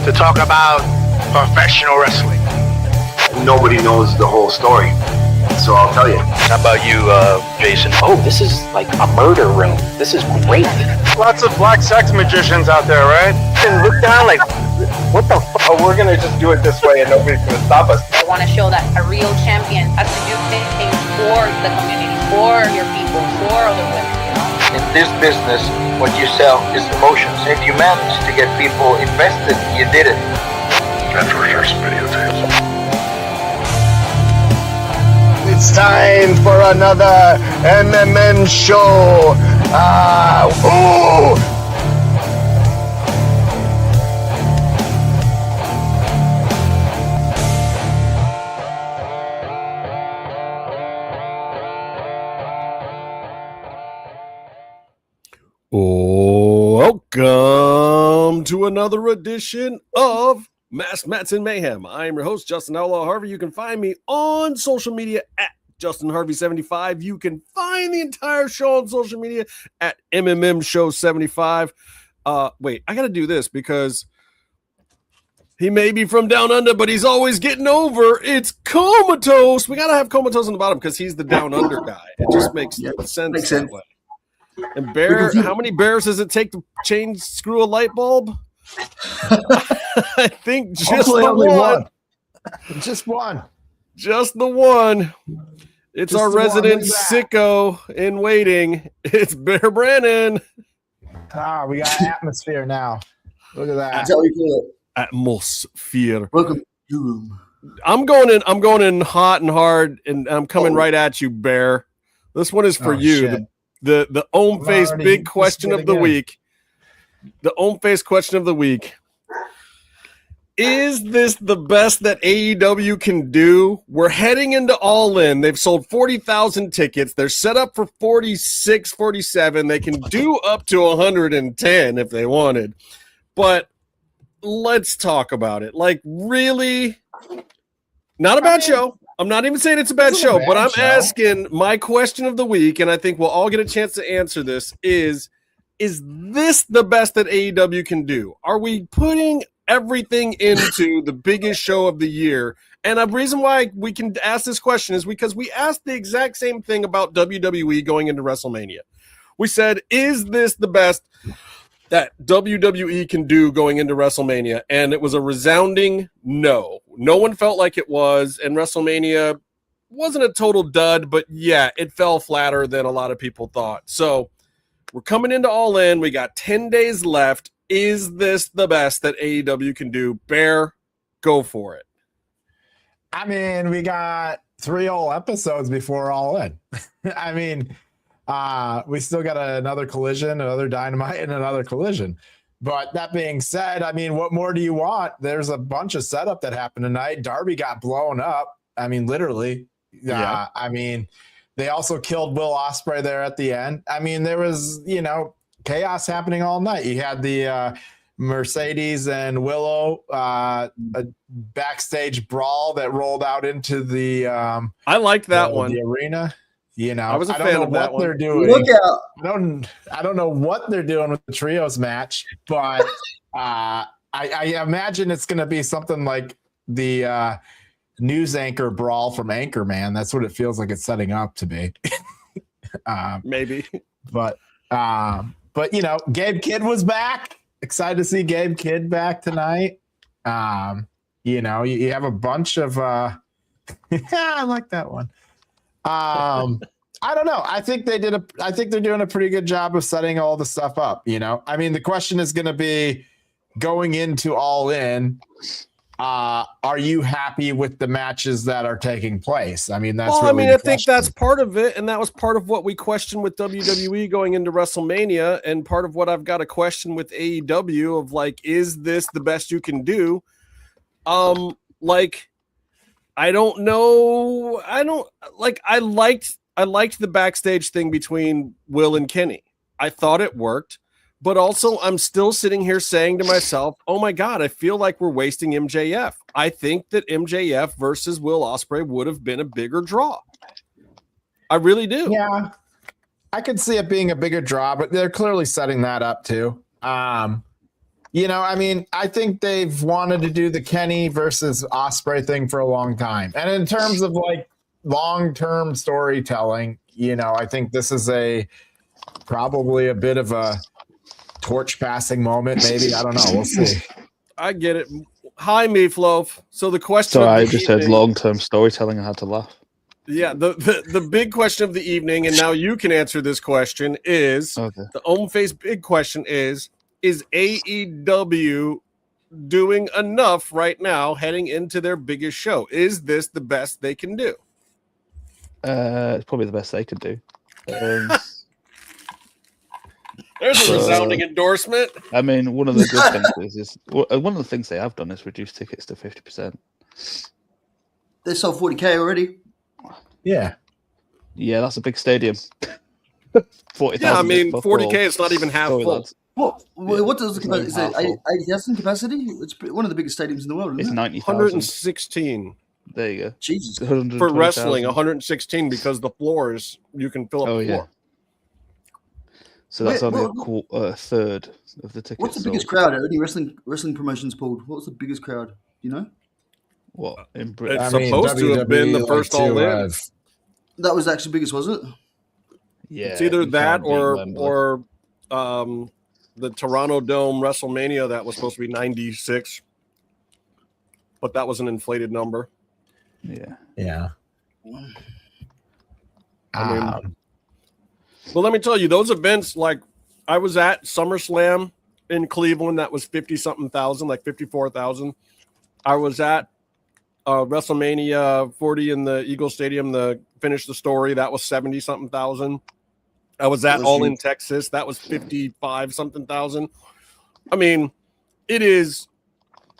to talk about professional wrestling. Nobody knows the whole story, so I'll tell you. How about you, Jason? Oh, this is like a murder room. This is great. Lots of black sex magicians out there, right? And look down like, what the fuck? Oh, we're gonna just do it this way and nobody's gonna stop us. I want to show that a real champion has to do things for the community, for your people, for other women, you know? In this business, what you sell is emotions. If you manage to get people invested, you did it. That's reverse videotapes. It's time for another MMM show. Welcome to another edition of Masked Mats and Mayhem. I am your host, Justin Outlaw Harvey. You can find me on social media at JustinHarvey75. You can find the entire show on social media at MMMshow75. Wait, I got to do this because he may be from down under, but he's always getting over. It's Comatose. We got to have Comatose on the bottom because he's the down under guy. It just makes sense that way. And Bear, how many bears does it take to screw a light bulb? I think just the one. Just one. Just the one. It's just our resident sicko in waiting. It's Bear Brannon. We got atmosphere now. Look at that. That's how we do it. Atmosphere. Welcome to I'm going in hot and hard, and I'm coming right at you, Bear. This one is for you. Shit. The Ohm Face big question of the week. The Ohm Face question of the week. Is this the best that AEW can do? We're heading into All In. They've sold 40,000 tickets. They're set up for 46, 47. They can do up to 110 if they wanted. But let's talk about it. Like, really? Not a bad show. I'm not even saying it's a bad show, but I'm asking my question of the week, and I think we'll all get a chance to answer this, is this the best that AEW can do? Are we putting everything into the biggest show of the year? And the reason why we can ask this question is because we asked the exact same thing about WWE going into WrestleMania. We said, is this the best that WWE can do going into WrestleMania? And it was a resounding no. No one felt like it was, and WrestleMania wasn't a total dud, but yeah, it fell flatter than a lot of people thought. So we're coming into All In. We got 10 days left. Is this the best that AEW can do? Bear, go for it. I mean, we got 3 whole episodes before All In. I mean, we still got another Collision, another Dynamite, and another Collision. But that being said, I mean, what more do you want? There's a bunch of setup that happened tonight. Darby got blown up. I mean, literally. Yeah. I mean, they also killed Will Ospreay there at the end. I mean, there was, chaos happening all night. You had the Mercedes and Willow a backstage brawl that rolled out into the I liked that one. The arena. I was a fan of that one. They're doing. Look out. I don't know what they're doing with the trios match, but I imagine it's going to be something like the news anchor brawl from Anchorman. That's what it feels like it's setting up to be. Maybe, but Gabe Kidd was back. Excited to see Gabe Kidd back tonight. You have a bunch of. I like that one. I don't know. I think they're doing a pretty good job of setting all the stuff up. I mean, the question is going to be going into All In. Are you happy with the matches that are taking place? I mean, I think that's part of it, and that was part of what we questioned with WWE going into WrestleMania, and part of what I've got a question with AEW of like, is this the best you can do? I don't know. I liked the backstage thing between Will and Kenny. I thought it worked, but also I'm still sitting here saying to myself, oh my God, I feel like we're wasting MJF. I think that MJF versus Will Ospreay would have been a bigger draw. I really do. Yeah. I could see it being a bigger draw, but they're clearly setting that up too. You know, I mean, I think they've wanted to do the Kenny versus Ospreay thing for a long time. And in terms of like long-term storytelling, you know, I think this is probably a bit of a torch passing moment. Maybe, I don't know. We'll see. I get it. Hi, Meefloaf. So the question. So of the I just said evening- long-term storytelling. I had to laugh. Yeah, the big question of the evening, and now you can answer this question, is Okay. the Ohm-Face big question is AEW doing enough right now heading into their biggest show? Is this the best they can do? It's probably the best they could do. There's a resounding endorsement. I mean, one of the good things is one of the things they have done is reduce tickets to 50%. They sold 40K already. Yeah. Yeah, that's a big stadium. 40,000. Yeah, I mean, is 40K, it's not even half Sorry, full. lads. What does the It's not capacity? Is it half full. 80,000 capacity? It's one of the biggest stadiums in the world, It's isn't it? 90,000. 116 There you go. Jesus. for 120,000. wrestling, 116 because the floors, you can fill up Oh the yeah. floor. So that's Wait, only a third of the tickets. What's the biggest sold. crowd at any wrestling promotions pulled? What's the biggest crowd? You know? What in Britain? It's supposed to have been the WWE first like All to In. have- That was actually biggest, was it? Yeah, It's either you that can't beat Wembley. or the Toronto Dome WrestleMania that was supposed to be 96, but that was an inflated number. Yeah. Yeah. I mean, well, let me tell you, those events, like I was at SummerSlam in Cleveland, that was 50 something thousand, like 54,000. I was at WrestleMania 40 in the Eagle Stadium to finish the story, that was 70 something thousand. I was at All In Texas, that was 55 something thousand. I mean, it is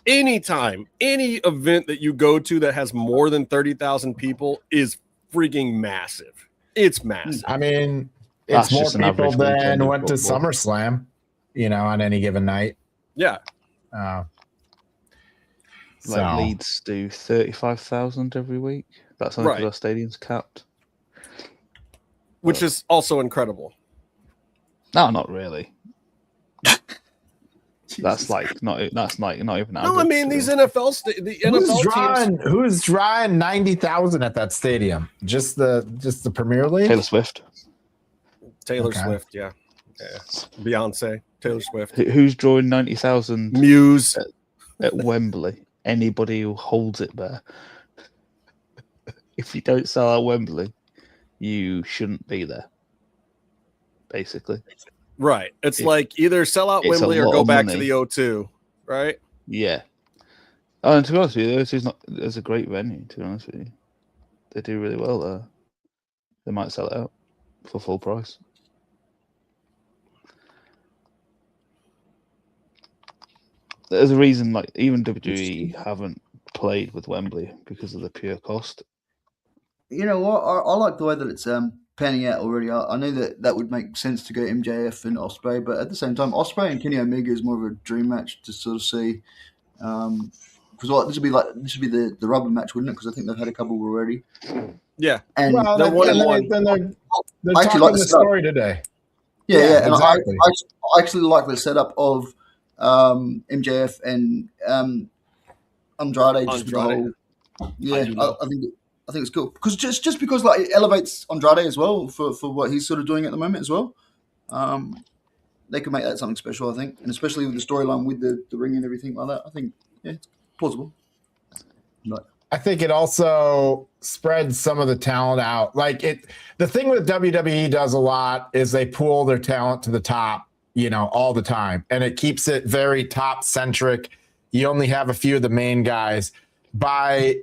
anytime, any event that you go to that has more than 30,000 people is freaking massive. It's massive. I mean, That's it's more just an people average weekend than of went to football. SummerSlam, you know, on any given night. Yeah. Like So- Leeds do 35,000 every week. That's only Right. because our stadium's capped. Which is also incredible. No, not really. That's like not even average. No, I mean these to the NFL teams. Who's drawing 90,000 at that stadium? Just the Premier League? Taylor Swift. Taylor Okay. Swift, yeah. Beyonce, Taylor Swift, Who's drawing 90,000 Muse. at Wembley? Anybody who holds it there. If you don't sell at Wembley, you shouldn't be there. Basically. Right. It's like either sell out it's a Wembley or lot go of back money. to the O2, right? Yeah. Oh, and to be honest with you, it's a great venue, to be honest with you. They do really well there. They might sell it out for full price. There's a reason, like, even WWE haven't played with Wembley because of the pure cost. You know what? I like the way that it's panning out already. I know that would make sense to go MJF and Ospreay, but at the same time, Ospreay and Kenny Omega is more of a dream match to sort of see. Because this would be the rubber match, wouldn't it? Because I think they've had a couple already. Yeah. And Well, they're then, one and then one. they're I actually talking like the the setup. story today. Yeah. And exactly. I actually like the setup of MJF and Andrade. Just with the Andrade. whole, yeah, I think it's cool because just because like it elevates Andrade as well for what he's sort of doing at the moment as well. They could make that something special, I think, and especially with the storyline with the ring and everything like that. I think it's plausible. I think it also spreads some of the talent out. The thing with WWE does a lot is they pool their talent to the top, you know, all the time. And it keeps it very top centric. You only have a few of the main guys. By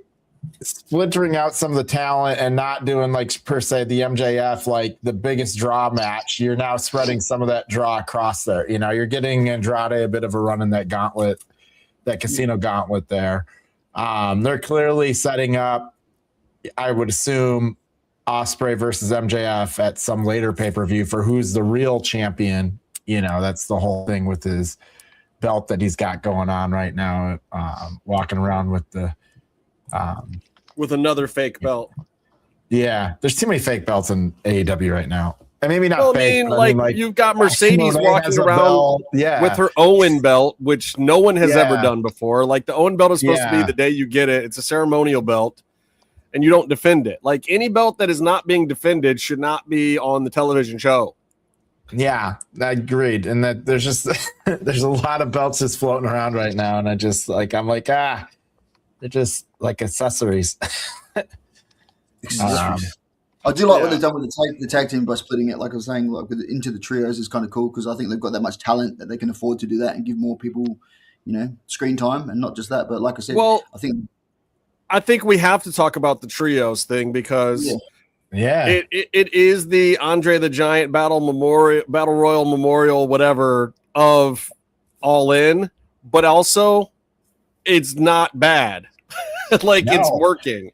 splintering out some of the talent and not doing like per se the MJF, like the biggest draw match, you're now spreading some of that draw across there. You know, you're getting Andrade a bit of a run in that gauntlet, that casino gauntlet there. They're clearly setting up, I would assume, Ospreay versus MJF at some later pay-per-view for who's the real champion. You know, that's the whole thing with his belt that he's got going on right now, walking around with the With another fake belt. yeah, there's too many fake belts in AEW right now. And maybe not Well, fake. But like you've got Mercedes Monet walking has a around belt. Yeah. with her Owen belt, which no one has ever Yeah. done before. Like the Owen belt is supposed to be Yeah. the day you get it. It's a ceremonial belt, and you don't defend it. Like any belt that is not being defended should not be on the television show. Yeah, I agreed. And that there's just there's a lot of belts just floating around right now, and I'm like, they're just like accessories. I do like what they've done with the tag team by splitting it. Like I was saying, like into the trios is kind of cool because I think they've got that much talent that they can afford to do that and give more people, screen time. And not just that, but like I said, I think we have to talk about the trios thing because it is the Andre the Giant Battle Royal Memorial, whatever of All In, but also it's not bad. It's working.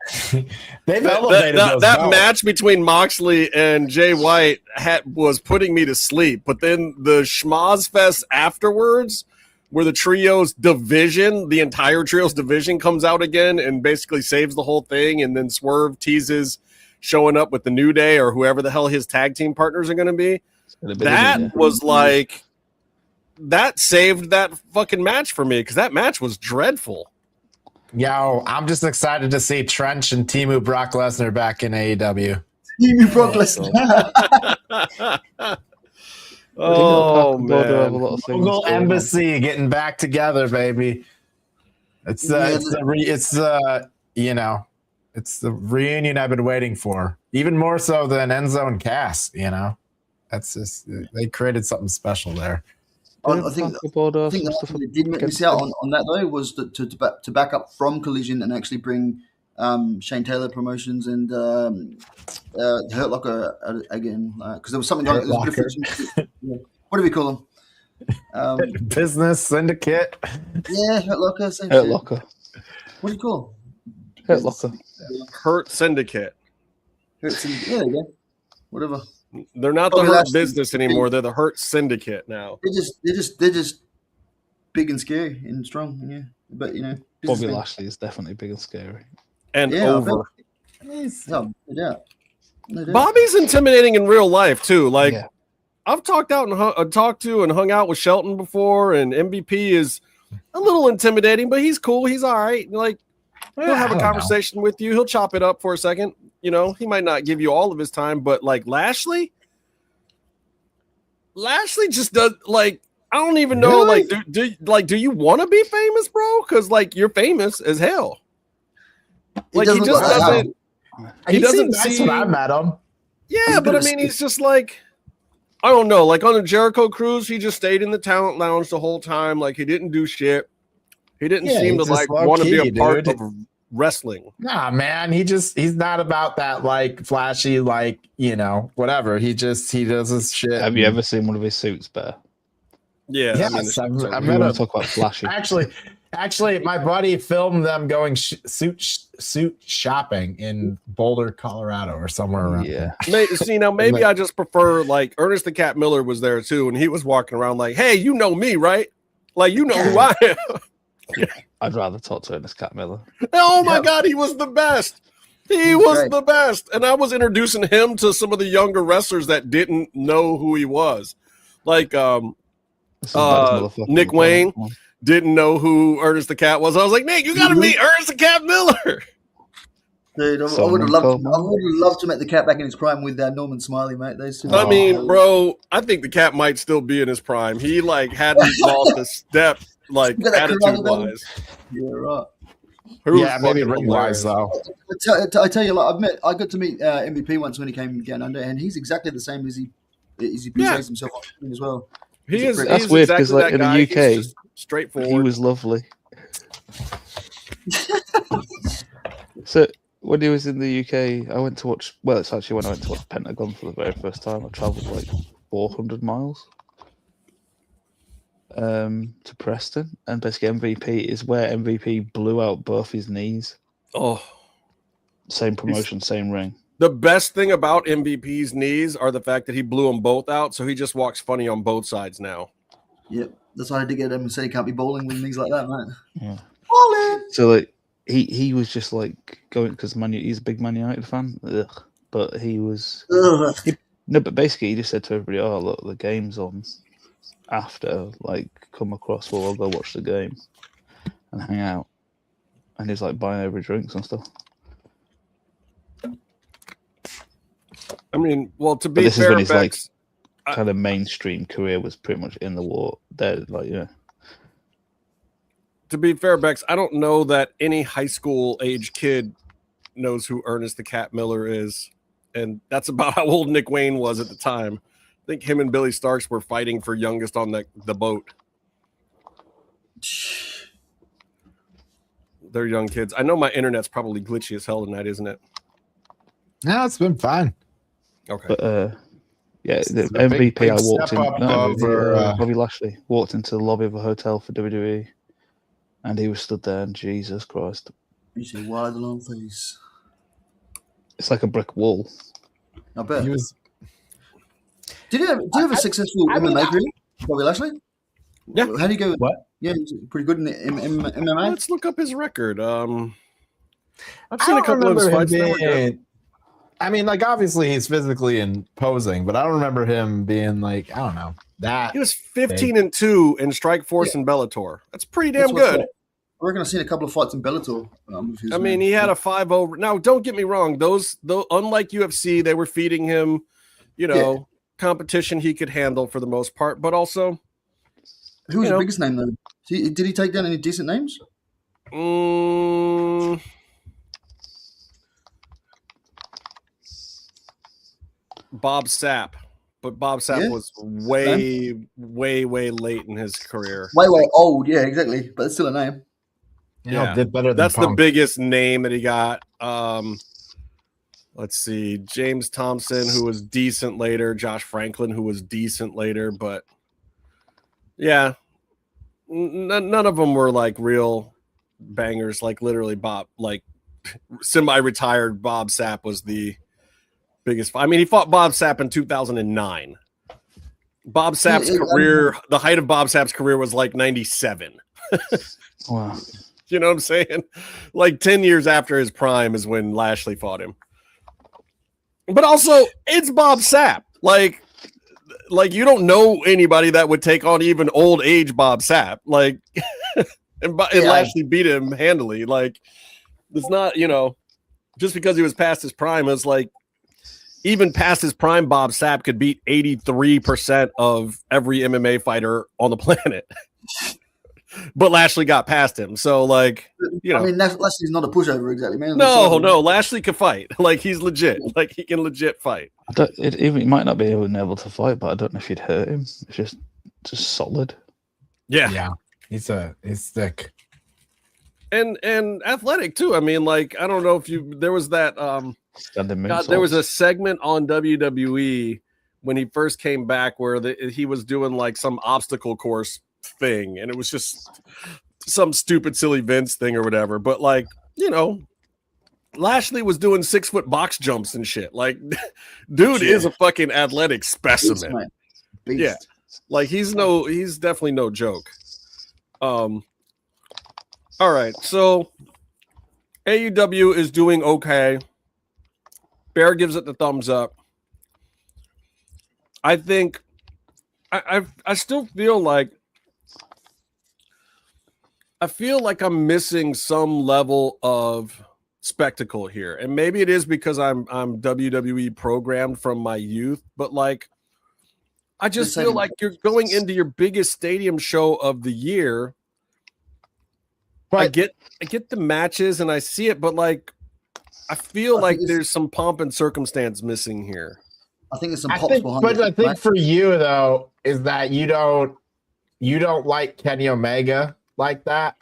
They've elevated that match between Moxley and Jay White was putting me to sleep. But then the Schmoz Fest afterwards, where the the entire trios division comes out again and basically saves the whole thing, and then Swerve teases showing up with the New Day or whoever the hell his tag team partners are going to be. That was like that saved that fucking match for me because that match was dreadful. Yo, I'm just excited to see Trench and Timu Brock Lesnar back in AEW. Timu Brock Lesnar. Oh man! Mogul Embassy getting back together, baby. It's the reunion I've been waiting for, even more so than Enzo and Cass. That's just they created something special there. I think the thing that did miss out on that though was to back up from Collision and actually bring Shane Taylor Promotions and Hurt Locker again because there was something going on. What do we call them? Business Syndicate. Yeah, Hurt Locker. Hurt Locker. What do you call them? Hurt Locker. Hurt Syndicate. Hurt Syndicate. Yeah, there you go. Whatever. They're not the Hurt Business anymore. They're the Hurt Syndicate now. They're just big and scary and strong. Yeah, but Bobby Lashley is definitely big and scary and over. No doubt. Bobby's intimidating in real life too. I've talked to and hung out with Shelton before, and MVP is a little intimidating, but he's cool. He's all right. He'll have a conversation with you. He'll chop it up for a second. He might not give you all of his time, but Lashley just does I don't even know. Really? Do you want to be famous, bro? Because you're famous as hell. He just doesn't. He doesn't see when I met him. Yeah, but I mean, he's just I don't know. On the Jericho cruise, he just stayed in the talent lounge the whole time. He didn't do shit. He didn't seem to want to be a part of wrestling. Nah, man. He's not about that flashy, whatever. He does his shit. Have you ever seen one of his suits, Bear? Yeah. Yes, I met him. Talk about flashy. Actually, my buddy filmed them going suit shopping in Boulder, Colorado, or somewhere around. Yeah. Maybe I just prefer Ernest the Cat Miller was there too, and he was walking around hey, you know me, right? You know who I am. I'd rather talk to Ernest Cat Miller. Oh my God, he was the best. He was the best. And I was introducing him to some of the younger wrestlers that didn't know who he was. Nick Wayne didn't know who Ernest the Cat was. I was like, Nick, you got to meet Ernest the Cat Miller. Dude, I would have loved to meet the Cat back in his prime with Norman Smiley, mate. I mean, bro, I think the Cat might still be in his prime. He hadn't lost a step. Attitude-wise. Yeah, right. Maybe ring-wise, though. I tell you, I got to meet MVP once when he came down under, and he's exactly the same as he portrays himself as well. That's weird because in the UK, straightforward. He was lovely. So when he was in the UK, I went to watch. Well, it's actually when I went to watch Pentagon for the very first time. I travelled 400 miles. To Preston, and basically MVP is where MVP blew out both his knees. Oh, same promotion, same ring. The best thing about MVP's knees are the fact that he blew them both out, so he just walks funny on both sides now. Yep, that's why I had to get him and say he can't be bowling with things like that, man. Yeah. Bowling. So he was just going because he's a big Man United fan. Ugh. But he was No, but basically he just said to everybody, "Oh, look, the game's on. After, like, come across, well, I'll go watch the game and hang out." And he's like buying over drinks and stuff. I mean, well, to But be this is fair, when his like Bex, kind of mainstream career was pretty much in the war. There, like, yeah. to be fair, Bex, I don't know that any high school age kid knows who Ernest the Cat Miller is, and that's about how old Nick Wayne was at the time. I think him and Billy Starks were fighting for youngest on the boat. They're young kids. I know my internet's probably glitchy as hell tonight, isn't it? No, it's been fine. Okay. But yeah, the It's a big, MVP I big walked step in. up No, over, Bobby Lashley walked into the lobby of a hotel for WWE, and he was stood there, and Jesus Christ, You see, why the long face? it's like a brick wall. I bet. He was. Did you have a successful MMA career, Bobby Lashley? Yeah. How do you go? What? Yeah, he's pretty good in the MMA. Let's look up his record. I've I seen a don't couple of his remember fights. him They were good. being. I mean, like obviously he's physically imposing, but I don't remember him being like I don't know that. He was 15-2 in Strikeforce and Bellator. That's pretty damn That's what's good. up. I reckon I've seen a couple of fights in Bellator. With his I mean, name. he had a 5-0. Now, don't get me wrong. Those, unlike UFC, they were feeding him, competition he could handle for the most part. But also, Who was the biggest name though? Did he take down any decent names? Bob Sapp. But Bob Sapp was way late in his career. Way old, yeah, exactly. But it's still a name. Yeah, did better than That's the Punk. biggest name that he got. Let's see, James Thompson, who was decent later, Josh Franklin, who was decent later, but yeah, none of them were like real bangers. Like literally, Bob, like semi-retired Bob Sapp was the biggest. I mean, he fought Bob Sapp in 2009. Bob Sapp's career, the height of Bob Sapp's career was like 97. Wow. You know what I'm saying? Like 10 years after his prime is when Lashley fought him. But also, it's Bob Sapp. Like you don't know anybody that would take on even old age Bob Sapp. Like, and Lashley beat him handily. Like, it's not, just because he was past his prime, it's like even past his prime, Bob Sapp could beat 83% of every MMA fighter on the planet. But Lashley got past him. So, like, I mean, Lashley's not a pushover exactly, man. No, Lashley can fight. Like, he's legit. Like, he can legit fight. He might not be able to fight, but I don't know if you'd hurt him. It's just solid. Yeah. He's thick. And athletic, too. I mean, like, I don't know if there was that, there was a segment on WWE when he first came back where he was doing, like, some obstacle course thing, and it was just some stupid silly Vince thing or whatever, but like Lashley was doing 6-foot box jumps and shit. Like, dude is a fucking athletic specimen. Beast. Yeah, like he's definitely no joke. All right, so AEW is doing okay. Bear gives it the thumbs up. I think I still feel like I'm missing some level of spectacle here. And maybe it is because I'm WWE programmed from my youth, but like I just feel like you're going into your biggest stadium show of the year. But I get the matches and I see it, but like I feel like there's some pomp and circumstance missing here. I think there's some pops behind it. But I think for you though is that you don't like Kenny Omega like that.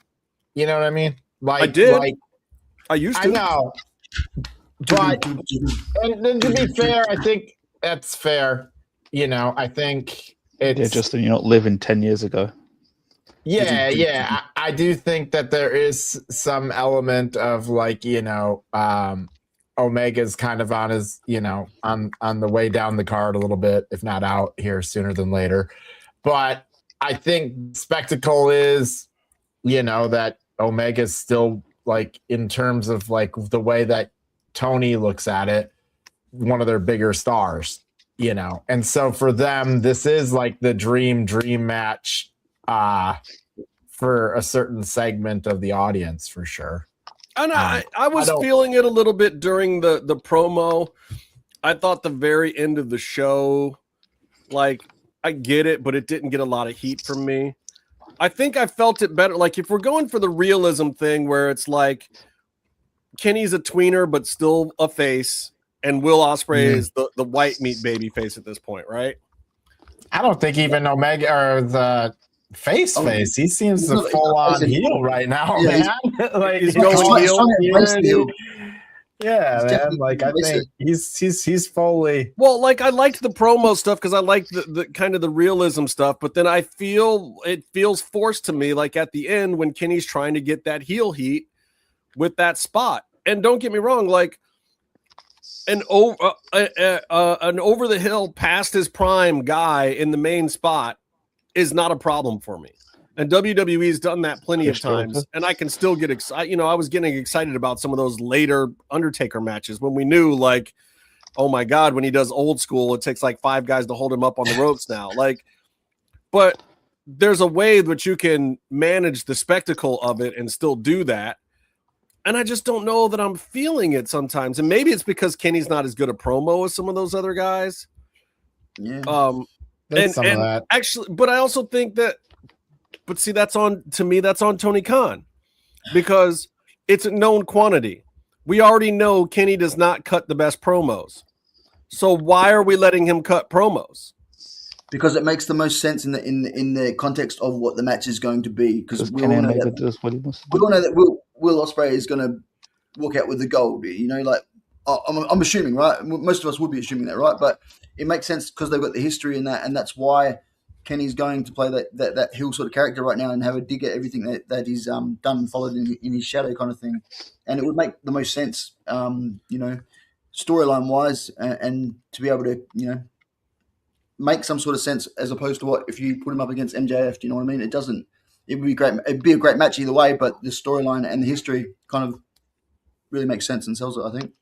You know what I mean? Like I did. Like, I used to. I know. But and then to be fair, I think that's fair. I think it's Justin, you're not living 10 years ago. Yeah. I do think that there is some element of like, Omega's kind of on his, on the way down the card a little bit, if not out here sooner than later. But I think spectacle is, that Omega's still like in terms of like the way that Tony looks at it, one of their bigger stars. And so for them, this is like the dream match for a certain segment of the audience for sure. And I was feeling it a little bit during the promo. I thought the very end of the show, like, I get it, but it didn't get a lot of heat from me. I think I felt it better. Like, if we're going for the realism thing where it's like Kenny's a tweener, but still a face, and Will Ospreay is the white meat baby face at this point, right? I don't think even Omega or the face. He seems the full on heel right now, man. Like he's going heel. Yeah, man. Like I think he's fully. Well, like I liked the promo stuff because I liked the kind of the realism stuff, but then I feel it feels forced to me. Like at the end when Kenny's trying to get that heel heat with that spot, and don't get me wrong, like an over the hill past his prime guy in the main spot is not a problem for me. And WWE's done that plenty of times, and I can still get excited. I was getting excited about some of those later Undertaker matches when we knew, like, oh my God, when he does old school, it takes like 5 guys to hold him up on the ropes now. Like, but there's a way that you can manage the spectacle of it and still do that. And I just don't know that I'm feeling it sometimes. And maybe it's because Kenny's not as good a promo as some of those other guys. Yeah. Some of that. Actually, but I also think that. But see, that's on Tony Khan because it's a known quantity. We already know Kenny does not cut the best promos. So why are we letting him cut promos? Because it makes the most sense in the context of what the match is going to be. Because we all know that Will Ospreay is going to walk out with the gold. Like I'm assuming, right? Most of us would be assuming that, right? But it makes sense because they've got the history in that, and that's why Kenny's going to play that heel sort of character right now and have a dig at everything that he's done and followed in his shadow kind of thing. And it would make the most sense, storyline wise, and to be able to, make some sort of sense as opposed to what if you put him up against MJF. Do you know what I mean? It doesn't. It would be great. It'd be a great match either way, but the storyline and the history kind of really makes sense and sells it, I think.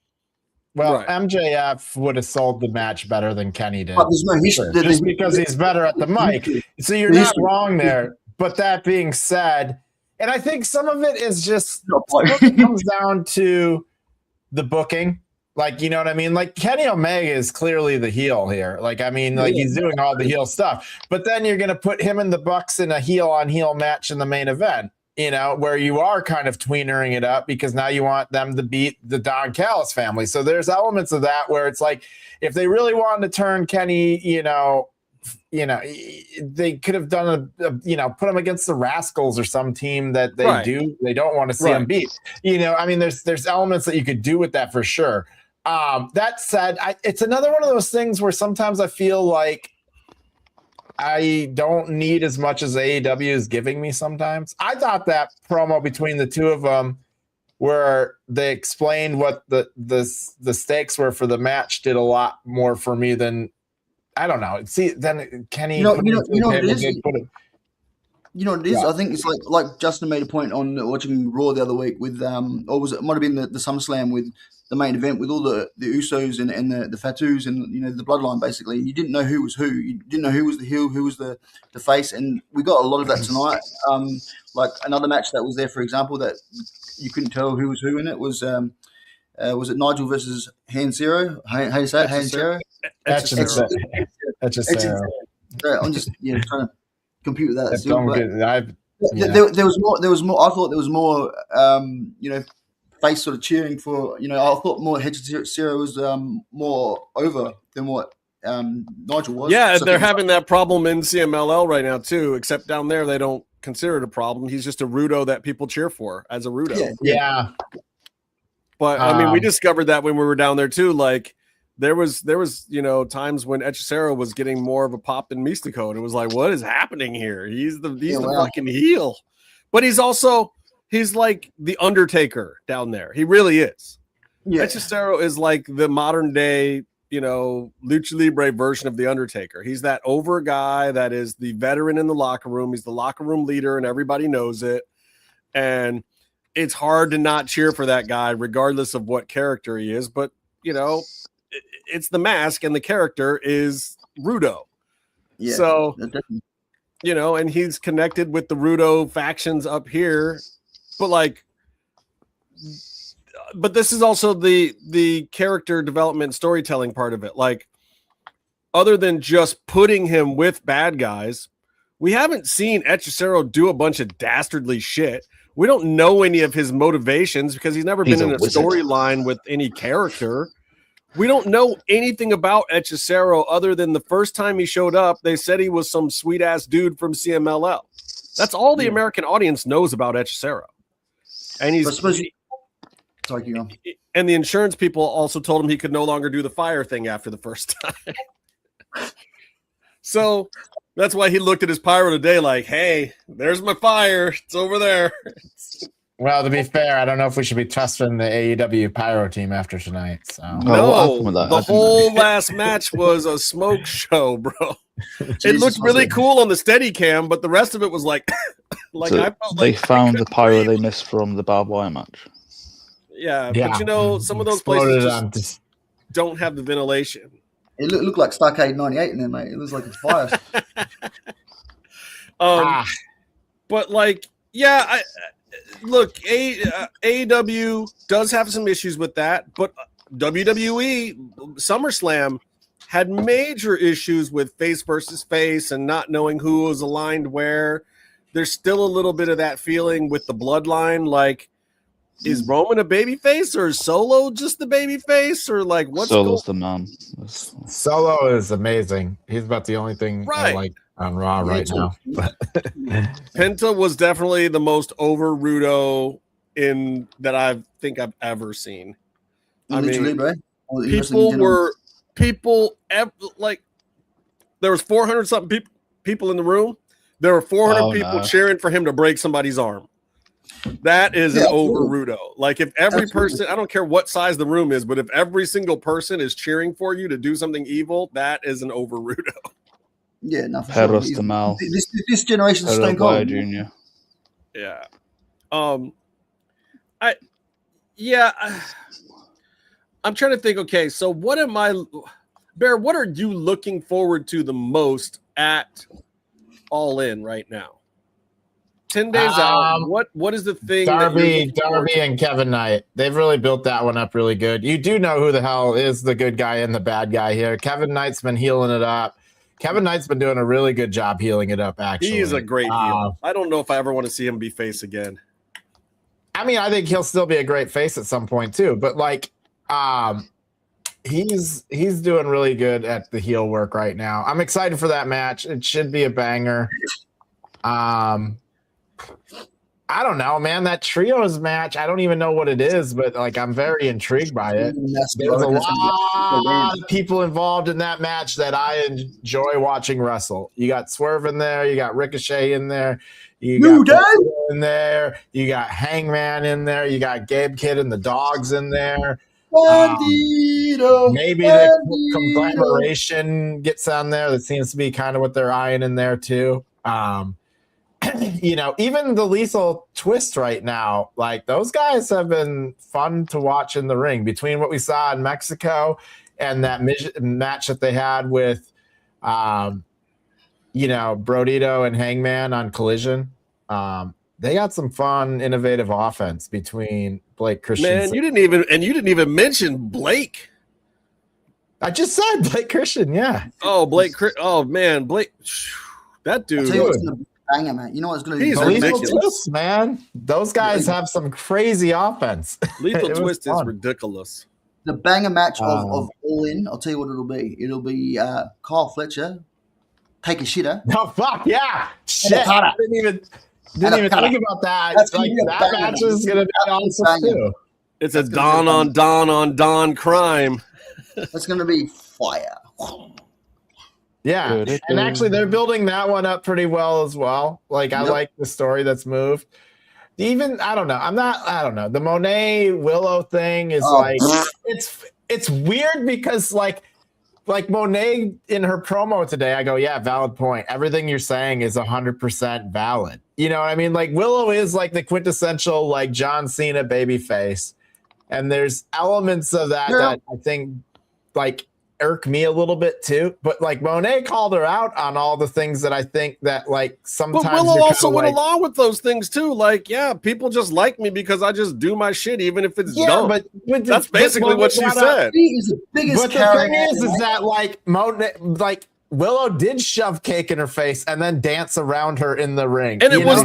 Well, right. MJF would have sold the match better than Kenny did. But there's no history. Just because he's better at the mic. So you're not wrong there. But that being said, and I think some of it is just comes down to the booking. Like, you know what I mean? Like Kenny Omega is clearly the heel here. Like, I mean, like he's doing all the heel stuff. But then you're going to put him and the Bucks in a heel on heel match in the main event. Where you are kind of tweenering it up because now you want them to beat the Don Callis family. So there's elements of that where it's like, if they really wanted to turn Kenny, they could have done put him against the Rascals or some team that they don't want to see him beat. I mean, there's elements that you could do with that for sure. That said, it's another one of those things where sometimes I feel like I don't need as much as AEW is giving me sometimes. I thought that promo between the two of them where they explained what the stakes were for the match did a lot more for me than, I don't know. See, then Kenny... what it is? I think it's like Justin made a point on watching Raw the other week with, it might have been the SummerSlam with the main event with all the Usos and the Fatus and the bloodline basically. You didn't know who was who. You didn't know who was the heel, who was the face, and we got a lot of that tonight. Like another match that was there, for example, that you couldn't tell who was who in it was it Nigel versus Hansero? How do you say it? Hansero? Hechicero. I'm just trying to compute with that. There was more. I thought there was more. Face sort of cheering for. I thought more Hechicero was more over than what Nigel was. Yeah, so they're having that problem in CMLL right now too. Except down there, they don't consider it a problem. He's just a Rudo that people cheer for as a Rudo. Yeah. But I mean, we discovered that when we were down there too. Like there was times when Hechicero was getting more of a pop than Mystico, and it was like, what is happening here? He's the fucking heel, but he's like the Undertaker down there. He really is. Yeah. Hechicero is like the modern day, lucha libre version of the Undertaker. He's that over guy that is the veteran in the locker room. He's the locker room leader, and everybody knows it. And it's hard to not cheer for that guy, regardless of what character he is. But it's the mask, and the character is Rudo. Yeah, So, definitely. you know, and he's connected with the Rudo factions up here, but this is also the character development storytelling part of it. Like, other than just putting him with bad guys, we haven't seen Hechicero do a bunch of dastardly shit. We don't know any of his motivations because he's never been in a storyline with any character. We don't know anything about Hechicero other than the first time he showed up, they said he was some sweet ass dude from CMLL. That's all the American audience knows about Hechicero. And and the insurance people also told him he could no longer do the fire thing after the first time. So that's why he looked at his pyro today like, hey, there's my fire. It's over there. Well, to be fair, I don't know if we should be trusting the AEW pyro team after tonight. So no, the whole last match was a smoke show, bro. It looked really cool on the steady cam, but the rest of it was like, so I felt they found the pyro they missed from the barbed wire match. Yeah, but you know, some of those places just don't have the ventilation. It looked like Starcade 98 in there, mate. It looks like a fire. But like, yeah, look, AEW does have some issues with that, but WWE SummerSlam had major issues with face versus face and not knowing who was aligned where. There's still a little bit of that feeling with the bloodline. Like, is Roman a baby face or is Solo just the baby face, or like what's Solo's the man? Solo is amazing. He's about the only thing I like on Raw right now. Penta was definitely the most over Rudo in that I think I've ever seen. I mean, like there was 400 something people in the room. There were 400 people cheering for him to break somebody's arm. That is an over Rudo. Like, if every person, I don't care what size the room is, but if every single person is cheering for you to do something evil, that is an over Rudo. Yeah, no, for sure. This generation is Stone Cold Jr. Yeah. I'm trying to think. Okay, so Bear, what are you looking forward to the most at All In right now? 10 days out. What is the thing? Darby and Kevin Knight. They've really built that one up really good. You do know who the hell is the good guy and the bad guy here. Kevin Knight's been healing it up. Kevin Knight's been doing a really good job healing it up, actually. He is a great heel. I don't know if I ever want to see him be face again. I mean, I think he'll still be a great face at some point too, but like he's doing really good at the heel work right now. I'm excited for that match. It should be a banger. I don't know, man. That trios match, I don't even know what it is, but like I'm very intrigued by it. There's a lot of people involved in that match that I enjoy watching wrestle. You got Swerve in there, you got Ricochet in there, you got in there, you got Hangman in there, you got Gabe Kidd and the Dogs in there. Maybe the collaboration gets on there. That seems to be kind of what they're eyeing in there too. You know, even the Lethal Twist right now, like those guys have been fun to watch in the ring between what we saw in Mexico and that match that they had with, you know, Brodito and Hangman on Collision. They got some fun, innovative offense between Blake Christian. Man, you didn't even mention Blake. I just said Blake Christian, yeah. Oh, Blake. Oh man, Blake. That dude. Banger, man. You know what's going to be ridiculous, man. Those guys have some crazy offense. Lethal Twist is ridiculous. The banger match of All In, I'll tell you what it'll be. It'll be Kyle Fletcher take a shitter. No, fuck yeah. Shit. I didn't even think about that. That match is going to be awesome too. It's a Don on Don crime. That's going to be fire. Yeah, and actually they're building that one up pretty well as well. Like I like the story that's moved. Even I don't know. The Monet Willow thing is it's weird because like Monet in her promo today, I go, yeah, valid point. Everything you're saying is 100% valid. You know what I mean? Like Willow is like the quintessential like John Cena babyface, and there's elements of that that I think like irk me a little bit too. But like Monet called her out on all the things that I think that like sometimes. But Willow also went along with those things too. Like, yeah, people just like me because I just do my shit, even if it's dumb. But that's basically what she said. He's the biggest but the thing is that like Monet, like Willow did shove cake in her face and then dance around her in the ring. And it was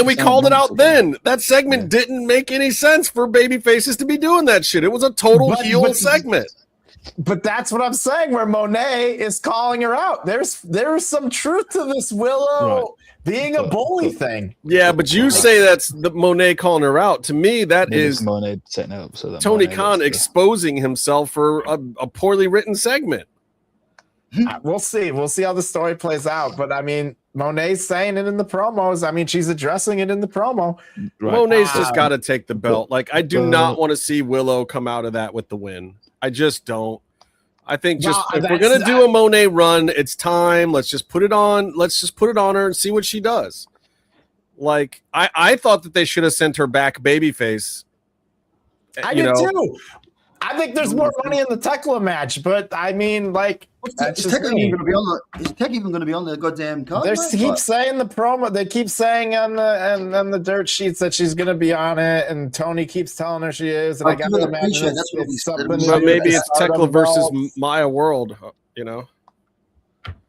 we called it out then. That segment didn't make any sense for baby faces to be doing that shit. It was a total heel segment. But that's what I'm saying, where Monet is calling her out. There's some truth to this Willow being a bully thing. Yeah, but you say that's the Monet calling her out. To me, that is Monet setting up so that Tony Khan exposing himself for a poorly written segment. We'll see. We'll see how the story plays out. But I mean, Monet's saying it in the promos. I mean, she's addressing it in the promo. Right. Monet's just got to take the belt. Like, I do not want to see Willow come out of that with the win. I just don't. I think if we're gonna do a Monet run, it's time. Let's just put it on. Let's just put it on her and see what she does. Like, I thought that they should have sent her back babyface. I did too. I think there's more money in the Tekla match, but I mean, like, is Tech even going to be on the goddamn card? They keep saying the promo. They keep saying on the dirt sheets that she's going to be on it, and Tony keeps telling her she is. And I got to imagine it's something. But maybe it's Tekla versus Maya World. You know,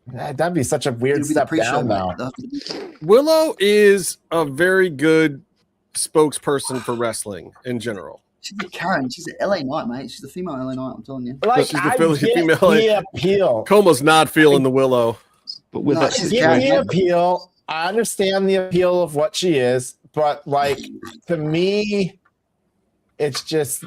that'd be such a weird step down now. Willow is a very good spokesperson for wrestling in general. She's a Karen. She's an LA Knight, mate. She's the female LA Knight. I'm telling you. Like, she's the female LA appeal. Como's not feeling the Willow. But with that the appeal, I understand the appeal of what she is, but like to me, it's just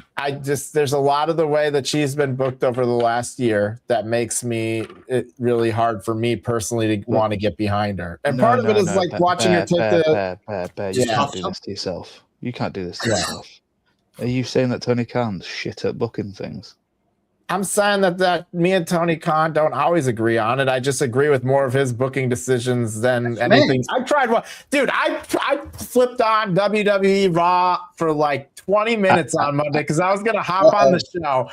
there's a lot of the way that she's been booked over the last year that makes it really hard for me personally to want to get behind her. And part of it is like watching her take you can't do this to yourself. You can't do this to yourself. Are you saying that Tony Khan's shit at booking things? I'm saying that me and Tony Khan don't always agree on it. I just agree with more of his booking decisions than anything. I tried one, dude. I flipped on WWE Raw for like 20 minutes on Monday because I was gonna hop on the show.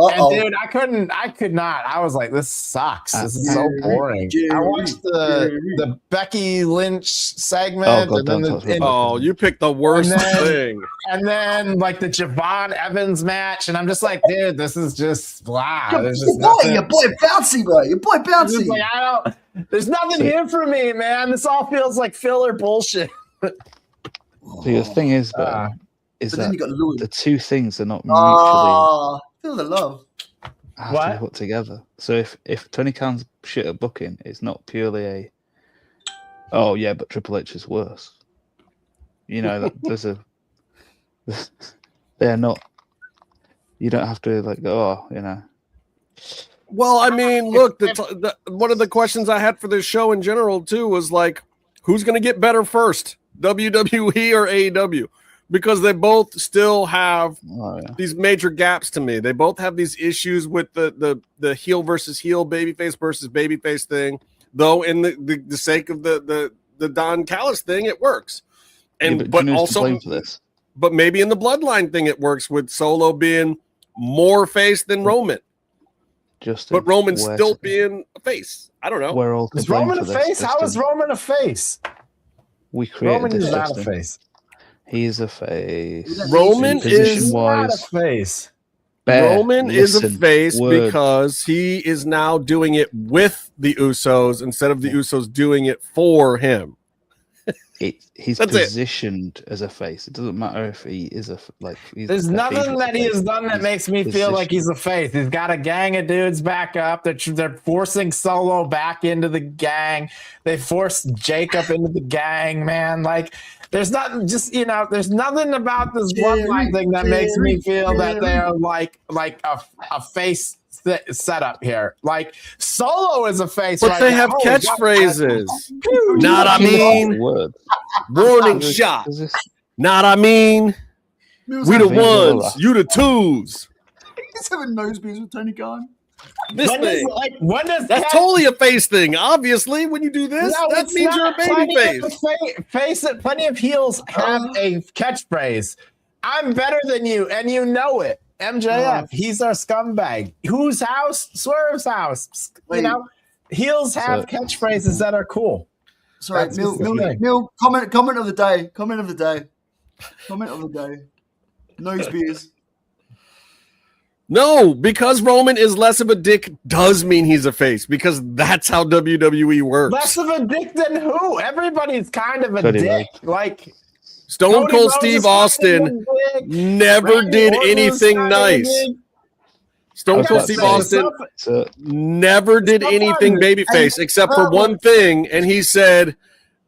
And dude, I could not. I was like, this sucks. This is so boring. I watched the Becky Lynch segment. You picked the worst thing. And then like the Javon Evans match, and I'm just like, dude, this is just blah. Your boy Bouncy, bro. Your boy Bouncy. Like, there's nothing here for me, man. This all feels like filler bullshit. The thing is, though, is that the two things are not mutually. Feel the love. Have to put together. So if Tony Khan's shit at booking, it's not purely but Triple H is worse. You know, they're not. You don't have to like go. Well, I mean, look, one of the questions I had for this show in general too was like, who's going to get better first, WWE or AEW? Because they both still have these major gaps to me. They both have these issues with the heel versus heel, babyface versus babyface thing. Though in the sake of the Don Callis thing, it works. And but also, but maybe in the bloodline thing, it works with Solo being more face than Roman. But Roman's still being a face. I don't know. Is Roman a face? How is Roman a face? We created Roman is not a face. He is a face. Roman is not a face. Roman is a face because he is now doing it with the Usos instead of the Usos doing it for him. He's positioned as a face. It doesn't matter if he is There's nothing that he has done that makes me feel like he's a face. He's got a gang of dudes back up. They're forcing Solo back into the gang. They forced Jacob into the gang, man. Like, there's nothing. There's nothing about this bloodline thing that makes me feel that they're like a face setup here. Like, Solo is a face, but they have catchphrases. Not I mean, warning shot. Not I mean, we the ones, you the twos. He's having nosebleeds with Tony Khan. This thing, that's totally a face thing. Obviously, when you do this, that means you're a baby face. Plenty of heels have a catchphrase. I'm better than you, and you know it. MJF, he's our scumbag. Whose house? Swerve's house. Wait. You know, heels have catchphrases that are cool. Sorry, That's just the thing. Mill, comment of the day. Comment of the day. Comment of the day. Nose beers. No, because Roman is less of a dick does mean he's a face, because that's how WWE works. Less of a dick than who? Everybody's kind of a Pretty dick. much. Like Stone Cody Cold Rhodes Steve is kind of Austin a dick. never Randy did Orton is anything kind of a nice. dick. Stone I Cold gotta Steve say, Austin So, never did Stop anything fighting it. babyface except for one thing, and he said,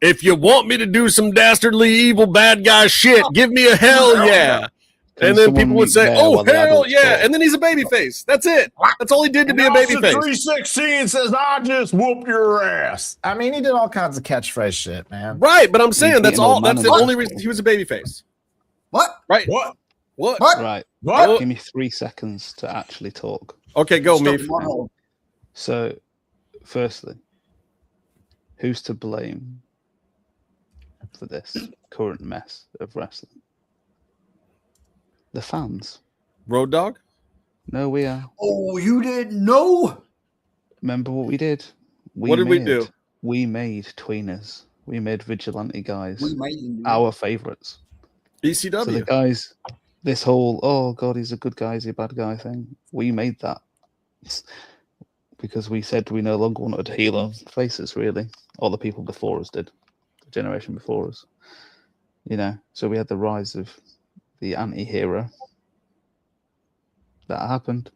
if you want me to do some dastardly evil bad guy shit, give me a hell yeah. And then people would say, oh, hell yeah. And then he's a babyface. That's it. That's all he did to be a babyface. 316 says, I just whoop your ass. I mean, he did all kinds of catchphrase shit, man. Right, but I'm saying that's all. That's the What? only reason he was a babyface. What? Right. What? What? right. What? Give me 3 seconds to actually talk. Okay, go, Stop Meef. my hole. So, firstly, who's to blame for this current mess of wrestling? The fans. Road Dogg? No, we are. Oh, you didn't know? Remember what we did? What did we do? We made tweeners. We made vigilante guys. We made them, dude. Our favourites. ECW. So the guys, this whole, oh God, he's a good guy, he's a bad guy thing, we made that. Because we said we no longer wanted to heel on faces, really. All the people before us did. The generation before us. You know, so we had the rise of the anti-hero. That happened.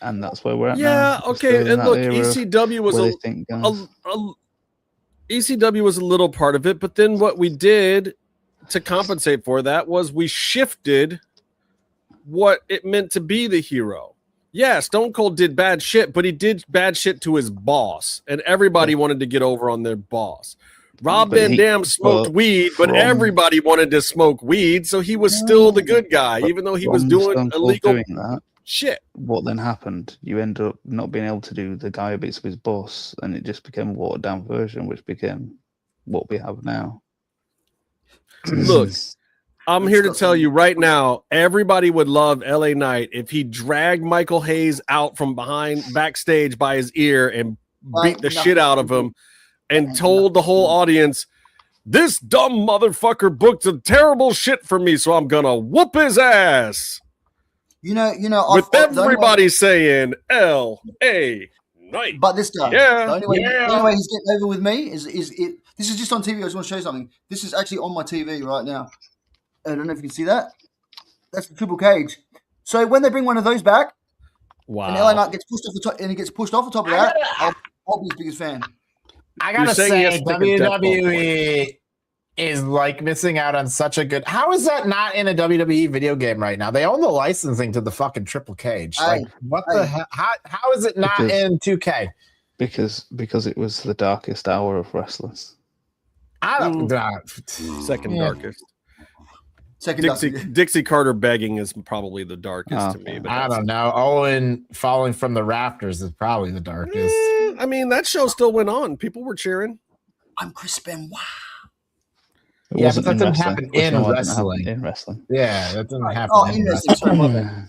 And that's where we're at now. Yeah, We're okay. still in And that look, era ECW was where they think, guys, ECW was a little part of it, but then what we did to compensate for that was we shifted what it meant to be the hero. Yeah, Stone Cold did bad shit, but he did bad shit to his boss, and everybody wanted to get over on their boss. Rob But Van he- Dam smoked well, weed, but from- everybody wanted to smoke weed, so he was still the good guy, even though he was from doing Stone Cold illegal doing that, shit. what then happened? You end up not being able to do the guy who beats up his boss, and it just became a watered down version, which became what we have now. Look, I'm here to tell you right now, everybody would love LA Knight if he dragged Michael Hayes out from behind backstage by his ear and beat the shit out of him and told the whole audience, this dumb motherfucker booked a terrible shit for me, so I'm gonna whoop his ass. You know, With everybody saying LA Knight. But this guy, Yeah. the only way he's getting over with me is it. This is just on TV. I just want to show you something. This is actually on my TV right now. I don't know if you can see that. That's the triple cage. So when they bring one of those back, Wow. and LA Knight gets pushed off the top, and he gets pushed off the top of that, I'll be his biggest fan. I gotta You're saying he has say, to pick a death WWE is like missing out on such a good. How is that not in a WWE video game right now? They own the licensing to the fucking triple cage. Like, what the hell? How is it not in 2K? Because it was the darkest hour of wrestling. I don't. Second darkest. Second Dixie Carter begging is probably the darkest to me. But I don't know. Owen falling from the rafters is probably the darkest. I mean, that show still went on. People were cheering. I'm Chris Benoit. It Yeah, wasn't but that in didn't wrestling. happen Which in one didn't wrestling. happen in wrestling. Yeah, that didn't happen. Oh, in interesting. Sorry, my bad.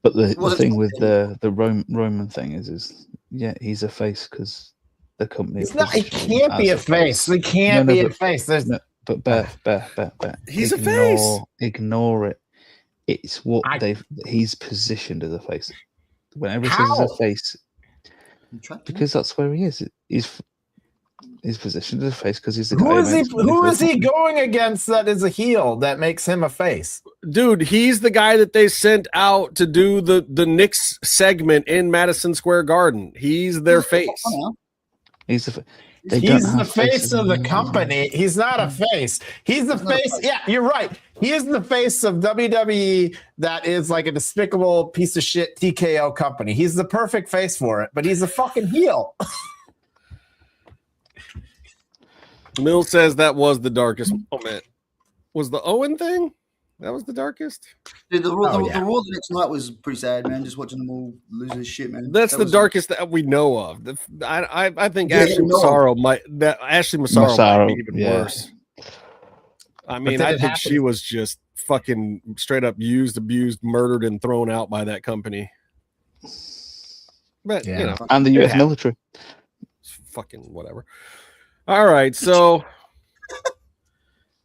But the Was it thing with something? the Roman thing is yeah, he's a face because the company. It's not. He positioned him can't be as a face. He can't be a face. There's But Bear. He's a face. Ignore it. It's what he's positioned as a face. Whenever he says How? he's a face, because that's where he is. He's positioned as a face because he's the guy. Who is he going against that is a heel that makes him a face? Dude, he's the guy that they sent out to do the Knicks segment in Madison Square Garden. He's their face. He's the face of the company. He's not a face. He's the face. Yeah, you're right. He is the face of WWE that is like a despicable piece of shit TKO company. He's the perfect face for it, but he's a fucking heel. Mill says that was the darkest moment. Was the Owen thing? That was the darkest? Dude, the Raw the next night was pretty sad, man. Just watching them all lose their shit, man. That's That the was- darkest that we know of. I think Yeah, Ashley no. Massaro might might be even worse. I mean, did I it think she happen? was just fucking straight up used, abused, murdered, and thrown out by that company. But you know, and the U.S. military. Fucking whatever. All right, so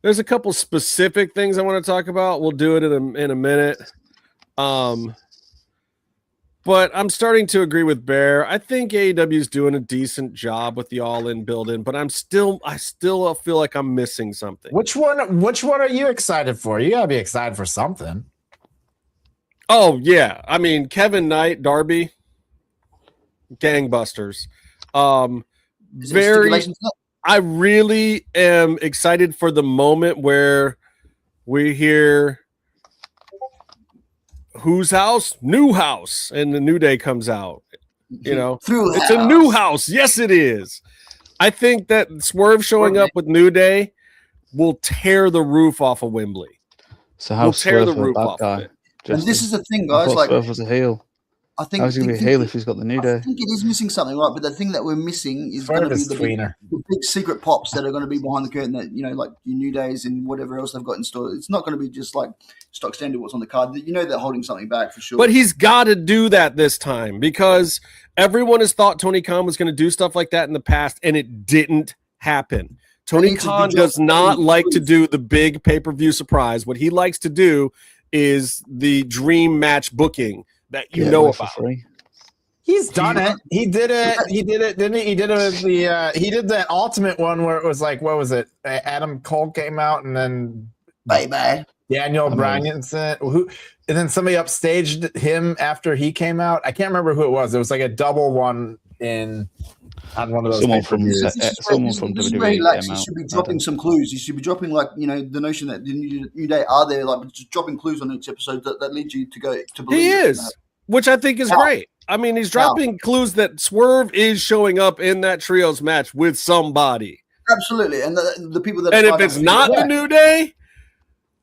there's a couple specific things I want to talk about. We'll do it in a minute. But I'm starting to agree with Bear. I think AEW is doing a decent job with the all-in build-in, but I still feel like I'm missing something. Which one are you excited for? You gotta be excited for something. Oh yeah, I mean Kevin Knight, Darby, gangbusters. I really am excited for the moment where we hear whose house? New house. And the New Day comes out. You know, it's a new house. Yes, it is. I think that Swerve showing up with New Day will tear the roof off of Wembley. So how tear the roof off of it. And this is the thing, guys. Like, Swerve was a heel. I think how's he gonna be a heel if he's got the New Day? I think it is missing something, right? But the thing that we're missing is going to be the big secret pops that are going to be behind the curtain. That, you know, like your New Days and whatever else they've got in store. It's not going to be just like stock standard what's on the card. You know, they're holding something back for sure. But he's got to do that this time because everyone has thought Tony Khan was going to do stuff like that in the past, and it didn't happen. Tony Khan does not like to do the big pay-per-view surprise. What he likes to do is the dream match booking that you know about. He's done it. He did it. He did it, didn't he? He did it with the. He did that ultimate one where it was like, what was it? Adam Cole came out and then bye. Daniel Bryan said who, and then somebody upstaged him after he came out. I can't remember who it was. It was like a double one on one of those. Someone from WWE. He should be dropping some clues. He should be dropping, like, you know, the notion that the New Day are there, like just dropping clues on each episode that lead you to go to believe. He is, which I think is great. I mean, he's dropping clues that Swerve is showing up in that trios match with somebody. Absolutely, and the people that. And if it's not the New Day,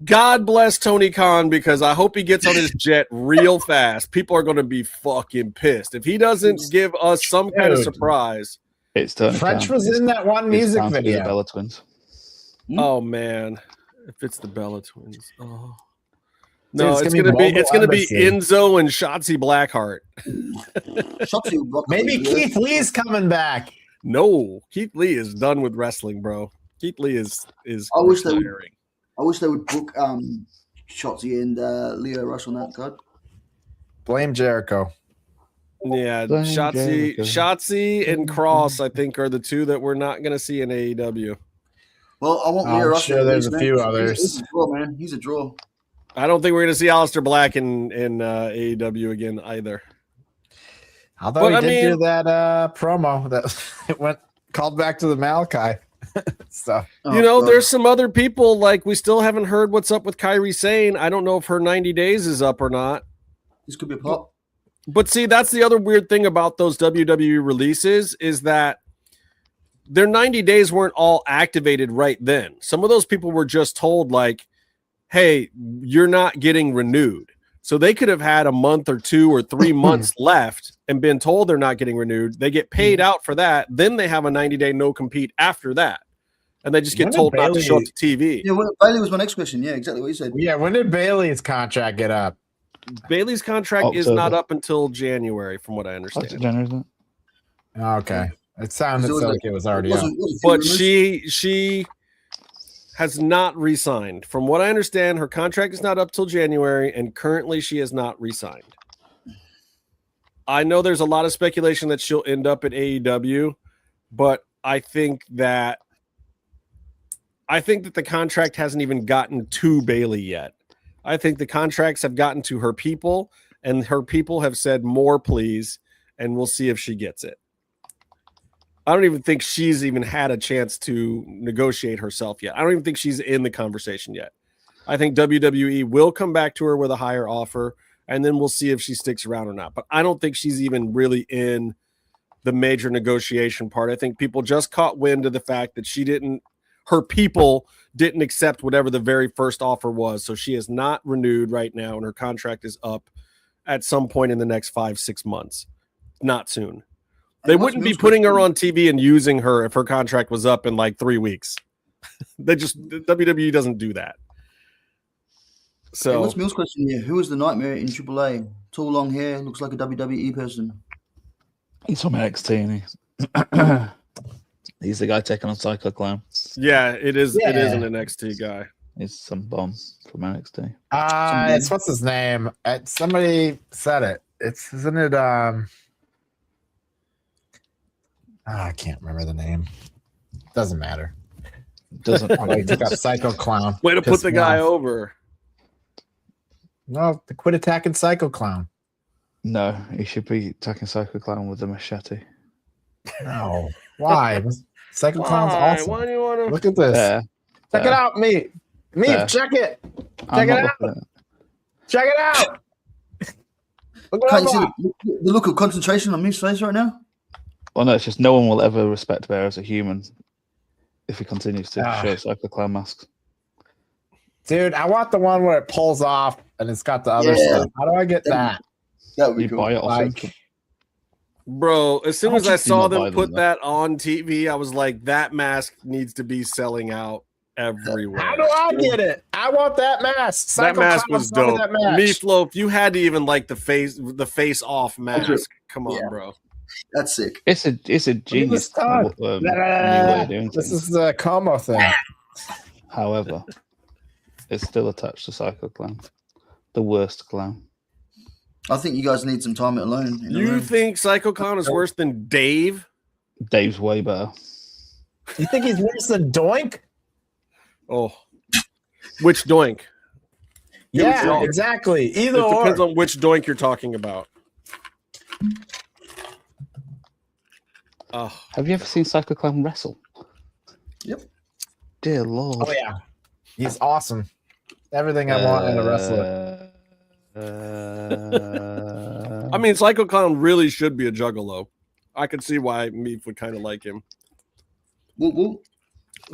God bless Tony Khan, because I hope he gets on his jet real fast. People are going to be fucking pissed if he doesn't give us some kind of surprise. It's Tony French was in that one music video. Bella Twins. Oh man, if it's the Bella Twins, oh. No, it's gonna be Enzo and Shotzi Blackheart. Maybe Keith Lee's coming back. No, Keith Lee is done with wrestling, bro. Keith Lee is I wish they would book Shotzi and Leo Rush on that card. Blame Jericho. Yeah, Shotzi and Cross, I think, are the two that we're not gonna see in AEW. Well, I want Leo Rush. Sure, there's a few others. He's a draw, man. He's a draw. I don't think we're going to see Aleister Black in AEW again either. Although he did do that promo that went called back to the Malachi stuff. You know, there's some other people, like we still haven't heard what's up with Kairi Sane. I don't know if her 90 days is up or not. This could be a pop. But see, that's the other weird thing about those WWE releases is that their 90 days weren't all activated right then. Some of those people were just told, like, hey, you're not getting renewed. So they could have had a month or 2 or 3 months left and been told they're not getting renewed. They get paid out for that. Then they have a 90-day no-compete after that. And they just get told not to show up to TV. Yeah, Bailey was my next question. Yeah, exactly what you said. Yeah, when did Bailey's contract get up? Bailey's contract is not up until January, from what I understand. Okay. It sounded like it was already up. But she has not re-signed. From what I understand, her contract is not up till January, and currently she has not re-signed. I know there's a lot of speculation that she'll end up at AEW, but I think that the contract hasn't even gotten to Bailey yet. I think the contracts have gotten to her people, and her people have said more, please, and we'll see if she gets it. I don't even think she's even had a chance to negotiate herself yet. I don't even think she's in the conversation yet. I think WWE will come back to her with a higher offer, and then we'll see if she sticks around or not. But I don't think she's even really in the major negotiation part. I think people just caught wind of the fact that her people didn't accept whatever the very first offer was. So she is not renewed right now, and her contract is up at some point in the next 5-6 months. Not soon. They wouldn't be putting her on TV and using her if her contract was up in like 3 weeks. WWE doesn't do that. So what's Mill's question here? Who is the Nightmare in AAA? Tall, long hair, looks like a WWE person. He's from NXT, he's the guy taking on Psycho Clown. yeah, it is. It is Yeah. an NXT guy. He's some bum from NXT. It's what's his name? Somebody said it. Isn't it I can't remember the name. Doesn't matter. Doesn't He got Psycho Clown. Way to put Pissed the me guy off. over. No, quit attacking Psycho Clown. No, he should be attacking Psycho Clown with a machete. No. Why? Psycho Clown's awesome. Why do you want to? Look at this. Fair. Check it out, me. Fair. Check it. I'm Check it not out. looking at it. Check it out. Look what Can't you see I'm the look of concentration on Meef's face right now? Well, no, it's just no one will ever respect Bear as a human if he continues to show Psycho Clown masks. Dude, I want the one where it pulls off and it's got the other stuff. How do I get that? That would be You cool. buy it off Like- him. Bro, as soon How as much I do you saw not buy them them, put though? that on TV, I was like, that mask needs to be selling out everywhere. How do I get it? I want that mask. That Psycho mask Clown was saw me dope. that match. Meefloaf, you had to even like the face off mask. Come on, Yeah. bro. That's sick. It's a genius new tongue. way of doing This things. is the Como thing. However, it's still attached to Psycho Clown, the worst clown. I think you guys need some time alone. in the You room. think Psycho Clown is worse than Dave? Dave's way better. You think he's worse than Doink? Oh, which doink? Yeah, exactly. Either It depends or. on which doink you're talking about. Oh, Have you ever seen Psycho Clown wrestle? Yep. Dear Lord. Oh yeah, he's awesome. Everything I want in a wrestler. I mean, Psycho Clown really should be a juggalo. I could see why Meef would kind of like him. Whoop, whoop.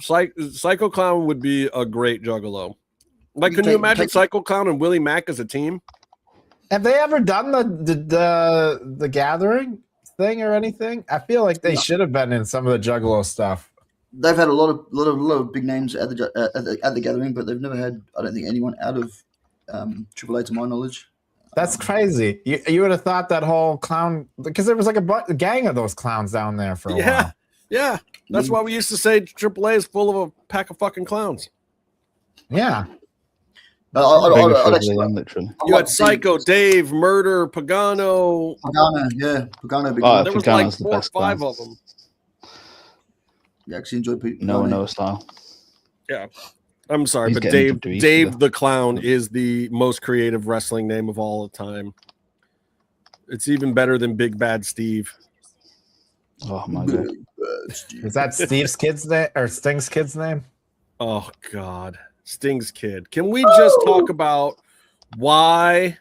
Psycho Clown would be a great juggalo. Like, You can you take- imagine take- Psycho Clown and Willie Mack as a team? Have they ever done the gathering thing or anything? I feel like they should have been in some of the Juggalo stuff. They've had a lot of big names at the gathering, but they've never had, I don't think, anyone out of AAA to my knowledge. That's crazy. You would have thought that whole clown, because there was like a gang of those clowns down there for a Yeah, while. yeah. That's why we used to say AAA is full of a pack of fucking clowns. Yeah. Literally. You had Psycho, Dave, Murder, Pagano. Pagano, yeah. Pagano. Big Oh, There was like Pagano's the 4 or best 5 clown. of them. Yeah, actually enjoy Pagano. No style. Yeah. I'm sorry, He's but getting Dave WWE Dave stuff. the Clown is the most creative wrestling name of all time. It's even better than Big Bad Steve. Oh my god. Is that Steve's kid's name or Sting's kid's name? Oh God. Sting's kid. Can we just talk about why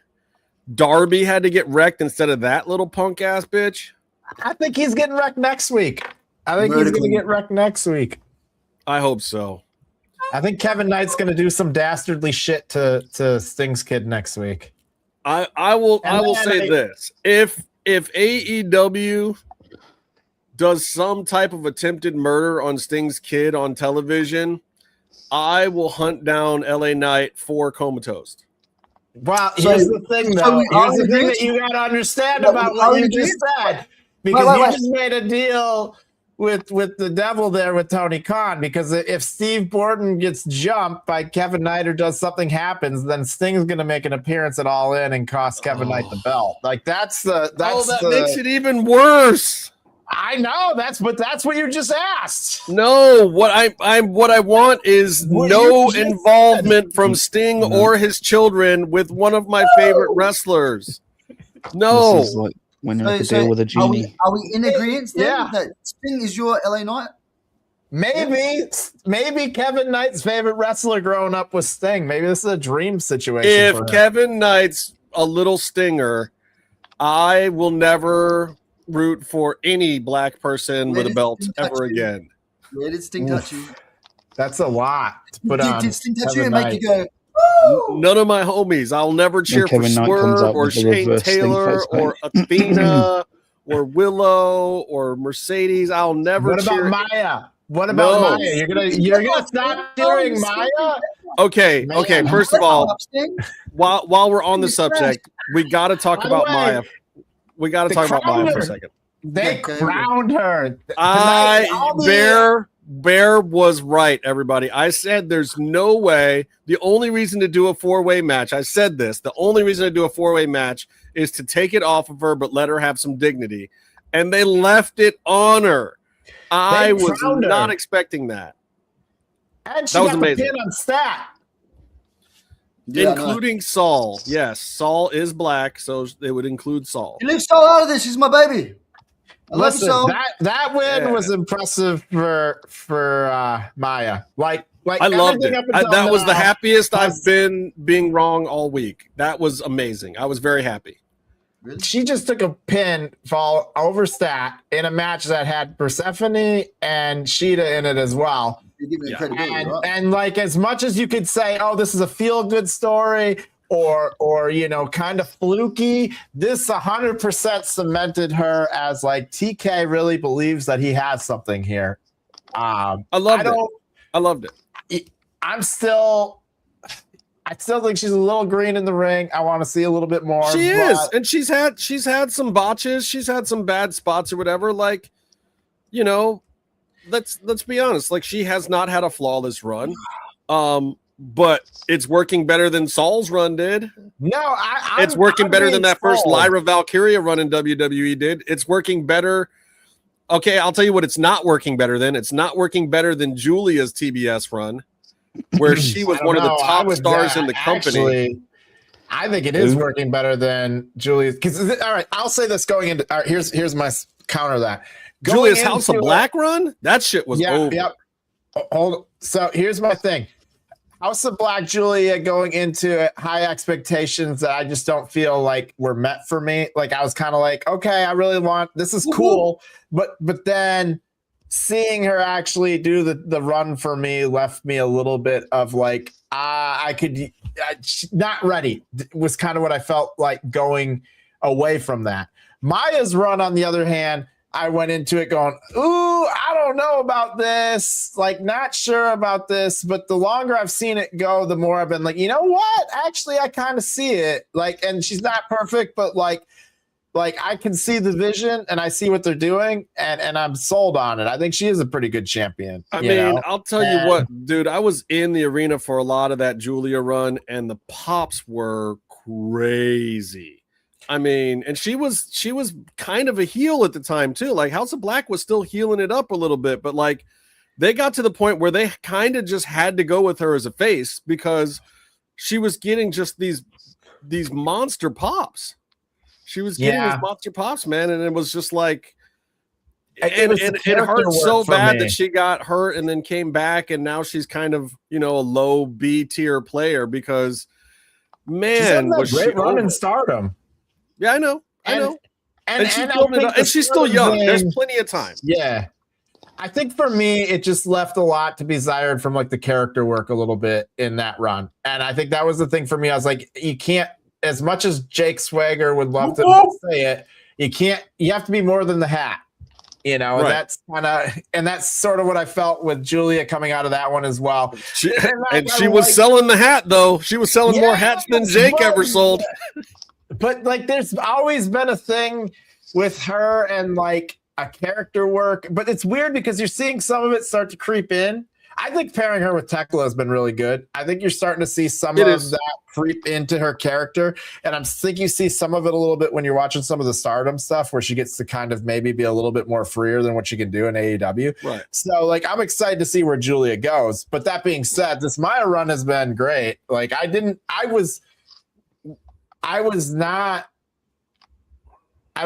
Darby had to get wrecked instead of that little punk ass bitch? I think he's getting wrecked next week. I think he's going to get wrecked next week. I hope so. I think Kevin Knight's going to do some dastardly shit to Sting's kid next week. I will say this. If AEW does some type of attempted murder on Sting's kid on television, I will hunt down LA Knight for Comatose. Well, here's the thing, though. Here's the thing that you got to understand about what you just said. Because you just made a deal with the devil there with Tony Khan. Because if Steve Borden gets jumped by Kevin Knight or does something happens, then Sting's going to make an appearance at All In and cost Kevin Knight the belt. Like that's makes it even worse. I know that's what you just asked. No, what I want is no involvement from Sting or his children with one of my favorite wrestlers. No. This is like when you make a deal with a genie. Are we in agreement then that Sting is your LA Knight? Maybe Kevin Knight's favorite wrestler growing up was Sting. Maybe this is a dream situation. If for him. Kevin Knight's a little stinger, I will never root for any black person with a belt ever again. Where did Sting touch you? That's a lot to put on. Did Sting touch you Kevin and make you go, woo? None of my homies. I'll never cheer for Kevin Knight comes Swerve out or with the Shane reverse Sting Taylor face paint. or Athena or Willow or Mercedes. I'll never What about cheer. Maya? What about No. Maya? You're gonna stop cheering Maya? Okay, Man. okay. First of all, Sting. while we're on the subject, we got to talk By the about way, Maya. We got to the talk about Maya for a crowner. second. They Okay. crowned her. Tonight, all the- Bear was right, everybody. I said there's no way. The only reason to do a 4-way match, I said this, the only reason to do a 4-way match is to take it off of her, but let her have some dignity. And they left it on her. I was crowned her. not expecting that. And she That was got amazing. the pin on stat. Yeah, Including Saul. Yes, Saul is black, so it would include Saul. You leave Saul out of this. He's my baby. I love you, Listen, Saul. that win Yeah. was impressive for Maya. Like I loved it. everything up until That was the now happiest I've was- been being wrong all week. That was amazing. I was very happy. She just took a pin fall over stat in a match that had Persephone and Sheeta in it as well. You're giving it Yeah. credibility, right? And like, as much as you could say, oh, this is a feel-good story or you know, kind of fluky, this 100% cemented her as like TK really believes that he has something here. I loved it. I loved it. I still think she's a little green in the ring. I want to see a little bit more. She is, and she's had some botches. She's had some bad spots or whatever. Like, you know, let's be honest. Like, she has not had a flawless run. But it's working better than Saul's run did. No, it's working better than that first Saul. Lyra Valkyria run in WWE did. It's working better. Okay, I'll tell you what it's not working better than. It's not working better than Julia's TBS run, where she was one of the top stars in the company. Actually, I think it is working better than Julia's. Because all right, I'll say this going into. All right, here's my counter to that. Julia's House of Black run, that shit was over. Yep. Hold. So here's my thing. House of Black Julia going into it, high expectations that I just don't feel like were met for me. Like, I was kind of like, okay, I really want this is cool, but then seeing her actually do the run for me left me a little bit of like, not ready was kind of what I felt like going away from that. Maya's run, on the other hand, I went into it going, ooh, I don't know about this. Like, not sure about this. But the longer I've seen it go, the more I've been like, you know what? Actually, I kind of see it. Like, and she's not perfect, but like I can see the vision and I see what they're doing, and I'm sold on it. I think she is a pretty good champion. I mean, I'll tell you what, dude, I was in the arena for a lot of that Julia run, and the pops were crazy. I mean, and she was kind of a heel at the time too. Like, House of Black was still healing it up a little bit, but like they got to the point where they kind of just had to go with her as a face because she was getting just these monster pops. She was getting these monster pops, man, and it was just like it hurt so bad that she got hurt and then came back, and now she's kind of, you know, a low B tier player because, man, was she great run in Stardom. Yeah, I know. And she's still young. There's plenty of time. Yeah. I think for me, it just left a lot to be desired from like the character work a little bit in that run. And I think that was the thing for me. I was like, you can't, as much as Jake Swagger would love to say it, you have to be more than the hat. You know, and that's sort of what I felt with Julia coming out of that one as well. She was selling the hat, though. She was selling more hats than Jake ever sold. But like, there's always been a thing with her and like a character work, but it's weird because you're seeing some of it start to creep in. I think pairing her with Tekla has been really good. I think you're starting to see some of that creep into her character, and I think you see some of it a little bit when you're watching some of the Stardom stuff where she gets to kind of maybe be a little bit more freer than what she can do in AEW. Right. So like, I'm excited to see where Julia goes. But that being said, this Maya run has been great. Like, I don't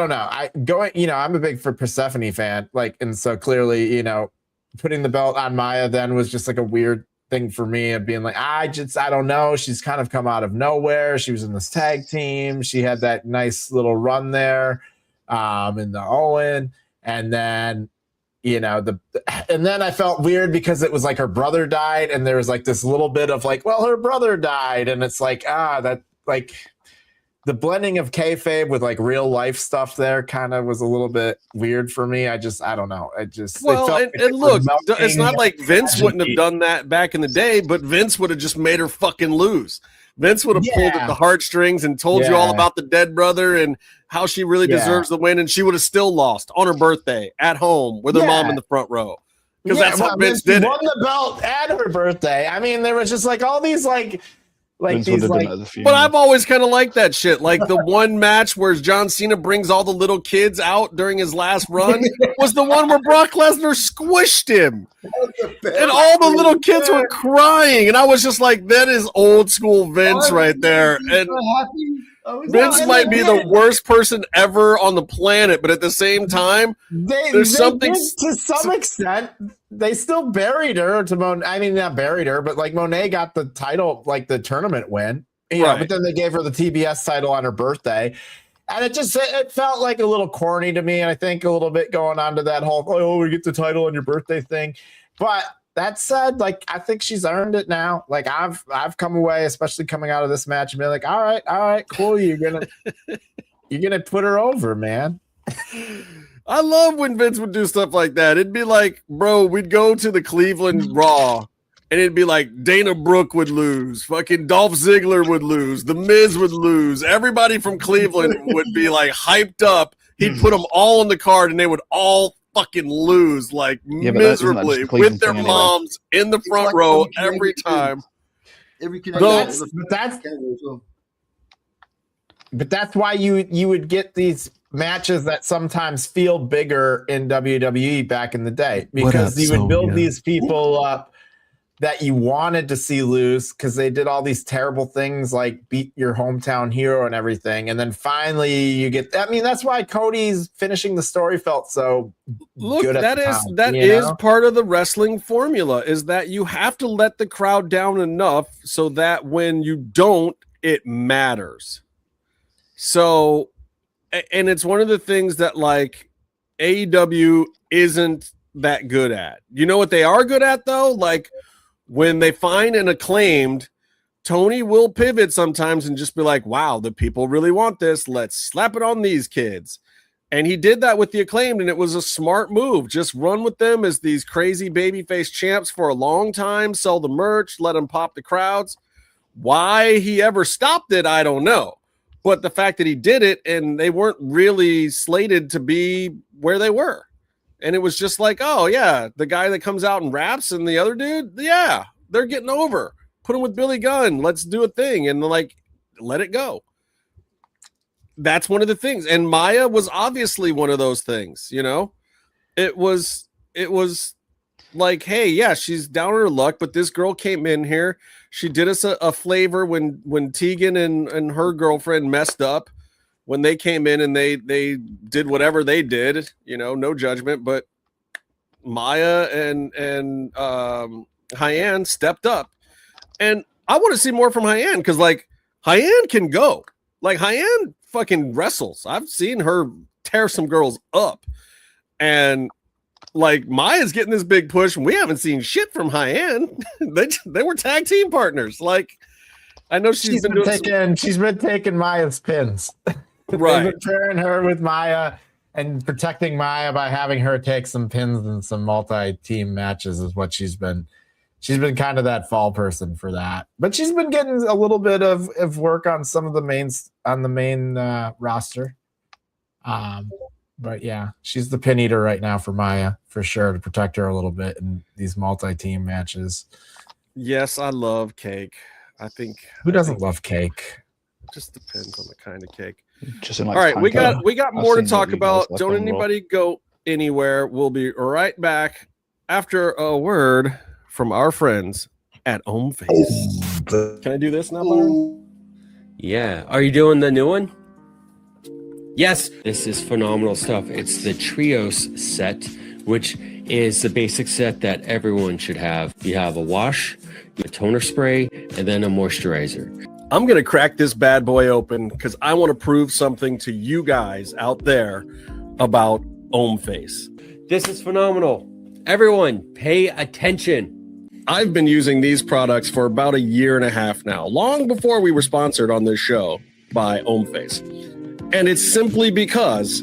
know. I'm a big Persephone fan. Like, and so clearly, you know, putting the belt on Maya then was just like a weird thing for me of being like, I don't know. She's kind of come out of nowhere. She was in this tag team. She had that nice little run there in the Owen. And then, you know, and then I felt weird because it was like her brother died. And there was like this little bit of like, well, her brother died. And it's like, that like, the blending of kayfabe with like real life stuff there kind of was a little bit weird for me. I don't know. Well, and look, it's not like Vince wouldn't have done that back in the day, but Vince would have just made her fucking lose. Vince would have pulled at the heartstrings and told you all about the dead brother and how she really deserves the win, and she would have still lost on her birthday at home with her mom in the front row. Because that's how Vince did it. Won the belt at her birthday. I mean, there was just like all these but I've always kind of liked that shit. Like the one match where John Cena brings all the little kids out during his last run was the one where Brock Lesnar squished him. And all the little kids were crying. And I was just like, that is old school Vince right there. And Vince might be the worst person ever on the planet, but at the same time, there's something to some extent. They still buried her not buried her, but like Monet got the title, like the tournament win. You know, but then they gave her the TBS title on her birthday. And it felt like a little corny to me. And I think a little bit going on to that whole, we get the title on your birthday thing. But that said, like, I think she's earned it now. Like I've come away, especially coming out of this match, and be like, all right, cool. You're gonna put her over, man. I love when Vince would do stuff like that. It'd be like, bro, we'd go to the Cleveland Raw, and it'd be like Dana Brooke would lose, fucking Dolph Ziggler would lose, The Miz would lose, everybody from Cleveland would be like hyped up. He'd put them all on the card, and they would all fucking lose like miserably with their moms in the front row every time. But that's why you would get these matches that sometimes feel bigger in WWE back in the day, because you would build these people up that you wanted to see lose because they did all these terrible things like beat your hometown hero and everything. And then finally you get, I mean, that's why Cody's finishing the story felt so good. That is part of the wrestling formula, is that you have to let the crowd down enough so that when you don't, it matters. So, and it's one of the things that like AEW isn't that good at. You know what they are good at though? Like, when they find an Acclaimed, Tony will pivot sometimes and just be like, wow, the people really want this. Let's slap it on these kids. And he did that with the Acclaimed, and it was a smart move. Just run with them as these crazy babyface champs for a long time, sell the merch, let them pop the crowds. Why he ever stopped it, I don't know. But the fact that he did it, and they weren't really slated to be where they were. And it was just like, oh, yeah, the guy that comes out and raps and the other dude, yeah, they're getting over. Put him with Billy Gunn. Let's do a thing. And, like, let it go. That's one of the things. And Maya was obviously one of those things, you know? It was like, hey, yeah, she's down on her luck, but this girl came in here. She did us a flavor when Tegan and her girlfriend messed up. When they came in and they did whatever they did, you know, no judgment, but Maya and Hyann stepped up. And I want to see more from Hyann because, like, Hyann can go. Like, Hyann fucking wrestles. I've seen her tear some girls up. And, like, Maya's getting this big push, and we haven't seen shit from Hyann. they were tag team partners. Like, I know she's been taking Maya's pins. Right. They've been pairing her with Maya and protecting Maya by having her take some pins and some multi-team matches is what she's been kind of that fall person for that. But she's been getting a little bit of work on some of the main roster. But yeah, she's the pin eater right now for Maya for sure, to protect her a little bit in these multi-team matches. Yes, I love cake. Who doesn't love cake? It just depends on the kind of cake. All right, we got more to talk about. Don't anybody go anywhere. We'll be right back after a word from our friends at Face. Can I do this now, Byron? Yeah. Are you doing the new one? Yes. This is phenomenal stuff. It's the Trios set, which is the basic set that everyone should have. You have a wash, a toner spray, and then a moisturizer. I'm going to crack this bad boy open because I want to prove something to you guys out there about Face. This is phenomenal. Everyone, pay attention. I've been using these products for about a year and a half now, long before we were sponsored on this show. by Face. And it's simply because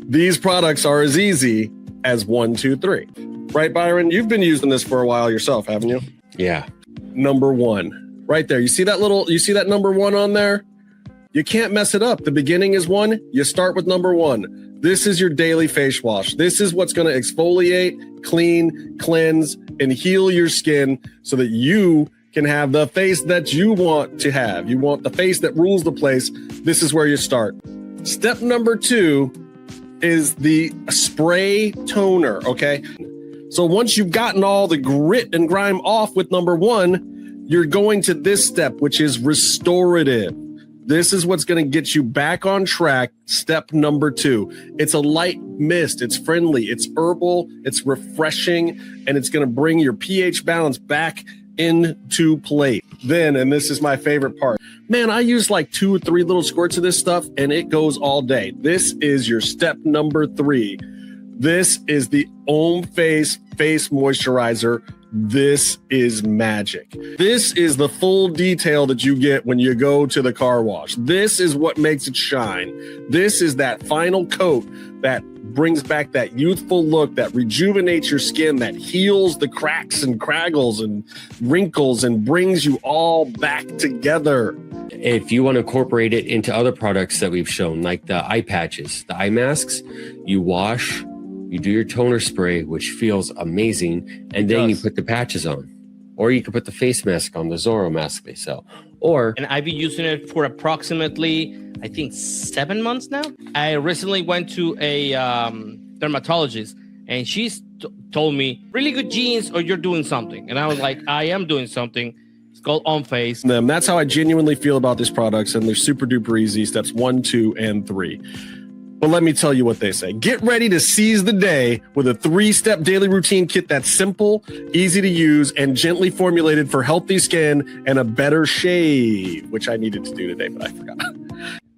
these products are as easy as 1, 2, 3. Right, Byron? You've been using this for a while yourself, haven't you? Yeah. Number 1. Right there. You see that number 1 on there? You can't mess it up. The beginning is 1. You start with number 1. This is your daily face wash. This is what's going to exfoliate, clean, cleanse, and heal your skin so that you can have the face that you want to have. You want the face that rules the place. This is where you start. Step number 2 is the spray toner, okay? So once you've gotten all the grit and grime off with number 1, you're going to this step, which is restorative. This is what's going to get you back on track. Step number 2. It's a light mist. It's friendly. It's herbal. It's refreshing. And it's going to bring your pH balance back into play. Then, and this is my favorite part, man, I use like 2 or 3 little squirts of this stuff and it goes all day. This is your step number 3. This is the Face moisturizer. This is magic. This is the full detail that you get when you go to the car wash. This is what makes it shine. This is that final coat that brings back that youthful look, that rejuvenates your skin, that heals the cracks and craggles and wrinkles and brings you all back together. If you want to incorporate it into other products that we've shown, like the eye patches, the eye masks, you wash, you do your toner spray, which feels amazing, and then you put the patches on. Or you can put the face mask on, the Zorro mask they sell. And I've been using it for approximately, I think, 7 months now. I recently went to a dermatologist, and she's told me, really good genes or you're doing something. And I was like, I am doing something. It's called Face. That's how I genuinely feel about these products, and they're super duper easy. Steps 1, 2, and 3. But let me tell you what they say. Get ready to seize the day with a 3-step daily routine kit that's simple, easy to use, and gently formulated for healthy skin and a better shave, which I needed to do today, but I forgot.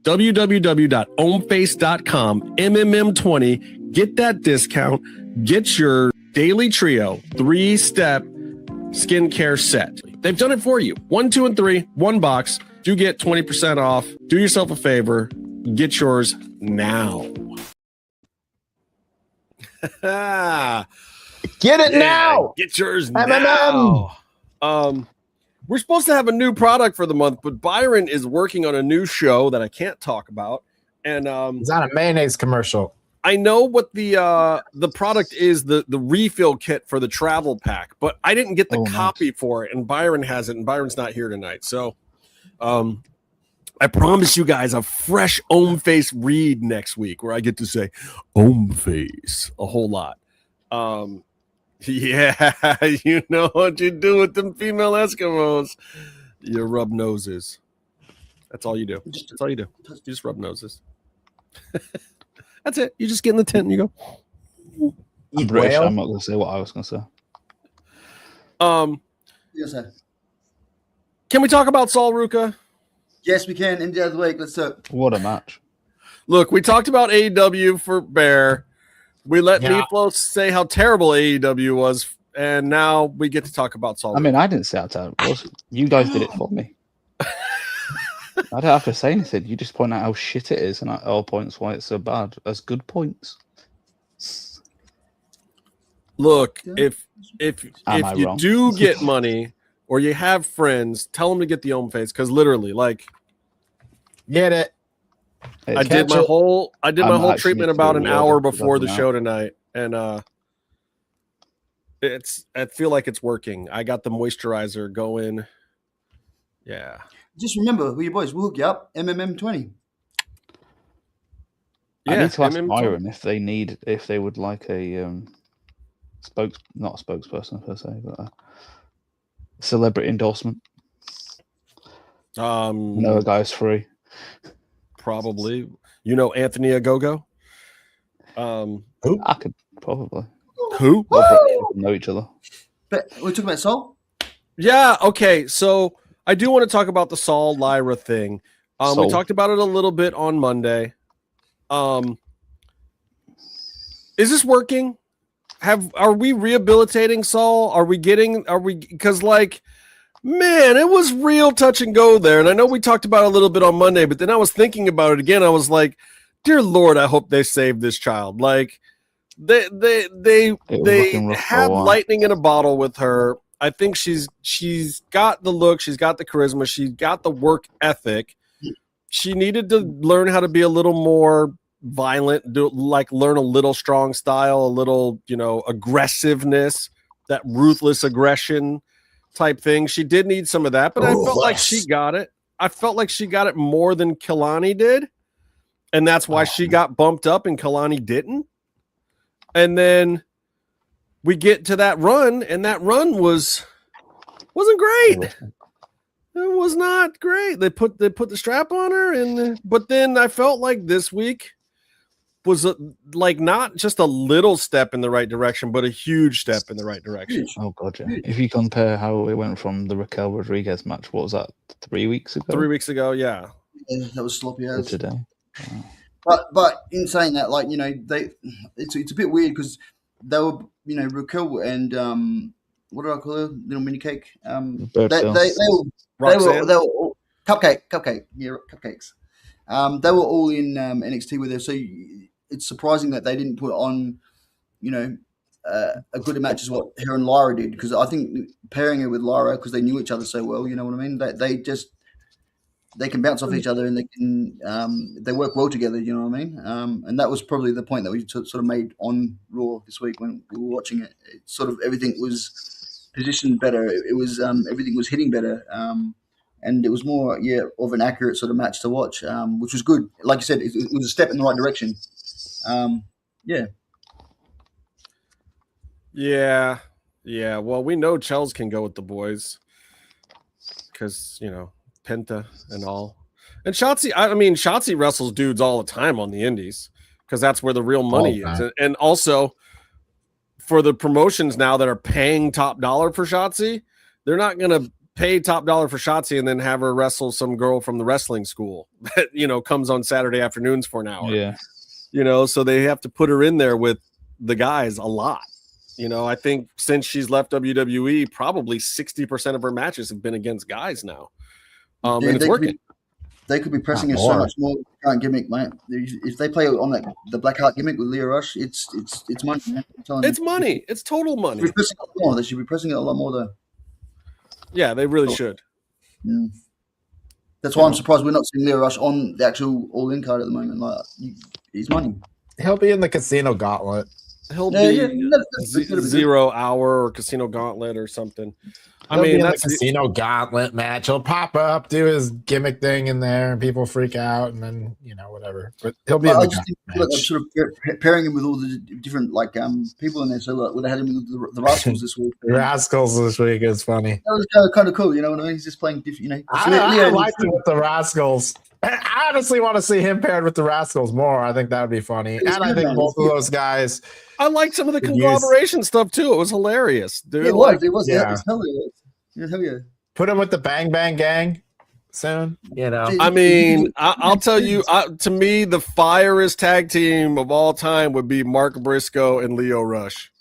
www.omface.com, MMM20. Get that discount. Get your daily trio 3-step skincare set. They've done it for you. 1, 2, and 3, 1 box. Do get 20% off. Do yourself a favor. Get yours now. Get it now. Get yours MMM. now. We're supposed to have a new product for the month, but Byron is working on a new show that I can't talk about. And it's not a mayonnaise commercial. I know what the product is, the refill kit for the travel pack, but I didn't get the copy for it, and Byron has it, and Byron's not here tonight. So I promise you guys a fresh Face read next week where I get to say Face a whole lot. Yeah, you know what you do with them female Eskimos. You rub noses. That's all you do. That's all you do. You just rub noses. That's it. You just get in the tent and you go. I'm British. I'm not going to say what I was going to say. Yes, sir. Can we talk about Sol Ruca? Yes, we can. End of the week. Let's do it. What a match. Look, we talked about AEW for Bear. We let Meefloaf say how terrible AEW was, and now we get to talk about Sol Ruca. I mean, I didn't say how terrible it was. You guys did it for me. I don't have to say anything. You just point out how shit it is, and at all points why it's so bad. As good points. Look, if you do get money or you have friends, tell them to get the Face, because literally, like, get it. I did my whole treatment about an hour before the show tonight, and I feel like it's working. I got the moisturizer going. Yeah. Just remember, we your boys. We'll hook you up. MMM20. I need to ask Byron if they would like a not a spokesperson per se, but a celebrity endorsement. No, a guy's free. Probably. You know Anthony Agogo? Who? I could probably. Who? Know each other. But we're talking about Sol? Yeah, okay. So I do want to talk about the Sol Lyra thing. We talked about it a little bit on Monday. Is this working? Are we rehabilitating Sol? Because like Man, it was real touch and go there. And I know we talked about it a little bit on Monday, but then I was thinking about it again. I was like, dear Lord, I hope they save this child. Like they had lightning in a bottle with her. I think she's got the look, she's got the charisma, she's got the work ethic. She needed to learn how to be a little more violent, learn a little strong style, a little, aggressiveness, that ruthless aggression type thing. She did need some of that, but I felt like she got it. I felt like she got it more than 𝔸𝕗 did, and that's why she got bumped up and 𝔸𝕗 didn't. And then we get to that run, and that run wasn't great. It was not great. They put the strap on her, but then I felt like this week was not just a little step in the right direction, but a huge step in the right direction. Oh god, yeah. If you compare how it went from the Raquel Rodriguez match, what was that? 3 weeks ago. 3 weeks ago, yeah. That was sloppy as today. Wow. But in saying that, it's a bit weird because they were, Raquel and what do I call her? Little mini cake. They were all, cupcake. Yeah, cupcakes. They were all in NXT with her, so it's surprising that they didn't put on, a good match as what her and Lyra did, because I think pairing her with Lyra, because they knew each other so well, you know what I mean? They can bounce off each other, and they work well together, you know what I mean? And that was probably the point that we sort of made on Raw this week when we were watching it. Everything was positioned better. It was everything was hitting better. And it was more, of an accurate sort of match to watch, which was good. Like you said, it was a step in the right direction. Yeah. Well, we know Chels can go with the boys because, Penta and all. And Shotzi wrestles dudes all the time on the indies because that's where the real money is. And also, for the promotions now that are paying top dollar for Shotzi, they're not going to pay top dollar for Shotzi and then have her wrestle some girl from the wrestling school that, comes on Saturday afternoons for an hour. Yeah. So they have to put her in there with the guys a lot. I think since she's left WWE, probably 60% of her matches have been against guys now. And it's working. They could be pressing her so much more with the current gimmick, mate. If they play on the Blackheart gimmick with Lio Rush, it's money, man. It's money. It's total money. They should be pressing it a lot more, though. Yeah, they really should. Mm. That's why I'm surprised we're not seeing Lio Rush on the actual All-In card at the moment. He's money. He'll be in the Casino Gauntlet. He'll be 0 hour or Casino Gauntlet or something. He'll be in the Casino Gauntlet match. He'll pop up, do his gimmick thing in there, and people freak out, and then whatever. But he'll be in the Gauntlet match. I'm sort of pairing him with all the different people in there. So they had him with the Rascals this week. The Rascals this week is funny. That was kind of cool. You know what I mean? He's just playing different. I like it with the Rascals. I honestly want to see him paired with the Rascals more. I think that would be funny. And I think both of those guys. I liked some of the conglomeration stuff too. It was hilarious, dude. It was. Yeah. Hell yeah. Put him with the Bang Bang Gang soon. I'll tell you. To me, the firest tag team of all time would be Mark Briscoe and Lio Rush.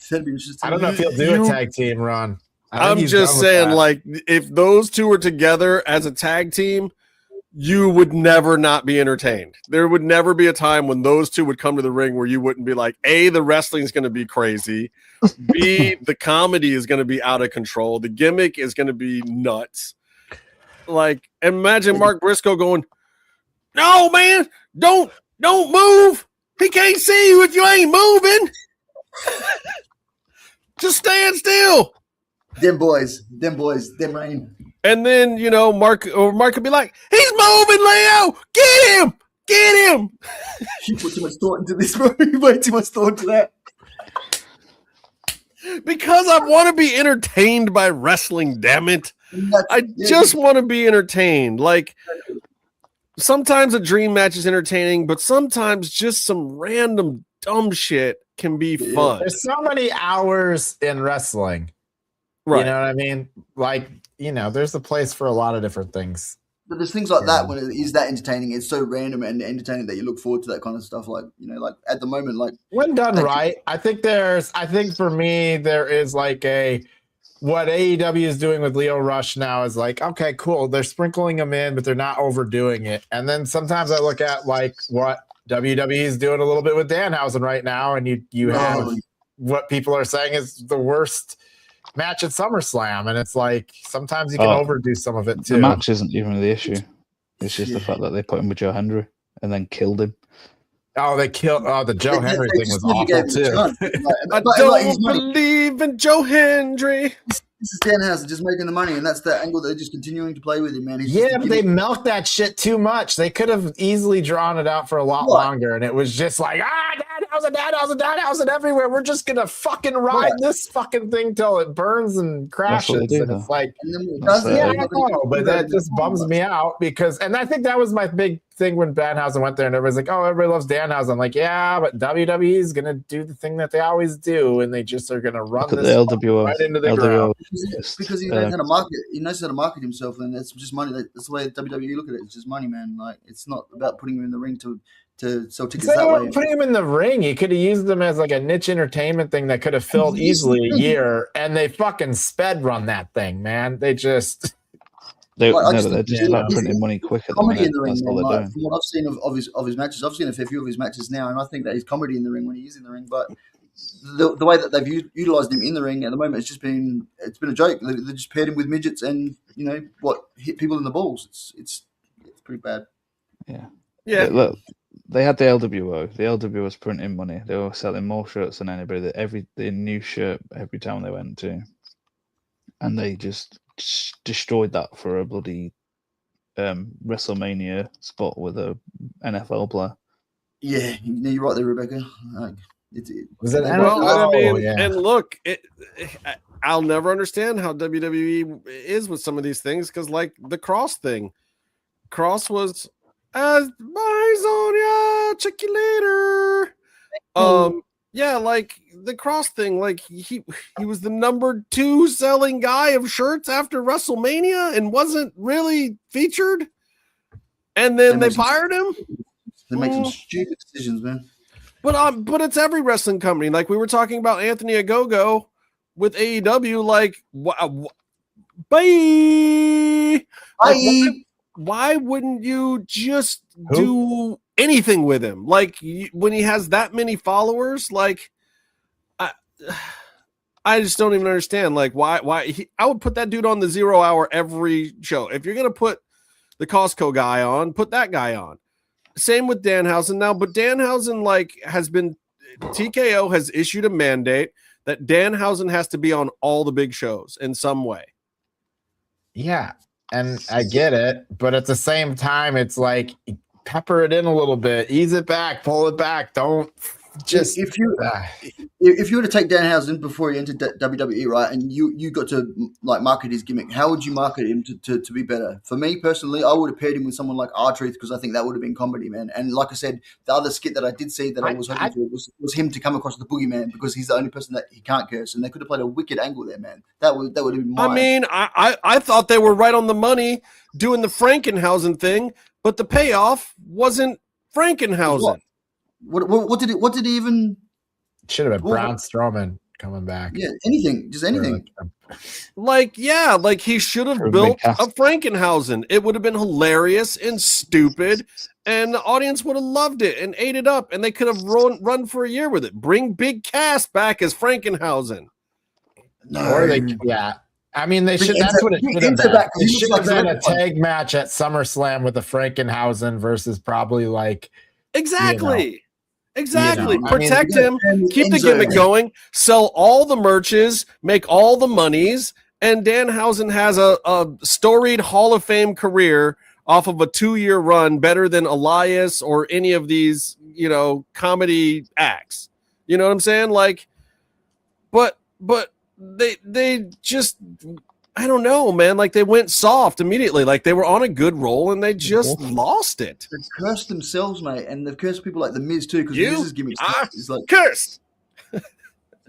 That'd be interesting. I don't know if he'll do a tag team run. I'm just saying, if those two were together as a tag team, you would never not be entertained. There would never be a time when those two would come to the ring where you wouldn't be like, A, the wrestling is going to be crazy. B, the comedy is going to be out of control. The gimmick is going to be nuts. Imagine Mark Briscoe going, no, man, don't move. He can't see you if you ain't moving. Just stand still. Them boys, them rain. And then, Mark could be like, he's moving, Leo. Get him. You put too much thought into this, bro. You put too much thought into that. Because I want to be entertained by wrestling, damn it. I just want to be entertained. Sometimes a dream match is entertaining, but sometimes just some random dumb shit can be fun. There's so many hours in wrestling. Right. You know what I mean? There's a place for a lot of different things. But there's things like that when it is that entertaining. It's so random and entertaining that you look forward to that kind of stuff. At the moment, when done right, I think for me there is what AEW is doing with Lio Rush now is like, okay, cool. They're sprinkling them in, but they're not overdoing it. And then sometimes I look at like what WWE is doing a little bit with Danhausen right now, and you have what people are saying is the worst match at SummerSlam, and it's like sometimes you can overdo some of it too. The match isn't even the issue. It's just the fact that they put him with Joe Hendry and then killed him. Oh, they killed. Oh, the Joe Hendry thing was awful too. I don't believe in Joe Hendry. This is Danhausen just making the money, and that's the angle they're just continuing to play with him, man. But they milked that shit too much. They could have easily drawn it out for a lot longer, and it was just like, Danhausen everywhere. We're just gonna fucking ride this fucking thing till it burns and crashes. And it's like, I know, but that just bums me out because, and I think that was my big thing when Danhausen went there, and everybody's like, "Oh, everybody loves Danhausen." I'm like, yeah, but WWE is gonna do the thing that they always do, and they just are gonna run this right into the ground. Because he knows how to market. He knows how to market himself, and that's just money. That's the way WWE look at it. It's just money, man. Like it's not about putting him in the ring to sell tickets that way. Putting him in the ring, he could have used them as like a niche entertainment thing that could have filled easily a year, and they fucking sped run that thing, man. They just. They're just like printing money quicker. Comedy in the ring, man, like, from what I've seen of his matches, I've seen a fair few of his matches now, and I think that he's comedy in the ring when he is in the ring. But the way that they've utilized him in the ring at the moment, it's been a joke. They just paired him with midgets and hit people in the balls. It's pretty bad. Yeah. Look, they had the LWO. The LWO was printing money. They were selling more shirts than anybody. The new shirt every town they went to, and they just destroyed that for a bloody WrestleMania spot with a NFL player. Yeah, you're right there, Rebecca. Was it and look, I'll never understand how WWE is with some of these things because, like the Cross thing, Cross was as Bisonia, check you later. Yeah, like the Cross thing, like he was the number 2 selling guy of shirts after WrestleMania and wasn't really featured. And then they fired him. They make some stupid decisions, man. But it's every wrestling company. Like we were talking about Anthony Ogogo with AEW. Like, why wouldn't you just do anything with him? Like when he has that many followers, like I just don't even understand. Like why I would put that dude on the 0 hour every show. If you're gonna put the Costco guy on, put that guy on. Same with Danhausen now, but Danhausen TKO has issued a mandate that Danhausen has to be on all the big shows in some way. Yeah, and I get it, but at the same time, it's like pepper it in a little bit, ease it back, pull it back. Don't just if you were to take Danhausen before he entered WWE, right, and you got to like market his gimmick, how would you market him to be better? For me personally, I would have paired him with someone like R-Truth because I think that would have been comedy, man. And like I said, the other skit that I did see that I was hoping for was him to come across the boogeyman because he's the only person that he can't curse, and they could have played a wicked angle there, man. That would have been mine. I mean, I thought they were right on the money doing the Frankenhausen thing, but the payoff wasn't Frankenhausen. What did he even? Should have been Braun Strowman coming back. Yeah, anything, just anything. Like he should have built a Frankenhausen. It would have been hilarious and stupid, and the audience would have loved it and ate it up. And they could have run for a year with it. Bring Big Cass back as Frankenhausen. I mean, they should. That's what it should have been. It should have been a tag match at SummerSlam with the Frankenhausen versus probably like Exactly. Protect him, keep the gimmick going, sell all the merches, make all the monies, and Danhausen has a storied Hall of Fame career off of a 2-year run, better than Elias or any of these, comedy acts. You know what I'm saying? Like, but they just, I don't know, man. Like they went soft immediately. Like they were on a good roll and they just lost it. They've cursed themselves, mate, and they've cursed people like the Miz too. Because Miz's gimmick is like cursed. The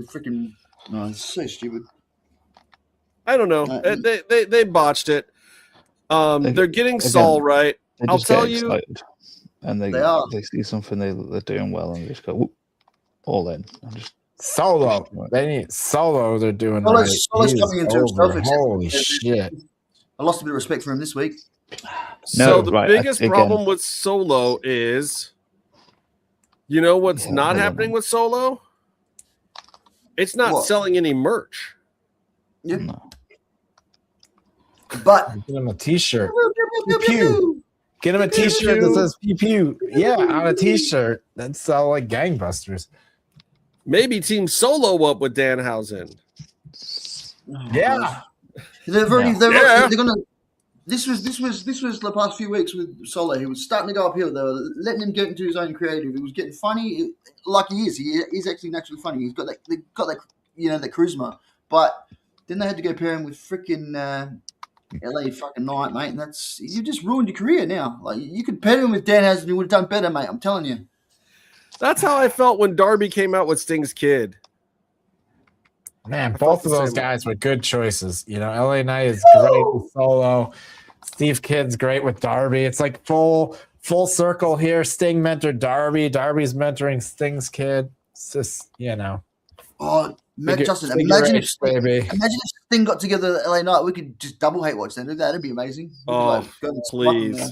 freaking it's so stupid. I don't know. They botched it. They're getting Saul right. I'll tell you. Excited. And they see something they're doing well and they just go all in and just Solo. They need Solo. They're doing right. Solo's coming into himself. Holy shit! I lost a bit of respect for him this week. So the biggest problem with Solo is, you know what's not happening with Solo? It's not selling any merch. Yeah. But get him a T-shirt. Pew. Get him a T-shirt that says pew pew. Yeah, on a T-shirt. That's sell like gangbusters. Maybe team Solo up with Danhausen. Yeah. They're gonna. This was the past few weeks with Solo. He was starting to go uphill. They were letting him get into his own creative. He was getting funny, like he is. He is actually naturally funny. He's got that. They got that. You know, that charisma. But then they had to go pair him with freaking LA fucking Knight, mate. And that's you just ruined your career now. Like you could pair him with Danhausen, you would have done better, mate. I'm telling you. That's how I felt when Darby came out with Sting's kid. Man, both of those guys were good choices. You know, LA Knight is great with Solo. Steve Kidd's great with Darby. It's like full circle here. Sting mentored Darby. Darby's mentoring Sting's kid. It's just, you know. Oh, Justin, imagine if Sting got together with LA Knight. We could just double hate watch them. That'd be amazing. Oh, please.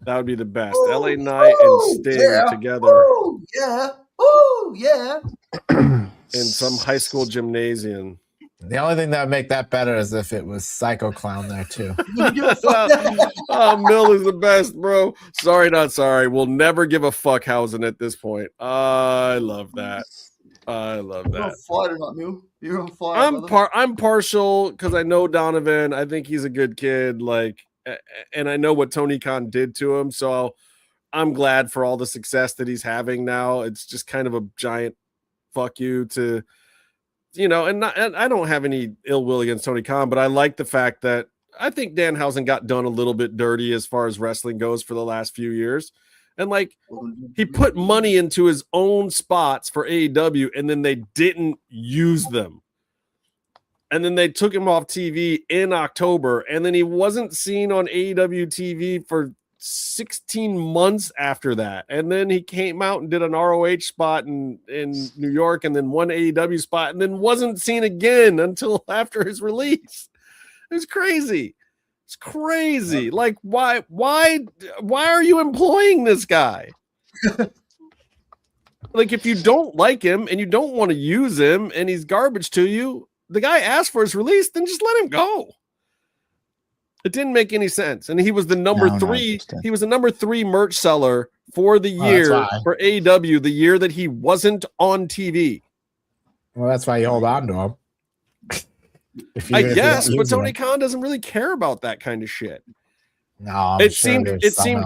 That would be the best. LA Knight and Sting together. Oh, yeah. Oh, yeah. In some high school gymnasium. The only thing that would make that better is if it was Psycho Clown there too. Oh, Mill is the best, bro. Sorry, not sorry. We'll never give a fuck Hausen at this point. I love that. I love that. You're on fire tonight, Mill. You're on fire. I'm partial because I know Donovan. I think he's a good kid. Like, and I know what Tony Khan did to him. So I'm glad for all the success that he's having now. It's just kind of a giant fuck you to, you know, and I don't have any ill will against Tony Khan, but I like the fact that I think Danhausen got done a little bit dirty as far as wrestling goes for the last few years. And like he put money into his own spots for AEW and then they didn't use them. And then they took him off TV in October and then he wasn't seen on AEW TV for 16 months after that. And then he came out and did an ROH spot in New York and then one AEW spot and then wasn't seen again until after his release. It was crazy. It's crazy. Like, why are you employing this guy? Like, if you don't like him and you don't want to use him and he's garbage to you, the guy asked for his release, then just let him go. It didn't make any sense. And he was the number three. He was the number 3 merch seller for the year for AEW, the year that he wasn't on TV. Well, that's why you hold on to him. I guess, but Tony Khan doesn't really care about that kind of shit. No, it seemed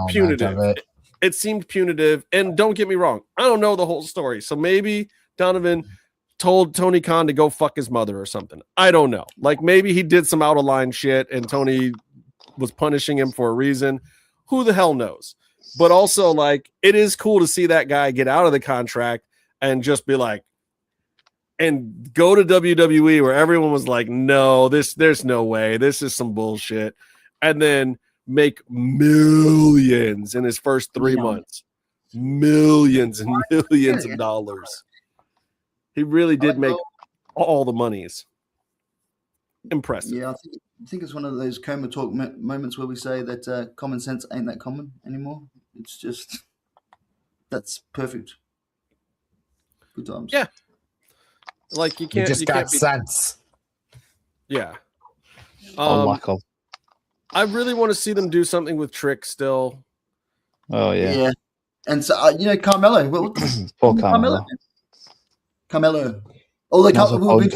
punitive. It seemed punitive. And don't get me wrong, I don't know the whole story. So maybe Donovan told Tony Khan to go fuck his mother or something. I don't know. Like maybe he did some out of line shit and Tony was punishing him for a reason. Who the hell knows? But also, like, it is cool to see that guy get out of the contract and just be like, and go to WWE where everyone was like, no, there's no way. This is some bullshit. And then make millions in his first 3 months. Millions and millions of dollars. He really did make all the monies. Impressive. Yeah, I think it's one of those coma talk moments where we say that common sense ain't that common anymore. It's just, that's perfect. Good times. Yeah. Like you can't. You got sense. Yeah. I really want to see them do something with Trick still. Oh yeah. Yeah. And so Carmelo. Poor Carmelo. Carmelo. Although Carmelo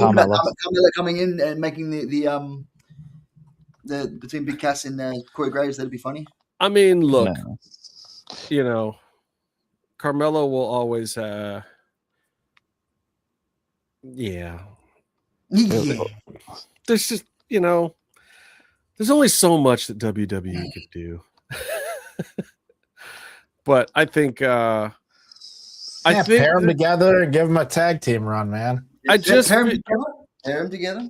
coming in and making the between Big Cass and Corey Graves, that'd be funny. I mean, look, Carmelo will always yeah. There's just, there's only so much that WWE could do. But I think pair them together and give them a tag team run, man. Pair them together.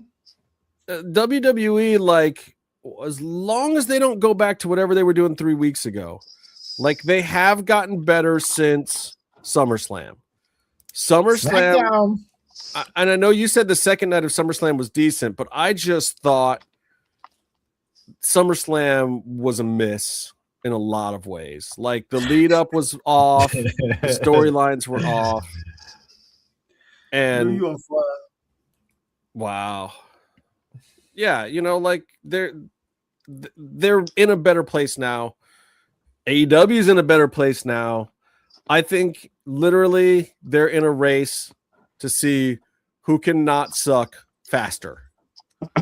WWE, like, as long as they don't go back to whatever they were doing 3 weeks ago, like they have gotten better since SummerSlam. SummerSlam. and I know you said the second night of SummerSlam was decent, but I just thought SummerSlam was a miss in a lot of ways. Like the lead up was off, the storylines were off, and wow, yeah, like they're in a better place now. AEW is in a better place now. I think literally they're in a race to see who can not suck faster.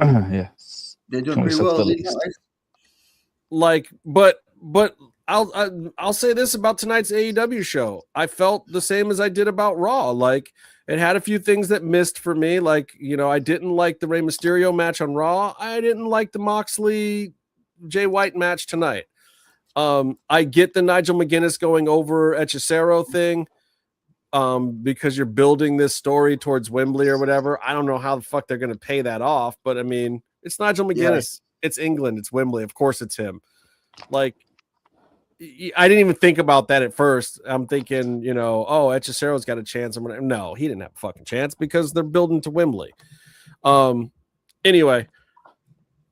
Yeah, they're doing pretty well. Like, but I'll say this about tonight's AEW show. I felt the same as I did about Raw. Like, it had a few things that missed for me. Like, I didn't like the Rey Mysterio match on Raw. I didn't like the Moxley Jay White match tonight. I get the Nigel McGuinness going over 𝔸𝕃𝕄 thing because you're building this story towards Wembley or whatever. I don't know how the fuck they're going to pay that off, but I mean, it's Nigel McGuinness. Yeah. It's England. It's Wembley. Of course it's him. Like, I didn't even think about that at first. I'm thinking, 𝔸𝕃𝕄's got a chance. No, he didn't have a fucking chance because they're building to Wembley. Anyway,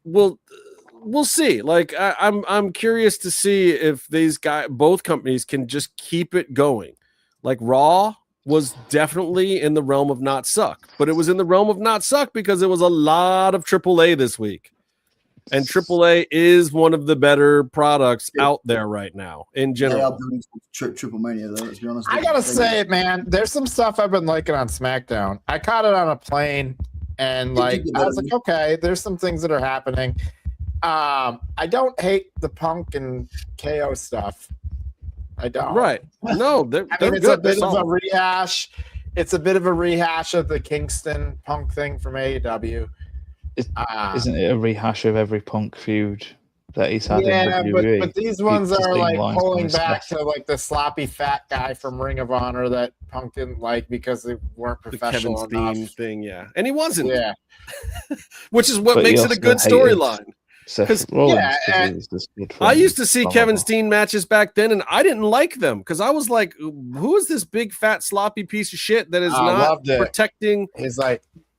we'll see. Like, I'm curious to see if both companies can just keep it going. Like, Raw was definitely in the realm of not suck, but it was in the realm of not suck because it was a lot of AAA this week. And AAA is one of the better products out there right now in general. Triple Mania, though, let's be honest. I gotta say, man, there's some stuff I've been liking on SmackDown. I caught it on a plane, and I was like, okay, there's some things that are happening. I don't hate the Punk and KO stuff. I don't. Right? No, they're it's good. a bit of a rehash. It's a bit of a rehash of the Kingston Punk thing from AEW. Isn't it a rehash of every Punk feud that he's had in WWE? But these ones are like pulling back to like the sloppy fat guy from Ring of Honor that Punk didn't like because they weren't professional the Kevin Steen thing, yeah. And he wasn't. Yeah. Which is what makes it a good storyline. I used to see Kevin Steen matches back then, and I didn't like them because I was like, who is this big fat sloppy piece of shit that is not protecting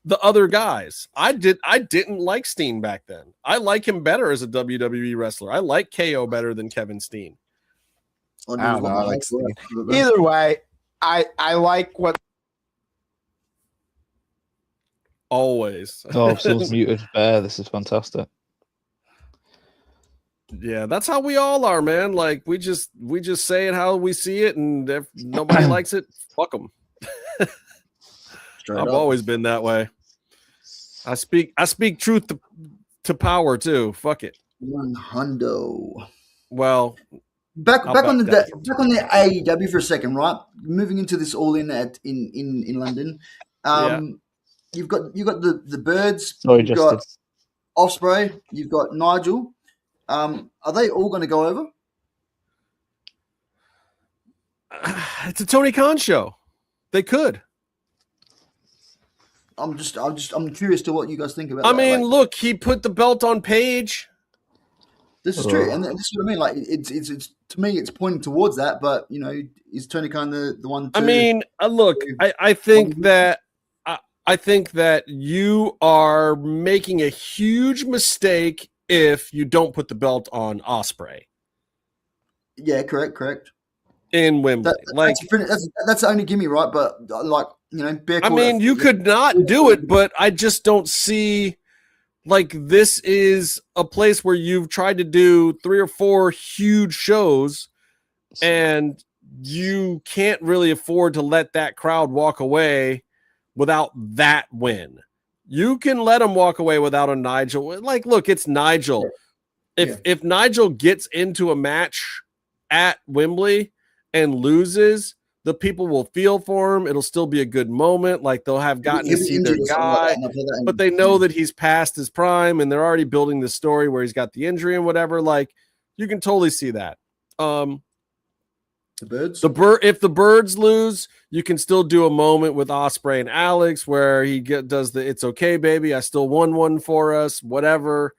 the other guys? I didn't like Steen back then. I like him better as a WWE wrestler. I like KO better than Kevin Steen. Either way, I like what always. Oh, Phil's muted. Bear, this is fantastic. Yeah, that's how we all are, man. Like, we just say it how we see it, and if nobody likes it, fuck them. I've always been that way. I speak truth to power too. Fuck it. Hundo. Well, back on the AEW for a second, right? Moving into this All In in London. You've got the Birds. You've got Ospreay. You've got Nigel. Are they all going to go over? It's a Tony Khan show. They could. I'm curious to what you guys think about that. I mean, look, he put the belt on Paige. This is true, and this is what I mean. Like, it's to me, it's pointing towards that. But is Tony Khan the one? I mean, look, I think that you are making a huge mistake if you don't put the belt on Ospreay. Yeah, correct. In Wembley, that's the only gimme, right? But I mean, you could not do it, but I just don't see. Like, this is a place where you've tried to do 3 or 4 huge shows, and you can't really afford to let that crowd walk away without that win. You can let them walk away without a Nigel. Like, look, it's Nigel. If Nigel gets into a match at Wembley and loses, the people will feel for him. It'll still be a good moment. Like, they'll have gotten to see their guy, but they know that he's past his prime, and they're already building the story where he's got the injury and whatever. Like, you can totally see that. The Birds? If the Birds lose, you can still do a moment with Ospreay and Alex where he does the "It's okay, baby, I still won one for us," whatever.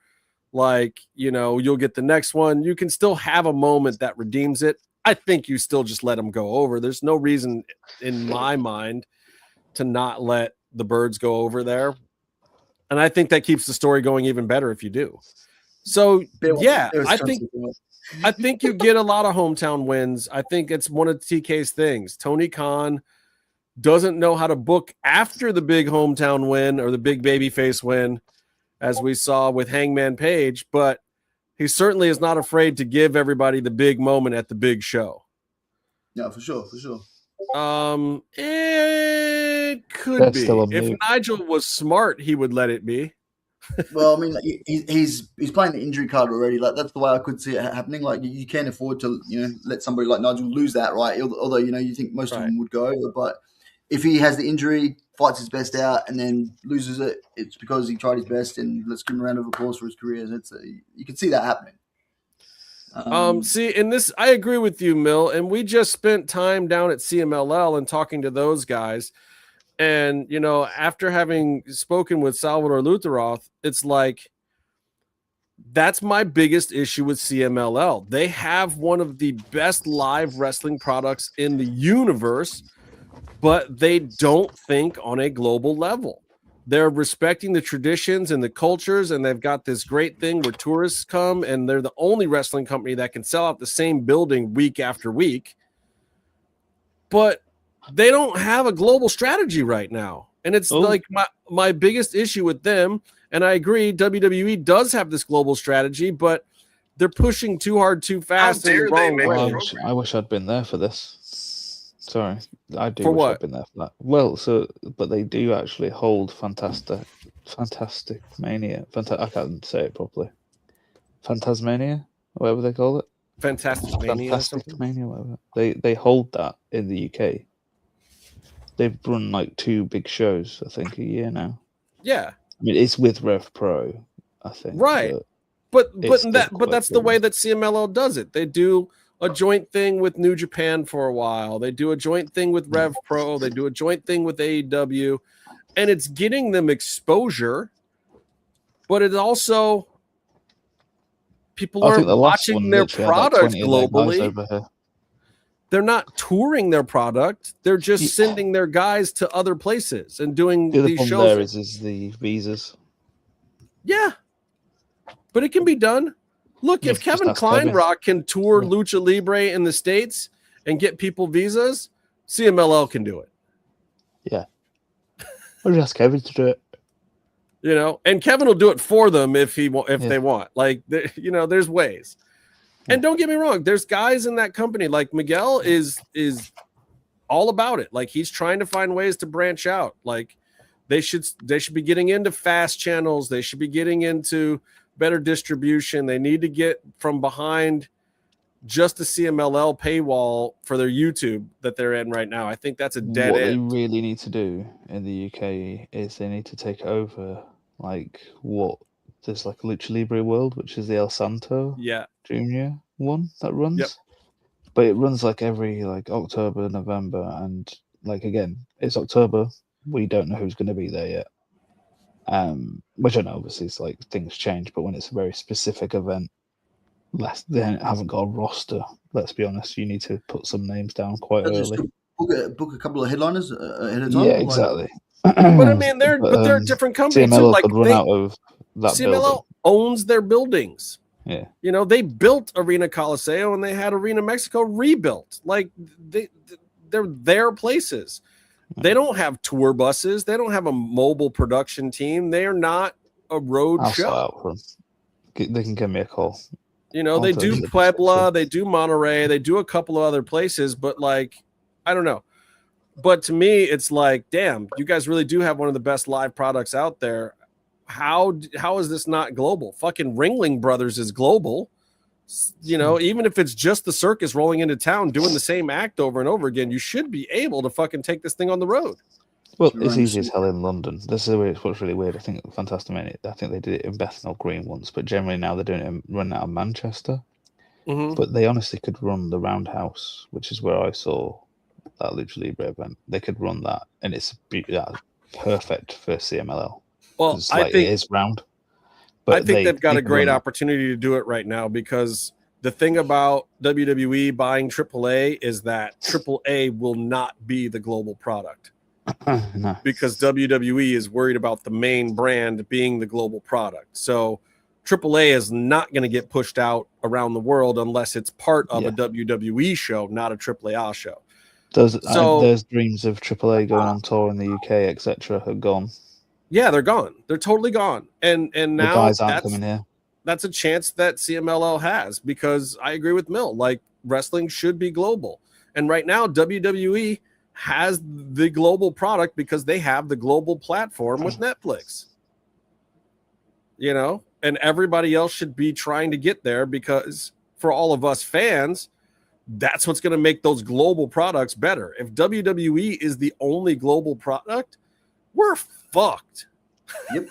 Like, you'll get the next one. You can still have a moment that redeems it. I think you still just let them go over. There's no reason in my mind to not let the birds go over there. And I think that keeps the story going even better if you do. So yeah, I think you get a lot of hometown wins. I think it's one of TK's things. Tony Khan doesn't know how to book after the big hometown win or the big babyface win, as we saw with Hangman Page, but he certainly is not afraid to give everybody the big moment at the big show. Yeah, for sure. It could be. If Nigel was smart, he would let it be. Well, I mean, he's playing the injury card already. Like, that's the way I could see it happening. Like, you can't afford to, let somebody like Nigel lose that, right? Although, you think most of them would go, but if he has the injury, fights his best out, and then loses it, it's because he tried his best, and let's give him a round of applause for his career. You can see that happening. See, in this, I agree with you, Mill, and we just spent time down at CMLL and talking to those guys. And, after having spoken with Salvador Luteroth, it's like, that's my biggest issue with CMLL. They have one of the best live wrestling products in the universe, but they don't think on a global level. They're respecting the traditions and the cultures, and they've got this great thing where tourists come, and they're the only wrestling company that can sell out the same building week after week. But they don't have a global strategy right now. And it's like my biggest issue with them. And I agree, WWE does have this global strategy, but they're pushing too hard, too fast. How dare they make I wish I'd been there for this. Sorry, I do for wish what? I'd been there for that. Well, but they do actually hold Fantastic Mania. I can't say it properly. Phantasmania, whatever they call it. Fantastic Mania, whatever. They hold that in the UK. They've run like 2 big shows, I think, a year now. Yeah. I mean, it's with Rev Pro, I think. Right. But that's the way that CMLL does it. They do a joint thing with New Japan for a while. They do a joint thing with Rev Pro. They do a joint thing with AEW. And it's getting them exposure. But it's also people aren't watching their product globally. They're not touring their product. They're just sending their guys to other places and doing these shows. There is the visas. Yeah. But it can be done. Look, if Kevin Kleinrock can tour Lucha Libre in the States and get people visas, CMLL can do it. Yeah. Or just ask Kevin to do it. And Kevin will do it for them if they want. Like, there's ways. And don't get me wrong, there's guys in that company like Miguel is all about it. Like, he's trying to find ways to branch out. Like, they should be getting into fast channels. They should be getting into better distribution. They need to get from behind just the CMLL paywall for their YouTube that they're in right now. I think that's a dead end. What they really need to do in the UK is they need to take over there's like a Lucha Libre World, which is the El Santo Junior one that runs. Yep. But it runs like every October, November, and again, it's October. We don't know who's going to be there yet. Which I know obviously it's things change, but when it's a very specific event, they haven't got a roster. Let's be honest, you need to put some names down quite early. Book a couple of headliners ahead of time. Yeah, exactly. But I mean, they're a different company too. Could run out of that CMLL building. owns their buildings. Yeah. They built Arena Coliseo and they had Arena Mexico rebuilt. They're their places. They don't have tour buses. They don't have a mobile production team. They are not a road show. They can give me a call. They do Puebla, they do Monterrey, they do a couple of other places, but I don't know. But to me, it's damn, you guys really do have one of the best live products out there. How is this not global? Fucking Ringling Brothers is global. Even if it's just the circus rolling into town doing the same act over and over again, you should be able to fucking take this thing on the road. Well, it's easy as hell in London. This is what's really weird. I think Fantastic Mania, I think they did it in Bethnal Green once, but generally now they're doing it running out of Manchester. Mm-hmm. But they honestly could run the Roundhouse, which is where I saw that Lucha Libre event. They could run that, and it's perfect for CMLL. Well, I think it is round. But I think they've got a great opportunity to do it right now, because the thing about WWE buying AAA is that AAA will not be the global product. No. because WWE is worried about the main brand being the global product. So AAA is not going to get pushed out around the world unless it's part of a WWE show, not a AAA show. There's dreams of AAA going on tour in the UK, etc. are gone. Yeah, they're gone. They're totally gone. And now the guys aren't coming here. That's a chance that CMLL has, because I agree with Mill. Like, wrestling should be global. And right now, WWE has the global product because they have the global platform with Netflix. You know, and everybody else should be trying to get there, because for all of us fans, that's what's going to make those global products better. If WWE is the only global product, we're fucked. Yep.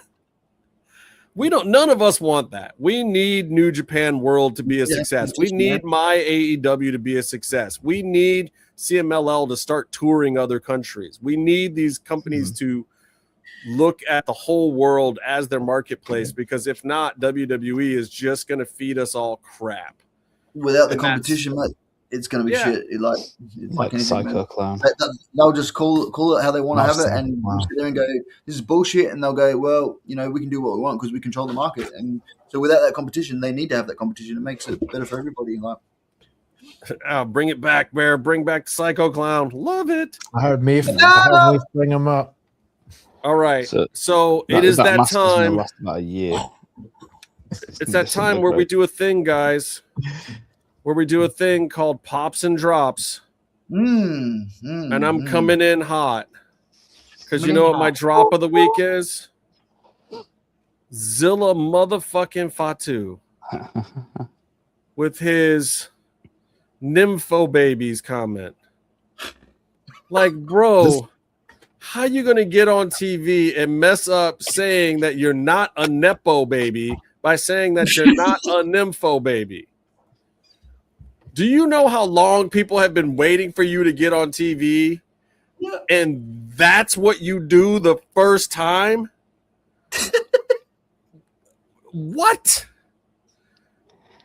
None of us want that. We need New Japan World to be a success. We need my AEW to be a success. We need CMLL to start touring other countries. We need these companies to look at the whole world as their marketplace, because if not, WWE is just going to feed us all crap. Without the competition, mate, it's going to be shit. It's like Psycho Clown. They'll just call it how they want to have it, and we'll sit there and go, "This is bullshit," and they'll go, "Well, you know, we can do what we want because we control the market." And so, without that competition, they need to have that competition. It makes it better for everybody. Like, bring it back, Bear. Bring back the Psycho Clown. Love it. I heard Meefloaf bring him up. All right. So it is that time. Last about a year. It's that time where we do a thing, guys. Where we do a thing called Pops and Drops. And I'm coming in hot. Because you know what my drop of the week is? Zilla motherfucking Fatu. With his nympho babies comment. Like, bro, how you going to get on TV and mess up saying that you're not a Nepo baby by saying that you're not a nympho baby? Do you know how long people have been waiting for you to get on TV? Yeah. And that's what you do the first time? What?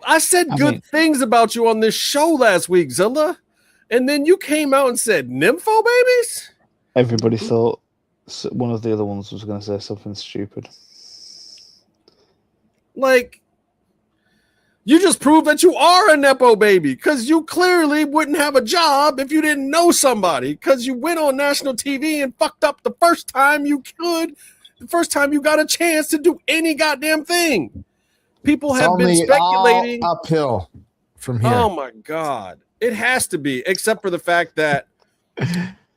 I said good things about you on this show last week, Zilla. And then you came out and said nympho babies? Everybody thought one of the other ones was going to say something stupid. Like, you just proved that you are a Nepo baby, because you clearly wouldn't have a job if you didn't know somebody, because you went on national TV and fucked up the first time you could, the first time you got a chance to do any goddamn thing. People have been speculating. Uphill from here. Oh, my God. It has to be, except for the fact that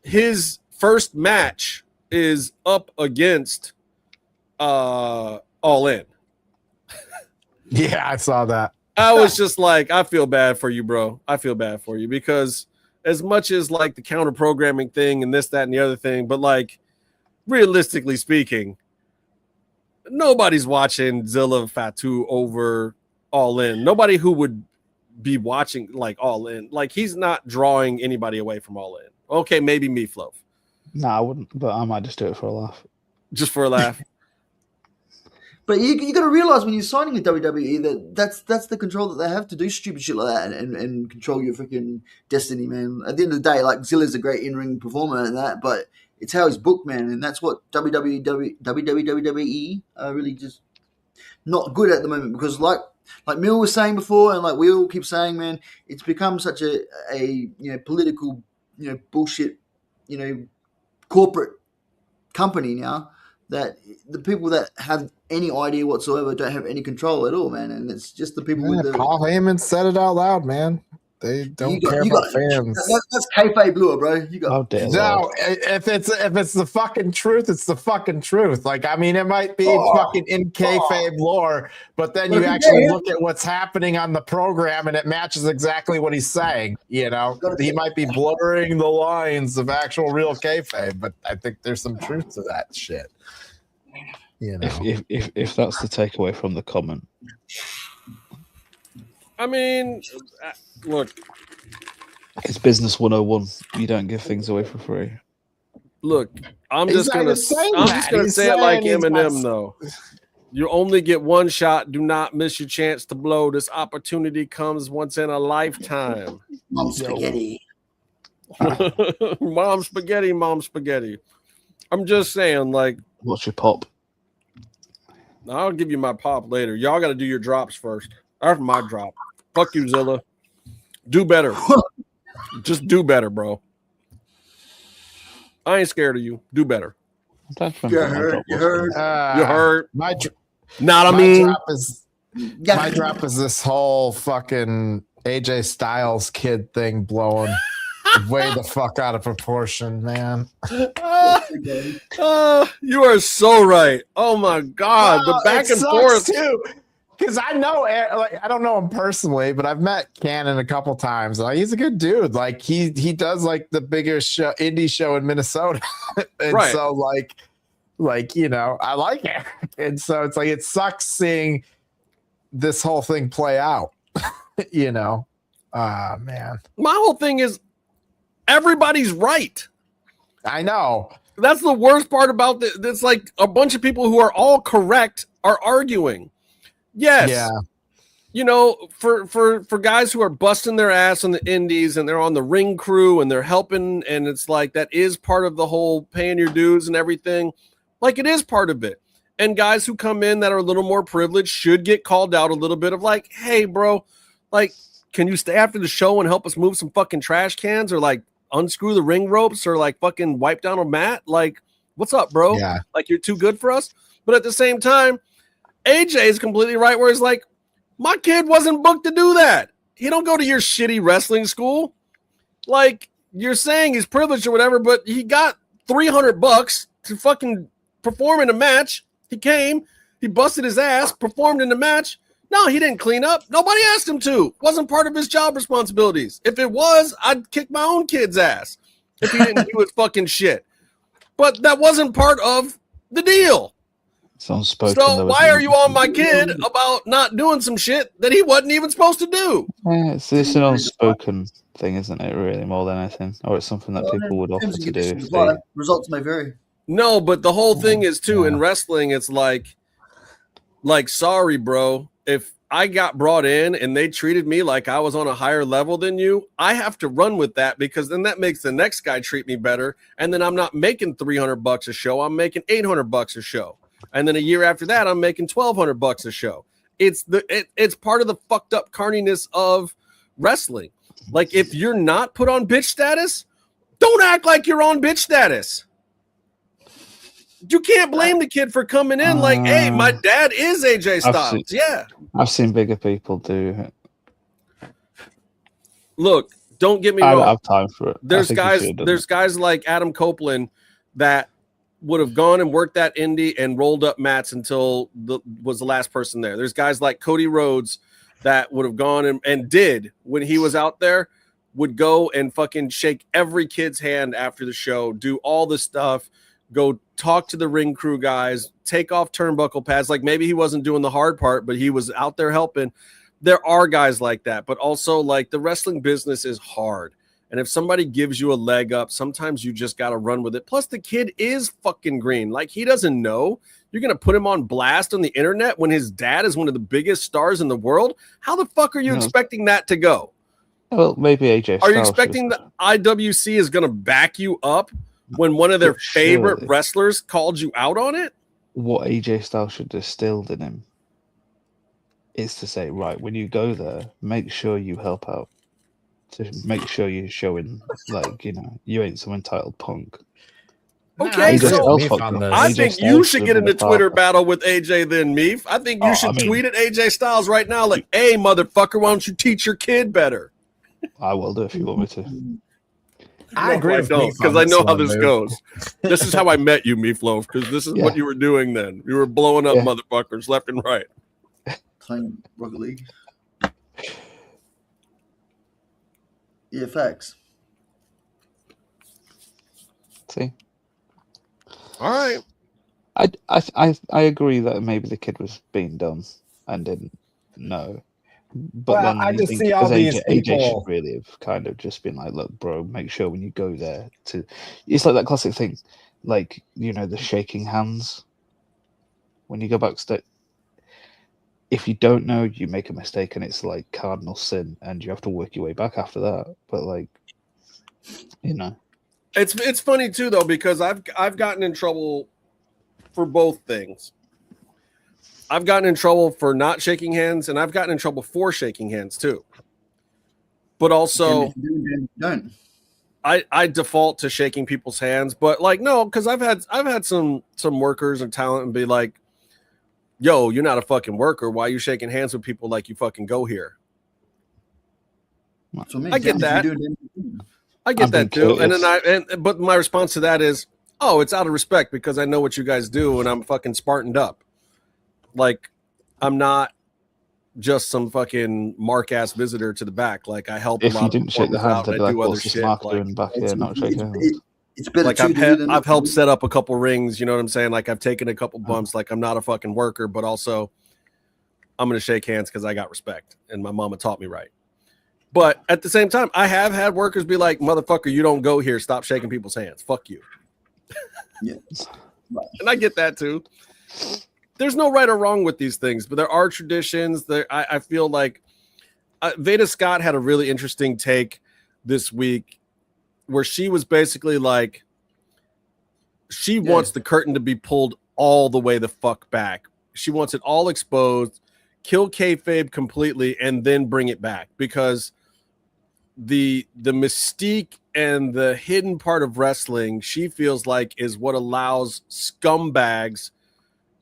his first match is up against All In. Yeah, I saw that. I was just like, I feel bad for you, bro. I feel bad for you, because as much as like the counter programming thing and this, that, and the other thing, but like realistically speaking, nobody's watching Zilla Fatu over All In. Nobody who would be watching like All In. Like, he's not drawing anybody away from All In. Okay, maybe Meefloaf. No, I wouldn't, but I might just do it for a laugh. Just for a laugh. But you got to realize when you're signing with WWE that's the control that they have to do stupid shit like that and control your freaking destiny, man. At the end of the day, like, Zilla's a great in-ring performer and that, but it's how he's booked, man, and that's what WWE really just not good at the moment, because like Mill was saying before, and like we all keep saying, man, it's become such a political bullshit corporate company now, that the people that have any idea whatsoever don't have any control at all, man. And it's just the people with the... Paul Heyman said it out loud, man. They don't care about fans. That's kayfabe lure, bro. You got no. If it's the fucking truth, it's the fucking truth. Like, I mean, it might be fucking in kayfabe lore, but then you actually look at what's happening on the program, and it matches exactly what he's saying. You know, he might be blurring the lines of actual real kayfabe, but I think there's some truth to that shit. You know, if that's the takeaway from the comment. I mean, look, it's business 101. You don't give things away for free. Look, I'm just gonna say it like Eminem, though. You only get one shot. Do not miss your chance to blow. This opportunity comes once in a lifetime. Mom spaghetti. Mom spaghetti. Mom spaghetti. I'm just saying, like, what's your pop? I'll give you my pop later. Y'all got to do your drops first. That's my drop. Fuck you, Zilla. Do better. Just do better, bro. I ain't scared of you. Do better. You heard. You heard. My drop is this whole fucking AJ Styles kid thing blowing way the fuck out of proportion, man. You are so right. Oh my god, the back and forth too. Because I know, like, I don't know him personally, but I've met Cannon a couple times. Like, he's a good dude. Like, he does like the biggest show, indie show in Minnesota, and Right. so like you know, I like it, and so it's like it sucks seeing this whole thing play out. You know, man. My whole thing is everybody's right. I know. That's the worst part about this. It's like a bunch of people who are all correct are arguing. Yes. Yeah. You know, for guys who are busting their ass on the indies and they're on the ring crew and they're helping, and it's like that is part of the whole paying your dues and everything. Like, it is part of it. And guys who come in that are a little more privileged should get called out a little bit of like, hey, bro, like, can you stay after the show and help us move some fucking trash cans, or like unscrew the ring ropes, or like fucking wipe down a mat? Like, what's up, bro? Yeah. Like, you're too good for us. But at the same time, AJ is completely right, where it's like, my kid wasn't booked to do that. He don't go to your shitty wrestling school. Like, you're saying he's privileged or whatever, but he got $300 to fucking perform in a match. He came, he busted his ass, performed in the match. No, he didn't clean up. Nobody asked him to. Wasn't part of his job responsibilities. If it was, I'd kick my own kid's ass if he didn't do his fucking shit. But that wasn't part of the deal. Sounds spoken. So why are you on my kid about not doing some shit that he wasn't even supposed to do? Yeah, it's an unspoken thing, isn't it? Really, more than anything, or it's something that people would offer to do. If they... Results may vary. No, but the whole thing is too in wrestling. It's like, sorry, bro. If I got brought in and they treated me like I was on a higher level than you, I have to run with that, because then that makes the next guy treat me better. And then I'm not making $300 a show. I'm making $800 a show. And then a year after that, I'm making $1,200 a show. It's part of the fucked up carniness of wrestling. Like, if you're not put on bitch status, don't act like you're on bitch status. You can't blame the kid for coming in like, hey, my dad is AJ Styles. I've seen bigger people do it. Look, don't get me I wrong. don't have time for it. There's guys like Adam Copeland that would have gone and worked that indie and rolled up mats until was the last person there. There's guys like Cody Rhodes that would have gone and did, when he was out there, would go and fucking shake every kid's hand after the show, do all the stuff, go talk to the ring crew guys, take off turnbuckle pads. Like, maybe he wasn't doing the hard part, but he was out there helping. There are guys like that, but also, like, the wrestling business is hard. And if somebody gives you a leg up, sometimes you just got to run with it. Plus, the kid is fucking green. Like, he doesn't know. You're going to put him on blast on the internet when his dad is one of the biggest stars in the world? How the fuck are you expecting that to go? Well, maybe AJ Styles. Are you expecting the IWC is going to back you up when one of their favorite wrestlers called you out on it? What AJ Styles should have distilled in him is to say, right, when you go there, make sure you help out. To make sure you're showing, like, you know, you ain't some entitled punk. Okay, so I think you should get in the Twitter battle with AJ then, Meef. I think you should tweet at AJ Styles right now, like, hey, motherfucker, why don't you teach your kid better? I will do if you want me to. I agree. I don't, because I know how this goes. This is how I met you, Meefloaf, because this is what you were doing then. You were blowing up motherfuckers left and right. Playing Rocket League. Yeah, facts. See, all right. I agree that maybe the kid was being done and didn't know. But then I just see all these people. AJ should really have kind of just been like, look, bro, make sure when you go there to. It's like that classic thing, like, you know, the shaking hands. When you go backstage, if you don't know, you make a mistake and it's like cardinal sin, and you have to work your way back after that. But, like, you know. It's funny too though, because I've gotten in trouble for both things. I've gotten in trouble for not shaking hands, and I've gotten in trouble for shaking hands too. But also, don't. I default to shaking people's hands, but like no, because I've had some workers and talent and be like, "Yo, you're not a fucking worker. Why are you shaking hands with people like you fucking go here?" I get that. I get that too. And then but my response to that is, oh, it's out of respect because I know what you guys do and I'm fucking Spartaned up. Like, I'm not just some fucking mark ass visitor to the back. Like, I help a lot of people out and I do other shit. Like I've helped set up a couple rings, you know what I'm saying? Like I've taken a couple bumps, like I'm not a fucking worker, but also I'm gonna shake hands because I got respect and my mama taught me right. But at the same time, I have had workers be like, motherfucker, you don't go here, stop shaking people's hands. Fuck you. Yes. And I get that too. There's no right or wrong with these things, but there are traditions. I feel like Veda Scott had a really interesting take this week where she was basically like, she wants the curtain to be pulled all the way the fuck back. She wants it all exposed, kill kayfabe completely, and then bring it back, because the mystique and the hidden part of wrestling, she feels like, is what allows scumbags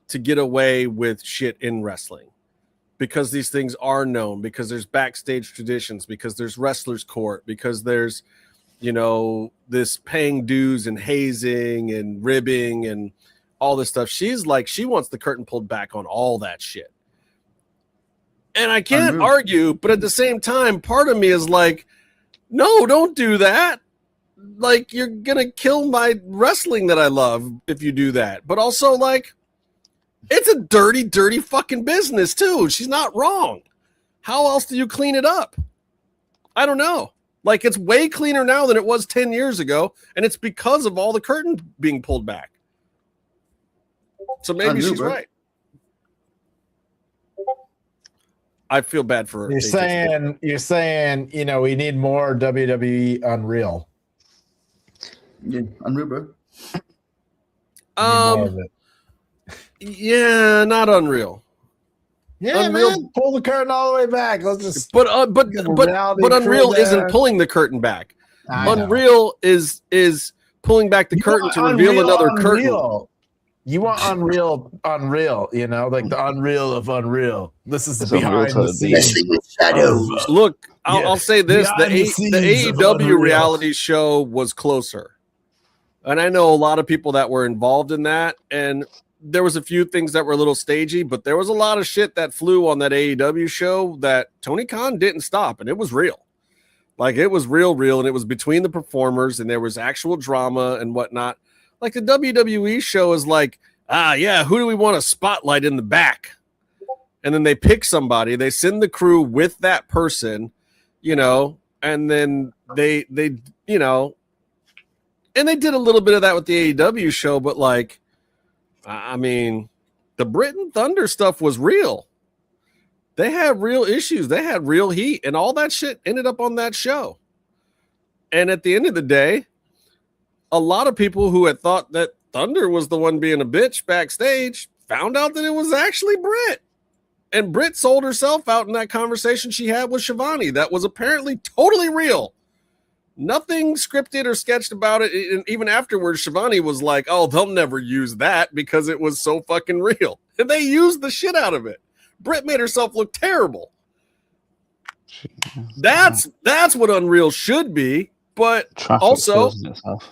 to get away with shit in wrestling, because these things are known, because there's backstage traditions, because there's wrestlers court, because there's, you know, this paying dues and hazing and ribbing and all this stuff. She's like, she wants the curtain pulled back on all that shit. And I can't argue, but at the same time, part of me is like, no, don't do that. Like, you're going to kill my wrestling that I love if you do that. But also, like, it's a dirty, dirty fucking business, too. She's not wrong. How else do you clean it up? I don't know. Like, it's way cleaner now than it was 10 years ago, and it's because of all the curtain being pulled back. So maybe she's right. I feel bad for her. You're saying, you know, we need more WWE Unreal. Yeah, Unreal, bro. Yeah, not Unreal. Yeah, Unreal, man, pull the curtain all the way back. Let's just. But Unreal isn't pulling the curtain back. Unreal is pulling back the curtain to reveal another curtain. You want Unreal, you know, like the Unreal of Unreal. This is the behind the scenes. Look, I'll say this: the AEW reality show was closer, and I know a lot of people that were involved in that, and there was a few things that were a little stagey, but there was a lot of shit that flew on that AEW show that Tony Khan didn't stop, and it was real. Like, it was real, and it was between the performers, and there was actual drama and whatnot. Like, the WWE show is like, who do we want to spotlight in the back? And then they pick somebody, they send the crew with that person, you know, and then they you know, and they did a little bit of that with the AEW show, but like, I mean, the Britain Thunder stuff was real. They had real issues. They had real heat, and all that shit ended up on that show. And at the end of the day, a lot of people who had thought that Thunder was the one being a bitch backstage found out that it was actually Britt. And Britt sold herself out in that conversation she had with Shivani. That was apparently totally real. Nothing scripted or sketched about it. And even afterwards, Shivani was like, oh, they'll never use that because it was so fucking real. And they used the shit out of it. Britt made herself look terrible. That's what Unreal should be. But also,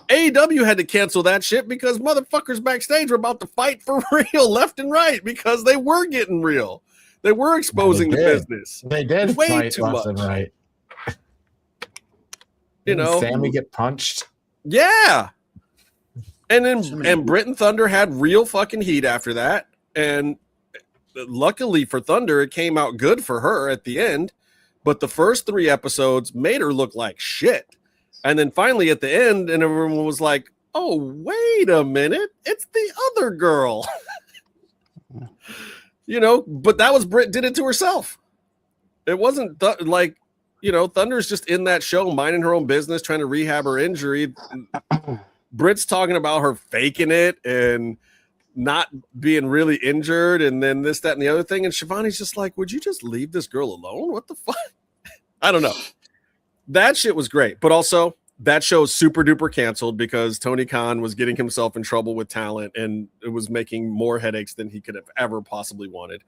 AEW had to cancel that shit because motherfuckers backstage were about to fight for real left and right because they were getting real. They were exposing the business. They did way fight too left much. and right. You know, Sammy get punched. Yeah. And then Britt and Thunder had real fucking heat after that. And luckily for Thunder, it came out good for her at the end. But the first 3 episodes made her look like shit. And then finally at the end, and everyone was like, oh, wait a minute. It's the other girl. You know, but that was Britt did it to herself. It wasn't like, Thunder's just in that show, minding her own business, trying to rehab her injury. Britt's talking about her faking it and not being really injured, and then this, that, and the other thing. And Shivani's just like, would you just leave this girl alone? What the fuck? I don't know. That shit was great. But also, that show is super duper canceled because Tony Khan was getting himself in trouble with talent, and it was making more headaches than he could have ever possibly wanted.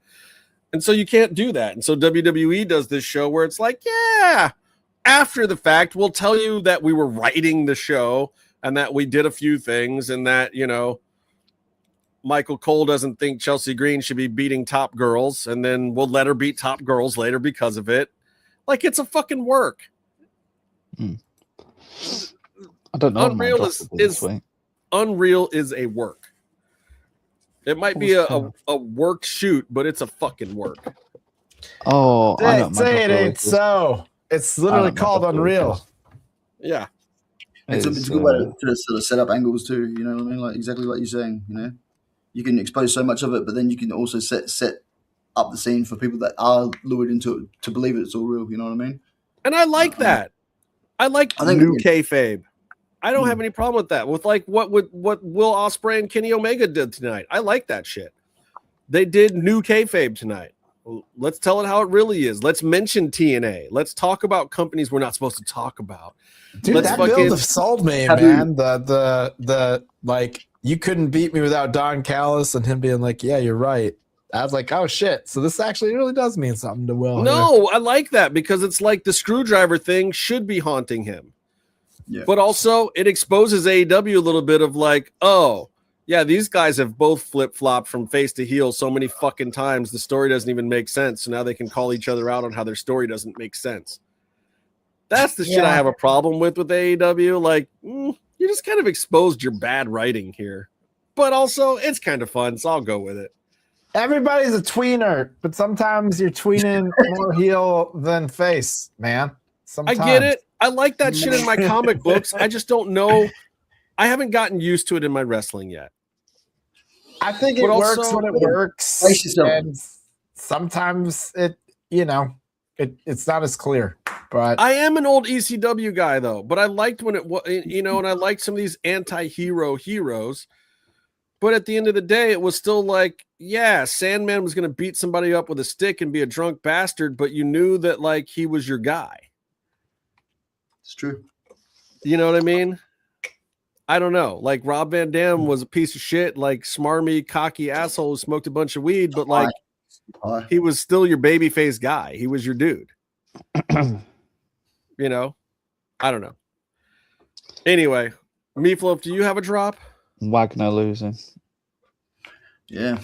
And so you can't do that. And so WWE does this show where it's like, yeah, after the fact, we'll tell you that we were writing the show and that we did a few things and that, Michael Cole doesn't think Chelsea Green should be beating top girls, and then we'll let her beat top girls later because of it. Like, it's a fucking work. I don't know. Unreal is a work. It might be a work shoot, but it's a fucking work. Oh, say it ain't so. It's literally called Unreal. Yeah. It's a good way to sort of set up angles too. You know what I mean? Like exactly like you're saying. You can expose so much of it, but then you can also set up the scene for people that are lured into it to believe it's all real. You know what I mean? And I like that. I think new kayfabe. I don't have any problem with that. With like what Will Ospreay and Kenny Omega did tonight. I like that shit. They did new kayfabe tonight. Let's tell it how it really is. Let's mention TNA. Let's talk about companies we're not supposed to talk about. Dude, that build have sold me, man. The like, you couldn't beat me without Don Callis, and him being like, yeah, you're right. I was like, oh shit. So this actually really does mean something to Will. No, I like that because it's like the screwdriver thing should be haunting him. Yeah. But also it exposes AEW a little bit of like, oh, yeah, these guys have both flip-flopped from face to heel so many fucking times. The story doesn't even make sense. So now they can call each other out on how their story doesn't make sense. That's the shit I have a problem with AEW. Like, you just kind of exposed your bad writing here. But also, it's kind of fun, so I'll go with it. Everybody's a tweener, but sometimes you're tweening more heel than face, man. Sometimes. I get it. I like that shit in my comic books. I just don't know. I haven't gotten used to it in my wrestling yet. I think it works when it works. And sometimes it's not as clear. But I am an old ECW guy though. But I liked when it was, and I liked some of these anti-hero heroes. But at the end of the day, it was still like, yeah, Sandman was going to beat somebody up with a stick and be a drunk bastard, but you knew that like he was your guy. It's true. You know what I mean? I don't know. Like Rob Van Dam was a piece of shit, like smarmy, cocky asshole who smoked a bunch of weed, but like he was still your babyface guy. He was your dude. I don't know. Anyway, Meefloaf, do you have a drop? Wagner losing. Yeah.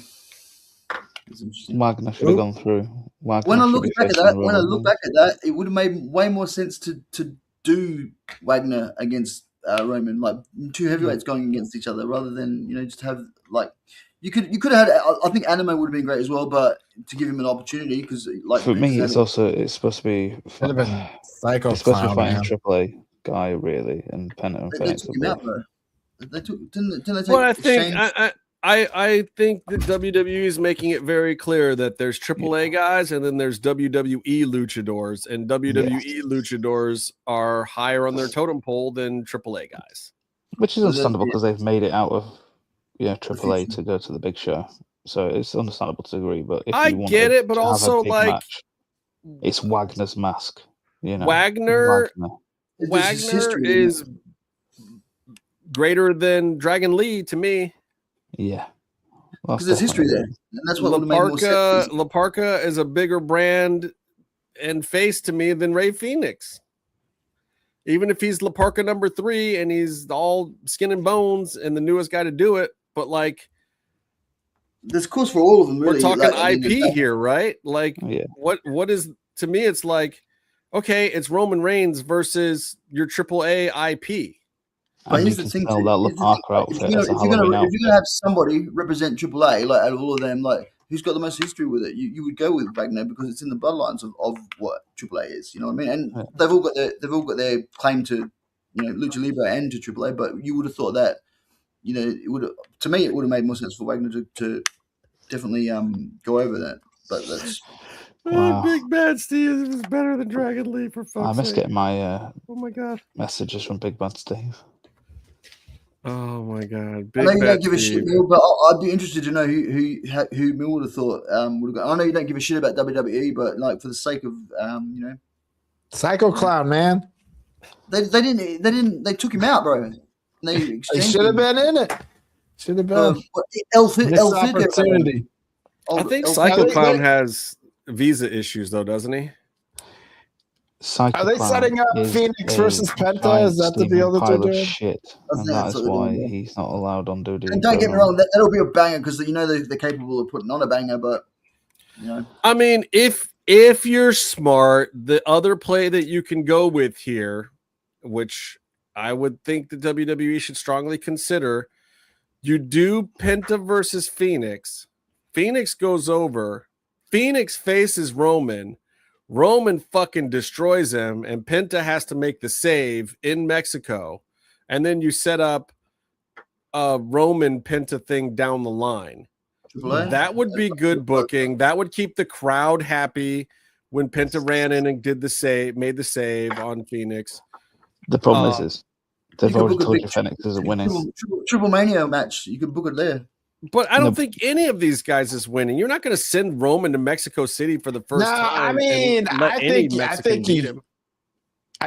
Wagner should have gone through. When I look back at that, it would have made way more sense to do Wagner against Roman, like two heavyweights going against each other, rather than just have like you could have had. I think Anime would have been great as well, but to give him an opportunity because like for me, it's supposed to be Psycho. It's supposed to be fighting AAA guy really, and Penta. They took him out though. Didn't they take well, I think that WWE is making it very clear that there's AAA guys and then there's WWE luchadors, and WWE luchadors are higher on their totem pole than AAA guys. Which is understandable because they've made it out of AAA to go to the big show. So it's understandable to agree. But if I get it, but also like match, it's Wagner's mask. Wagner is greater than Dragon Lee to me. Yeah. Because there's history there. And that's what would have made more sense. La Parka is a bigger brand and face to me than Rey Fenix. Even if he's La Parka number 3 and he's all skin and bones and the newest guy to do it, but like there's cause for all of them. Really. We're talking IP here, right? Like what is to me? It's like okay, it's Roman Reigns versus your AAA IP. But here's the thing: if you're gonna have somebody represent AAA, like out of all of them, like who's got the most history with it, you would go with Wagner because it's in the bloodlines of what AAA is. You know what I mean? And they've all got their claim to Lucha Libre and to AAA. But you would have thought that it would have made more sense for Wagner to definitely go over that. But that's Wow. Big Bad Steve is better than Dragon Lee, for fuck's I miss sake. getting my Oh my god. messages from Big Bad Steve. Oh my god. I know Big you Bad don't give a shit, Steve. Mill, but I'd be interested to know who Mill would have thought would have gone. I know you don't give a shit about WWE, but like for the sake of Psycho Clown, man. they took him out, bro. They He exchanged should have him. been in it. Should have been. Missed opportunity. I think Psycho Clown has visa issues though, doesn't he? Psycho Are they Clown setting up is Phoenix a versus Penta? giant Is that the steaming deal that they're pile of doing? shit, That's and it, that that's is what they're why doing, yeah. he's not allowed on WWE. And don't get me wrong, that'll be a banger because you know they're capable of putting on a banger, but you know. I mean, if you're smart, the other play that you can go with here, which I would think the WWE should strongly consider, you do Penta versus Phoenix. Phoenix goes over. Phoenix faces Roman. Roman fucking destroys him, and Penta has to make the save in Mexico. And then you set up a Roman Penta thing down the line. That would be good booking. That would keep the crowd happy when Penta ran in and made the save on Phoenix. The problem is they've already told you Phoenix isn't winning. Triple Mania match. You could book it there. But I don't think any of these guys is winning. You're not going to send Roman to Mexico City for the first time. I mean, I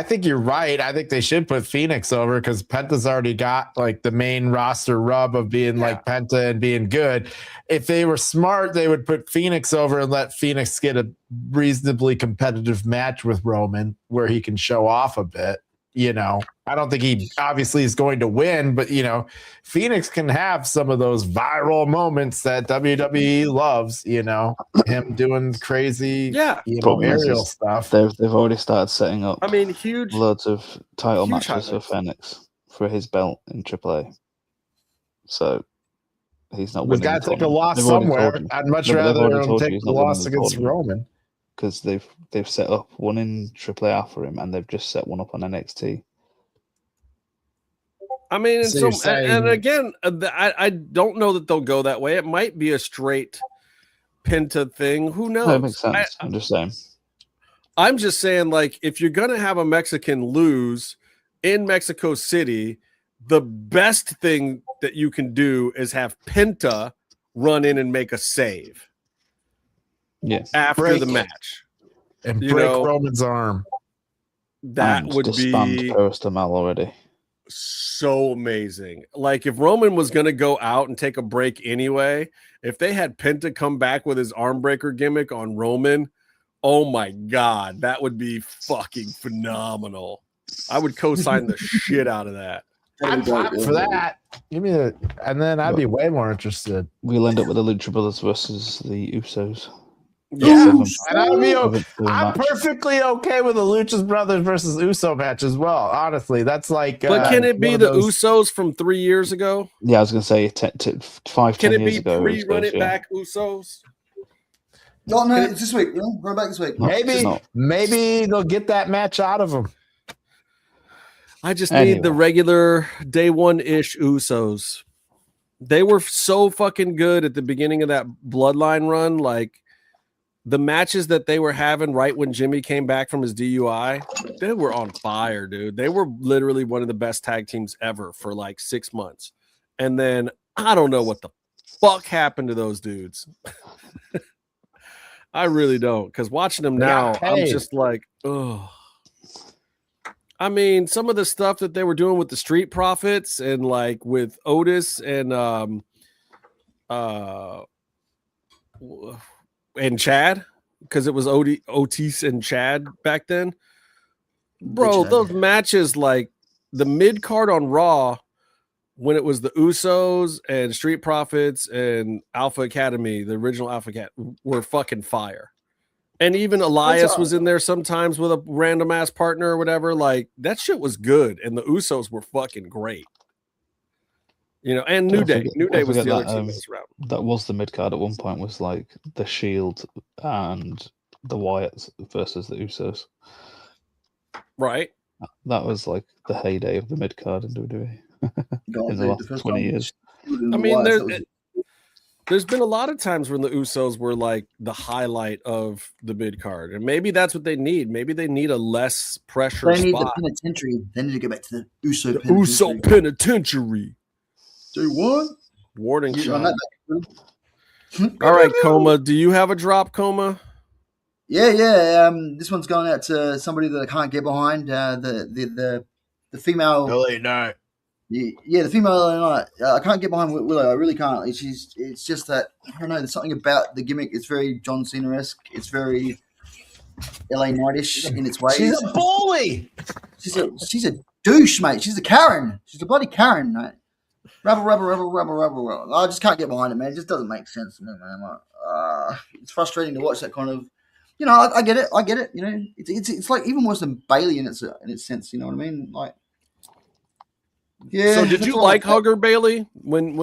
think you're right. I think they should put Phoenix over because Penta's already got like the main roster rub of being like Penta and being good. If they were smart, they would put Phoenix over and let Phoenix get a reasonably competitive match with Roman where he can show off a bit. You know, I don't think he obviously is going to win, but you know, Phoenix can have some of those viral moments that WWE loves. You know, him doing crazy, aerial stuff. They've already started setting up. I mean, huge loads of title matches highlights for Phoenix for his belt in AAA. So he's not. We've got to take a loss somewhere. I'd much rather him take the loss against Roman. Because they've set up one in AAA for him, and they've just set one up on NXT. I mean, and again, I don't know that they'll go that way. It might be a straight Penta thing. Who knows? That makes sense. I'm just saying. I'm just saying, like, if you're gonna have a Mexican lose in Mexico City, the best thing that you can do is have Penta run in and make a save. Yes. After the match. And break Roman's arm. That would be already. So amazing. Like if Roman was going to go out and take a break anyway, if they had Penta come back with his arm breaker gimmick on Roman, oh my God, that would be fucking phenomenal. I would co-sign the shit out of that. I'm pumped for that. Give me and then I'd be way more interested. We'll end up with the Lucha Brothers versus the Usos. Yeah, and I'm perfectly okay with the Luchas Brothers versus Uso match as well. Honestly, that's like. But can it be the Usos from 3 years ago? Yeah, I was going to say 10 years ago. Can it be pre-run it back Usos? No, it's this week. Run back this week. Maybe they'll get that match out of them. I just need the regular day one-ish Usos. They were so fucking good at the beginning of that Bloodline run, like. The matches that they were having right when Jimmy came back from his DUI, they were on fire, dude. They were literally one of the best tag teams ever for like 6 months. And then I don't know what the fuck happened to those dudes. I really don't. Because watching them now, I'm just like, oh. I mean, some of the stuff that they were doing with the Street Profits and like with Otis and Chad, because it was Otis and Chad back then. Bro, those matches, like the mid card on Raw, when it was the Usos and Street Profits and Alpha Academy, the original Alpha Academy, were fucking fire. And even Elias was in there sometimes with a random ass partner or whatever. Like that shit was good, and the Usos were fucking great. You know, and New Day. New Day was the other team that was around. That was the mid card at one point. Was like the Shield and the Wyatts versus the Usos. Right. That was like the heyday of the mid card in WWE in the last 20 years. I mean, There's been a lot of times when the Usos were like the highlight of the mid card, and maybe that's what they need. Maybe they need a less pressure They need spot. the penitentiary. They need to go back to the Uso The penitentiary. Uso penitentiary. Do what? Warning You shot. on that? All right, Coma. Do you have a drop, Coma? Yeah. This one's going out to somebody that I can't get behind. The female. LA Knight. Yeah, the female LA Knight. I can't get behind Willow. I really can't. It's just that I don't know. There's something about the gimmick. It's very John Cena-esque. It's very LA Knight-ish in its ways. She's a bully. She's a douche, mate. She's a Karen. She's a bloody Karen, mate. Rubble. I just can't get behind it, man. It just doesn't make sense to me, man. Like, it's frustrating to watch that kind of. You know, I get it. You know, it's like even worse than Bailey in its sense. You know what I mean? Like, yeah. So did you like Hugger Bailey when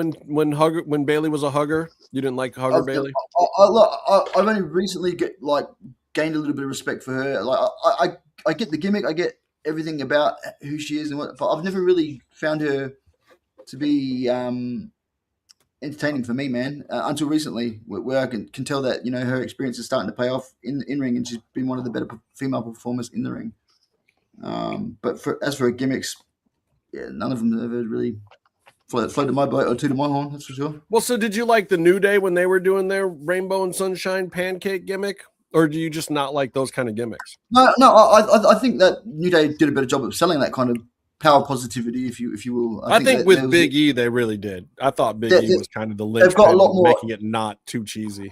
Bailey was a hugger? You didn't like Hugger Bailey? I've only recently gained a little bit of respect for her. Like, I get the gimmick. I get everything about who she is and what. But I've never really found her to be entertaining for me, man. Until recently, where I can tell that her experience is starting to pay off in ring, and she's been one of the better female performers in the ring. But as for her gimmicks, yeah, none of them ever really floated my boat or tooted my horn. That's for sure. Well, so did you like the New Day when they were doing their Rainbow and Sunshine pancake gimmick, or do you just not like those kind of gimmicks? No. I think that New Day did a better job of selling that kind of power positivity, if you will. I think with Big E, they really did. I thought Big E was kind of the linchpin, making it not too cheesy.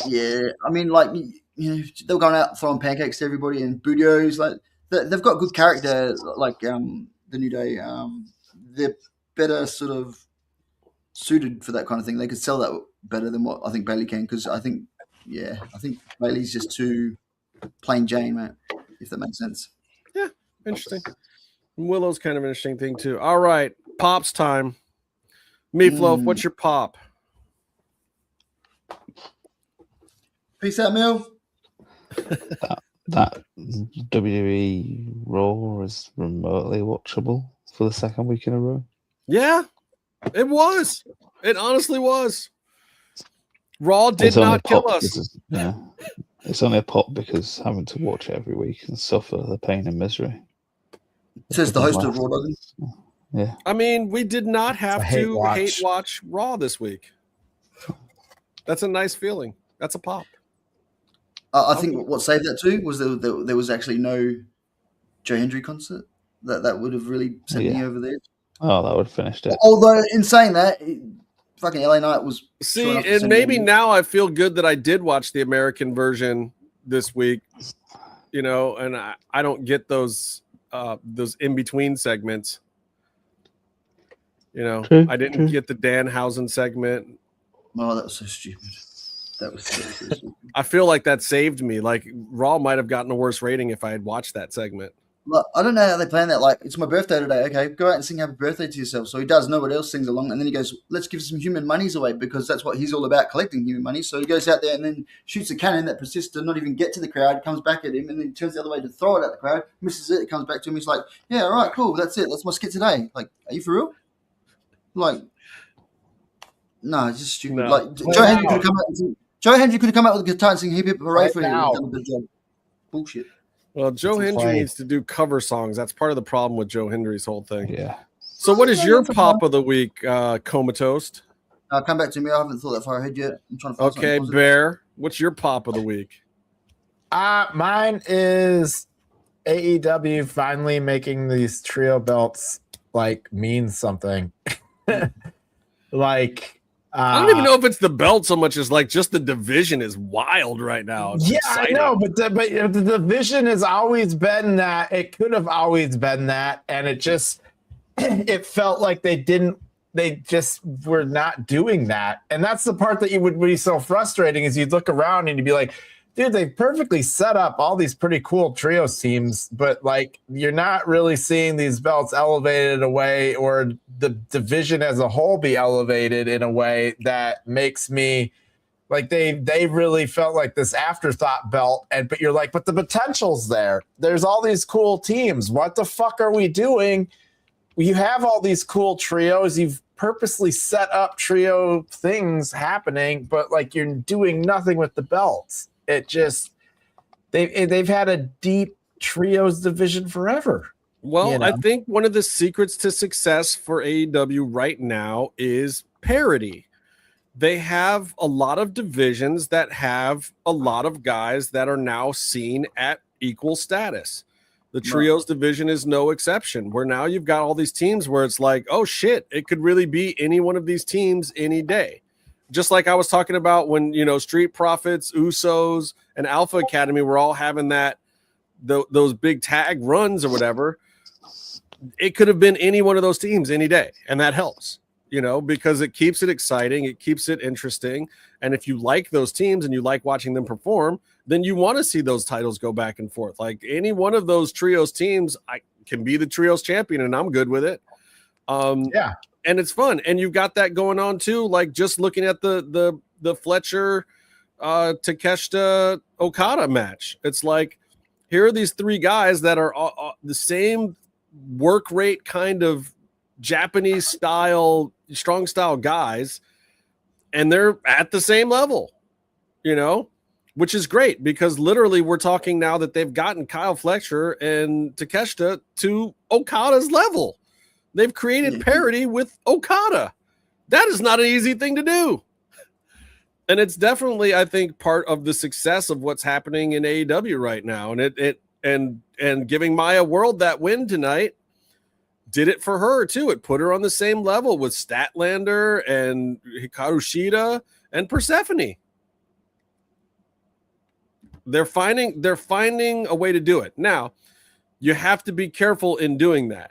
Yeah, I mean, like they were going out throwing pancakes to everybody and bootios. Like they've got good character. Like the New Day, they're better sort of suited for that kind of thing. They could sell that better than what I think Bailey can, because I think Bailey's just too plain Jane, mate. If that makes sense. Yeah, interesting. Willow's kind of an interesting thing too. All right, pops time. Meefloaf, what's your pop? Peace out, Mil. That WWE Raw is remotely watchable for the second week in a row. Yeah, it was. It honestly was. Raw did not kill us. It's only a pop because having to watch it every week and suffer the pain and misery. Says the host of Raw, doesn't he? Yeah. I mean, we did not have to hate watch Raw this week. That's a nice feeling. That's a pop. I think what saved that too was there was actually no Joe Hendry concert. That would have really sent me over there. Oh, that would have finished it. Although, in saying that, fucking LA Knight was. See, and maybe now I feel good that I did watch the American version this week, and I don't get those in-between segments. True, I didn't get the Danhausen segment. Oh, that was so stupid. That was so stupid. I feel like that saved me. Like, Raw might have gotten a worse rating if I had watched that segment. Look, I don't know how they plan that. Like, it's my birthday today. Okay, go out and sing happy birthday to yourself. So he does. Nobody else sings along. And then he goes, let's give some human monies away, because that's what he's all about, collecting human money. So he goes out there and then shoots a cannon that persists to not even get to the crowd, comes back at him, and then he turns the other way to throw it at the crowd, misses it, comes back to him. He's like, yeah, all right, cool. That's it. That's my skit today. Like, are you for real? Like, no, it's just stupid. No. Like, Joe Hendry could have come out with a guitar and sing hip hip hooray for you. Done a good job. Bullshit. Well, Joe Hendry needs to do cover songs. That's part of the problem with Joe Hendry's whole thing. Yeah. So what is your pop of the week, Comatose? Come back to me. I haven't thought that far ahead yet. I'm trying to find Okay, Bear, what's your pop of the week? Mine is AEW finally making these trio belts mean something. I don't even know if it's the belt so much as just the division is wild right now. It's exciting. I know, but the division has always been that. It could have always been that, and it felt like they just were not doing that. And that's the part that would be so frustrating, is you'd look around and you'd be like, dude, they perfectly set up all these pretty cool trios teams, but you're not really seeing these belts elevated in a way, or the division as a whole be elevated in a way that makes me they really felt like this afterthought belt. But you're but the potential's there. There's all these cool teams. What the fuck are we doing? you have all these cool trios. You've purposely set up trio things happening, but like you're doing nothing with the belts. It just they've had a deep trios division forever. Well, you know? I think one of the secrets to success for AEW right now is parity. They have a lot of divisions that have a lot of guys that are now seen at equal status. The trios division is no exception, where now you've got all these teams where it's like, oh shit, it could really be any one of these teams any day. Just like I was talking about when, Street Profits, Usos, and Alpha Academy were all having those big tag runs or whatever. It could have been any one of those teams any day, and that helps, because it keeps it exciting, it keeps it interesting, and if you like those teams and you like watching them perform, then you want to see those titles go back and forth. Like any one of those trios teams, I can be the trios champion, and I'm good with it. Yeah, and it's fun, and you've got that going on too. Like just looking at the Fletcher Takeshita Okada match, it's like here are these three guys that are the same work rate kind of Japanese style, strong style guys, and they're at the same level, which is great because literally we're talking now that they've gotten Kyle Fletcher and Takeshita to Okada's level. They've created parity with Okada. That is not an easy thing to do. And it's definitely, I think, part of the success of what's happening in AEW right now. And and giving Maya World that win tonight did it for her too. It put her on the same level with Statlander and Hikaru Shida and Persephone. They're finding a way to do it. Now, you have to be careful in doing that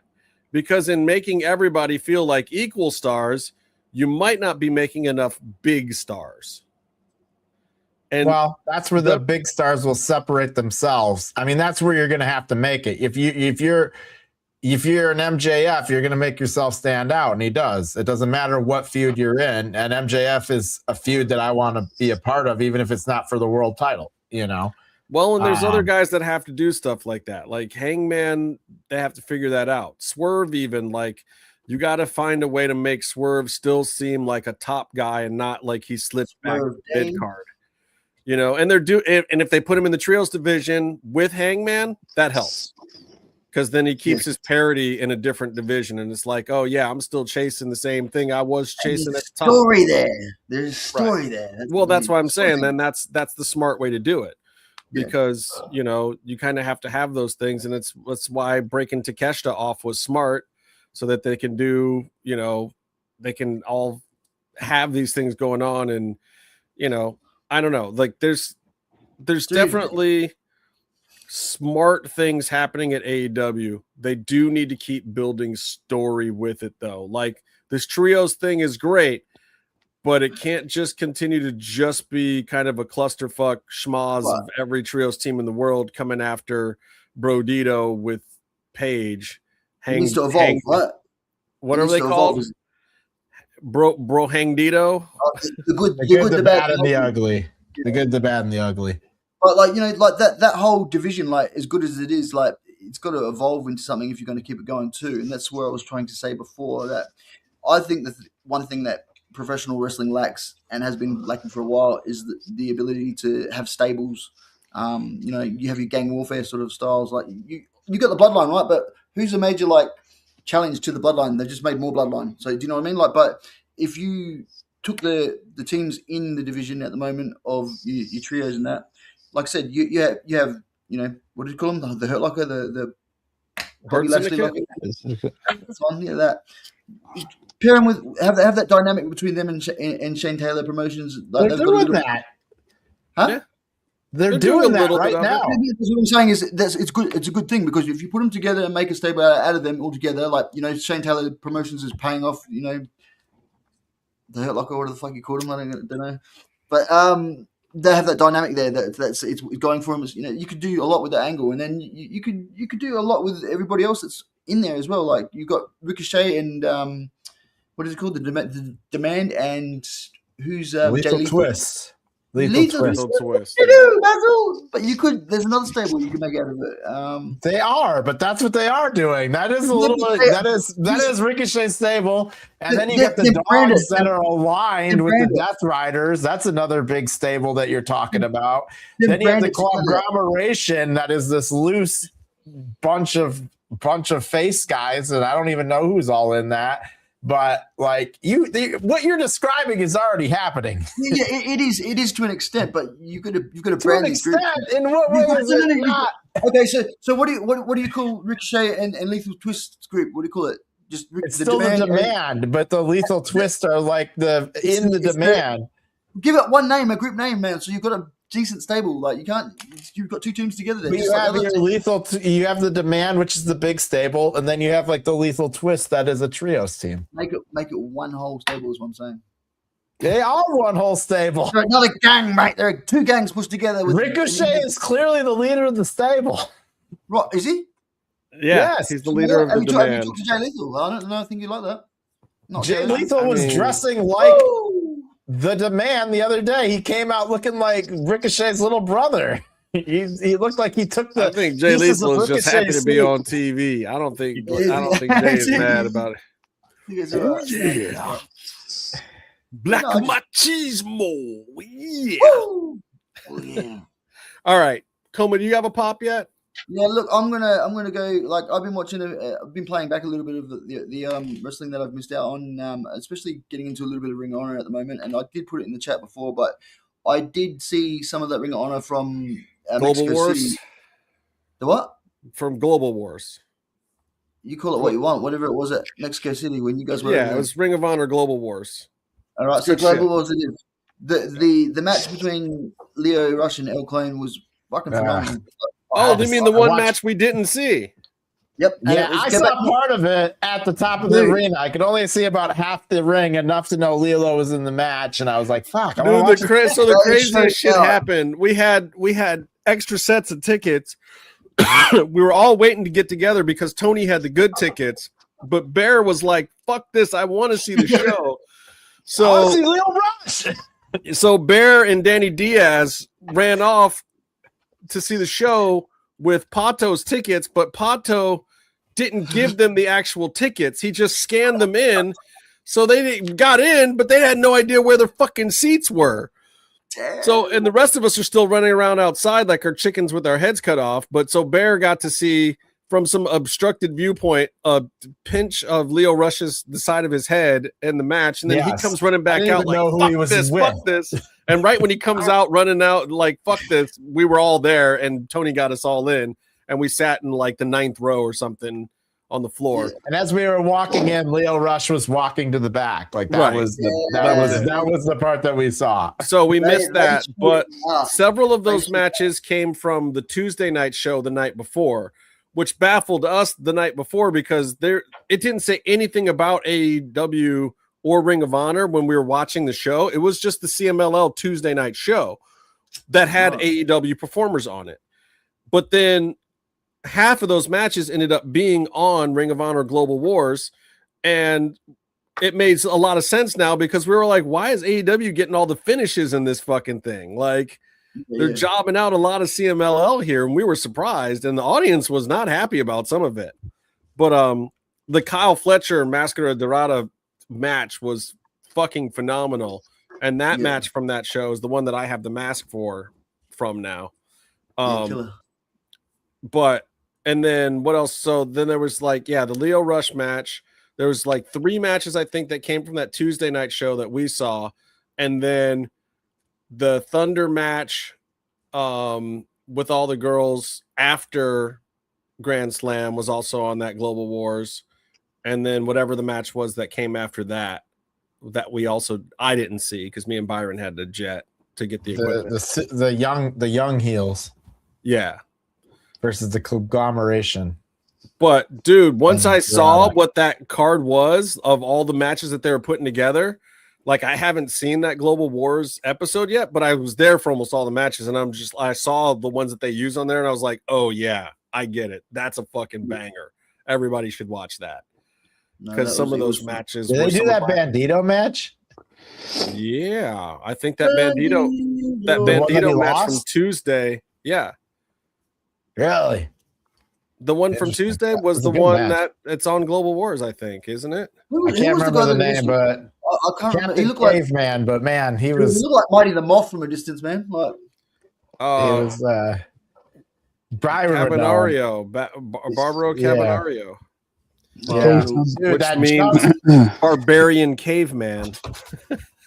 because in making everybody feel like equal stars, you might not be making enough big stars. And well, that's where the big stars will separate themselves. I mean, that's where you're going to have to make it. If you're an MJF, you're going to make yourself stand out, and he does. It doesn't matter what feud you're in, and MJF is a feud that I want to be a part of, even if it's not for the world title. Well, and there's other guys that have to do stuff like that, like Hangman. They have to figure that out. Swerve, even like you got to find a way to make Swerve still seem like a top guy and not like he slips back mid card. And and if they put him in the trios division with Hangman, that helps because then he keeps his parity in a different division, and it's like, oh yeah, I'm still chasing the same thing I was chasing at the top. There's a story there. That's why I'm saying then that's the smart way to do it because you kind of have to have those things, and that's why breaking Takeshita off was smart so that they can do they can all have these things going on, and I don't know. Like there's definitely smart things happening at AEW. They do need to keep building story with it though. Like this trios thing is great, but it can't just continue to just be kind of a clusterfuck schmoz of every trios team in the world coming after Brodito with Page. It needs to evolve. What are they called? Bro Hangdito. The good, the bad, and the ugly. The good, the bad, and the ugly. But like that whole division, like as good as it is, like it's got to evolve into something if you're going to keep it going too. And that's where I was trying to say before that I think that one thing that professional wrestling lacks and has been lacking for a while is the ability to have stables. You have your gang warfare sort of styles. Like you got the bloodline, right? But who's a major challenge to the bloodline? They just made more bloodline. So do you know what I mean? But if you took the teams in the division at the moment of your trios and that, like I said, you have what do you call them? The Hurt Locker, the Hurt Syndicate. That pair them with have that dynamic between them and Shane Taylor Promotions. Like, they're doing that, huh? Yeah. They're doing that right now. What I'm saying is it's good. It's a good thing because if you put them together and make a stable out of them all together, Shane Taylor Promotions is paying off. The Hurt Locker, what the fuck you call them? I don't know, but they have that dynamic there. That's it's going for them. You could do a lot with that angle, and then you could do a lot with everybody else that's in there as well. Like you got Ricochet and what is it called? The Demand and who's Lethal Twist. Lethal Twist. They do, that's all. But you could. There's another stable you can make out of it. They are, but that's what they are doing. That is a little. That is Ricochet's stable, and then you get the dogs that are aligned with the Death Riders. That's another big stable that you're talking about. Then you have the conglomeration that is this loose bunch of face guys, and I don't even know who's all in that. But like what you're describing is already happening. Yeah, it is to an extent, but you could have brand these groups. In what way is it not? Okay, so what do you call Ricochet and Lethal Twist group? What do you call it? Just it's still the demand, but the Lethal Twist are like the demand. Give it one name, a group name, man. So you've got a decent stable. Like you've got two teams together there. You have your you have the demand, which is the big stable, and then you have like the Lethal Twist that is a trios team. Make it one whole stable is what I'm saying. They are one whole stable. They're another gang, mate. There are two gangs pushed together. Ricochet is clearly the leader of the stable. Right? Is he? Yeah, yes, he's the leader of the demand. You talked to Jay Lethal. I don't know. I think you like that. Jay Lethal was dressing like the demand the other day. He came out looking like Ricochet's little brother. He looked like he took the. I think Jay Lethal is just happy to be on TV. I don't think Jay is mad about it. Yeah. Black machismo. Yeah. All right, Coma, do you have a pop yet? Yeah, look, I'm gonna go. Like I've been watching, I've been playing back a little bit of the wrestling that I've missed out on, especially getting into a little bit of Ring of Honor at the moment. And I did put it in the chat before, but I did see some of that Ring of Honor from Global Mexico Wars. City. The what? From Global Wars. You call it what you want, whatever it was at Mexico City when you guys were. Yeah, it was Ring of Honor Global Wars. All right, so Global Wars it is. The match between Lio Rush and El Clone was fucking phenomenal. Oh, you mean the one match we didn't see? Yep. Yeah, I saw part of it at the top of the arena. I could only see about half the ring, enough to know Lilo was in the match, and I was like, "Fuck!" Dude, the craziest shit happened. We had extra sets of tickets. We were all waiting to get together because Tony had the good tickets, but Bear was like, "Fuck this! I want to see the show." So I want to see Leo Rush. So Bear and Danny Diaz ran off to see the show with Pato's tickets, but Pato didn't give them the actual tickets. He just scanned them in. So they got in, but they had no idea where their fucking seats were. Damn. So, and the rest of us are still running around outside like our chickens with our heads cut off. But so Bear got to see from some obstructed viewpoint a pinch of Lio Rush's the side of his head in the match. And then he comes running back out like, fuck this. And right when he comes out running out like, fuck this, we were all there and Tony got us all in. And we sat in like the 9th row or something on the floor. And as we were walking in, Lio Rush was walking to the back. Like that was the part that we saw. So we missed that. But several of those matches came from the Tuesday night show the night before, which baffled us the night before because it didn't say anything about AEW or Ring of Honor when we were watching the show. It was just the CMLL Tuesday night show that had AEW performers on it. But then half of those matches ended up being on Ring of Honor Global Wars. And it made a lot of sense now because we were like, why is AEW getting all the finishes in this fucking thing? Like, they're jobbing out a lot of CMLL here, and we were surprised, and the audience was not happy about some of it. But the Kyle Fletcher Mascara Dorada match was fucking phenomenal, and that match from that show is the one that I have the mask from now. But and then what else? So then there was like the Lio Rush match. There was like 3 matches I think that came from that Tuesday night show that we saw, and then the Thunder match with all the girls after Grand Slam was also on that Global Wars. And then whatever the match was that came after that I didn't see because me and Byron had to jet to get the equipment. The young heels. Yeah. Versus the conglomeration. But dude, once I saw what that card was of all the matches that they were putting together, like I haven't seen that Global Wars episode yet, but I was there for almost all the matches, and I saw the ones that they use on there, and I was like, oh yeah, I get it. That's a fucking banger. Everybody should watch that because some of those matches. Did they do that Bandito match? Yeah, I think that Bandito match from Tuesday. Yeah, really. The one from Tuesday was the one that it's on Global Wars, I think, isn't it? I can't remember the name, but I can't remember. He Captain looked like Caveman, but man, he he was looked like Mighty the Moth from a distance, man. Like he was Byron Cabanario, Barbaro Cabanario. Yeah. Dude, which means barbarian caveman.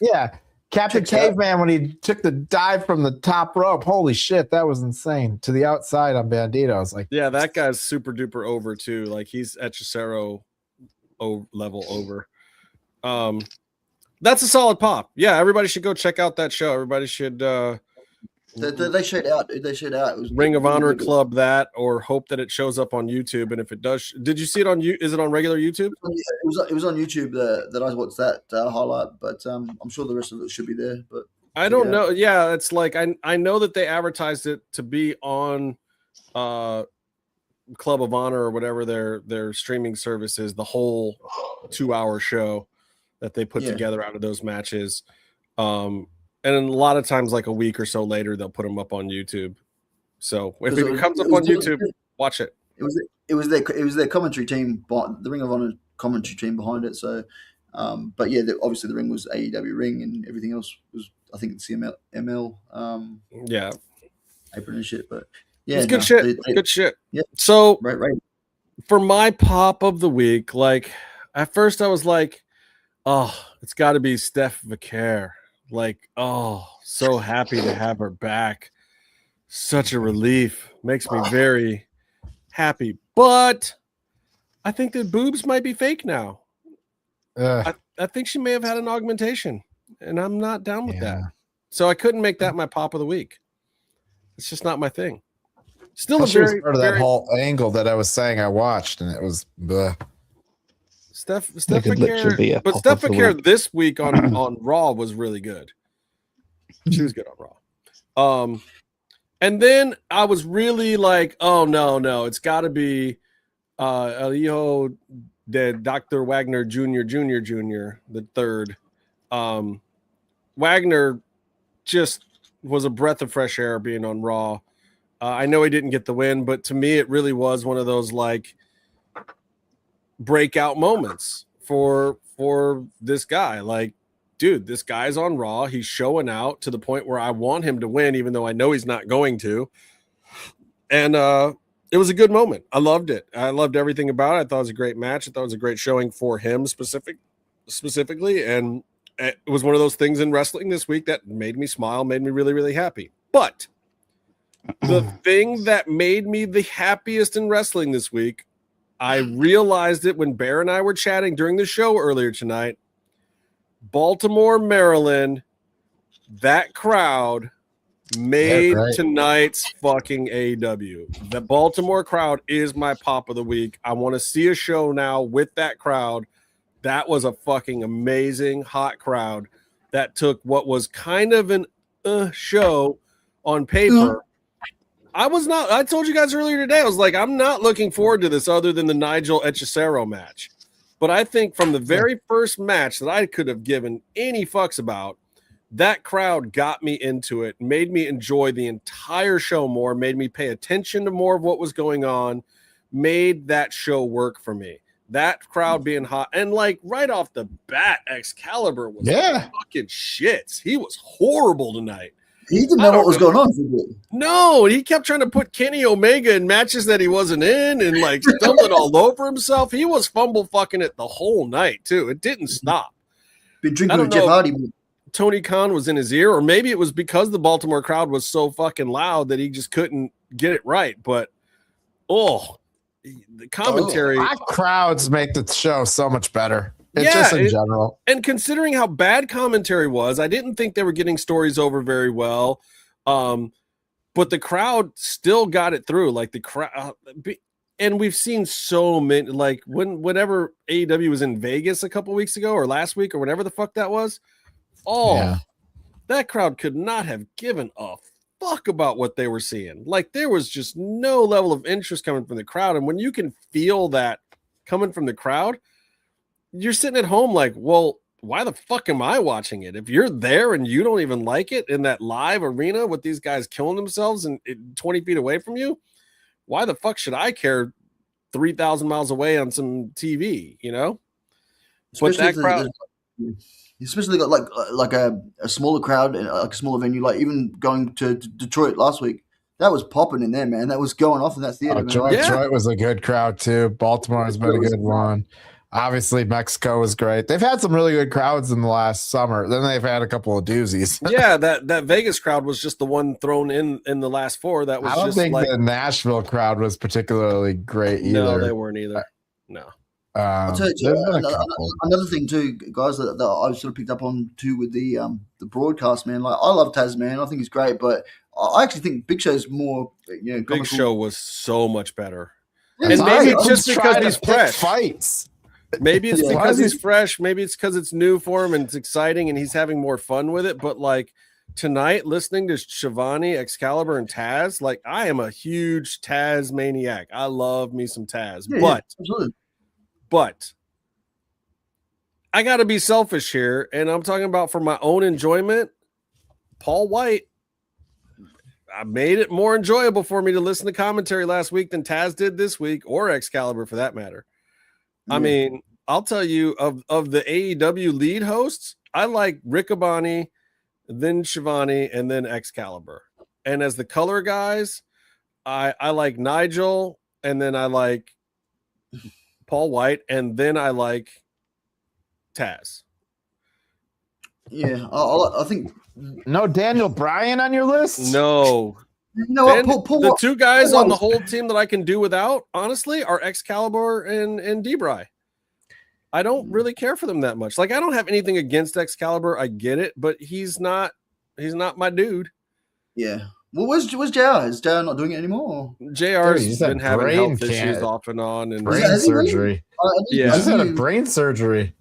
Yeah. Captain Caveman, when he took the dive from the top rope, holy shit, that was insane. To the outside on Bandito. I was like, yeah, that guy's super duper over too. Like he's Hechicero level over. That's a solid pop. Yeah, everybody should go check out that show. Everybody should they showed out. They showed out. It was Ring of Honor Club that, or hope that it shows up on YouTube. And if it does, did you see it on you? Is it on regular YouTube? It was on YouTube that I watched that highlight, but I'm sure the rest of it should be there. But I don't know. Yeah, it's like I know that they advertised it to be on Club of Honor or whatever their streaming service is, the whole 2-hour show that they put together out of those matches. And a lot of times, like a week or so later, they'll put them up on YouTube. So if it comes up on YouTube, watch it. It was their commentary team, the Ring of Honor commentary team behind it. So, but yeah, obviously the ring was AEW ring, and everything else was, I think, CMLL. Apron and shit. But yeah, it's good shit. Good shit. Yeah. So right. For my pop of the week, like at first I was like, oh, it's got to be Steph Vicaire. Like, oh, so happy to have her back. Such a relief. Makes me very happy. But I think the boobs might be fake now. I think she may have had an augmentation, and I'm not down with that. So I couldn't make that my pop of the week. It's just not my thing. Still a very part of that whole angle that I was saying I watched, and it was bleh. Steph Vicaire this week on Raw was really good. She was good on Raw. And then I was really like, oh no, it's got to be El Hijo de Dr. Wagner Jr. the third. Wagner just was a breath of fresh air being on Raw. I know he didn't get the win, but to me, it really was one of those like breakout moments for this guy. Like, dude, this guy's on Raw. He's showing out to the point where I want him to win, even though I know he's not going to. And it was a good moment. I loved it. I loved everything about it. I thought it was a great match. I thought it was a great showing for him specifically. And it was one of those things in wrestling this week that made me smile, made me really, really happy. But the thing that made me the happiest in wrestling this week, I realized it when Bear and I were chatting during the show earlier tonight. Baltimore, Maryland, that crowd made tonight's fucking AEW. The Baltimore crowd is my pop of the week. I want to see a show now with that crowd. That was a fucking amazing hot crowd that took what was kind of an show on paper. I told you guys earlier today, I was like, I'm not looking forward to this other than the Nigel Hechicero match. But I think from the very first match that I could have given any fucks about, that crowd got me into it, made me enjoy the entire show more, made me pay attention to more of what was going on, made that show work for me. That crowd being hot. And like right off the bat, Excalibur was fucking shits. He was horrible tonight. He didn't know what was going on. No, he kept trying to put Kenny Omega in matches that he wasn't in and like stumbling all over himself. He was fumble fucking it the whole night too. It didn't stop. Been drinking with Jeff Hardy. Tony Khan was in his ear, or maybe it was because the Baltimore crowd was so fucking loud that he just couldn't get it right. But the commentary, crowds make the show so much better. It's just in general. And considering how bad commentary was, I didn't think they were getting stories over very well. But the crowd still got it through. Like the crowd, and we've seen so many, like whenever AEW was in Vegas a couple weeks ago or last week or whenever the fuck that was. That crowd could not have given a fuck about what they were seeing. Like there was just no level of interest coming from the crowd. And when you can feel that coming from the crowd, you're sitting at home like, well, why the fuck am I watching it? If you're there and you don't even like it in that live arena with these guys killing themselves and 20 feet away from you, why the fuck should I care 3,000 miles away on some TV, you know? But that crowd, especially got like a smaller crowd and like a smaller venue, like even going to Detroit last week, that was popping in there, man. That was going off in that theater. Detroit was a good crowd too. Baltimore has been a good one. Obviously, Mexico was great. They've had some really good crowds in the last summer. Then they've had a couple of doozies. Yeah, that Vegas crowd was just the one thrown in the last four. That was. I don't just think like, the Nashville crowd was particularly great either. No, they weren't either. No. I'll tell you, another thing too, guys, that I sort of picked up on too with the broadcast, man. Like I love Taz, man. I think he's great, but I actually think Big Show's more. Big Show was so much better, Yeah, and maybe it's just because he's fresh. Fights. Maybe it's because he's fresh. Maybe it's because it's new for him and it's exciting and he's having more fun with it. But like tonight, listening to Shivani, Excalibur, and Taz, like I am a huge Taz maniac. I love me some Taz, but I got to be selfish here, and I'm talking about for my own enjoyment. Paul White, I made it more enjoyable for me to listen to commentary last week than Taz did this week, or Excalibur for that matter. I mean, I'll tell you of the AEW lead hosts, I like Riccaboni, then Shivani, and then Excalibur. And as the color guys, I like Nigel, and then I like Paul White, and then I like Taz. Yeah, I think no Daniel Bryan on your list. No. The two guys on the whole team that I can do without, honestly, are Excalibur and D-Bry. I don't really care for them that much. Like, I don't have anything against Excalibur. I get it, but he's not my dude. Yeah. Well, where's JR? Is JR not doing it anymore? JR's been having health issues off and on, and brain surgery. Yeah, he's had a brain surgery,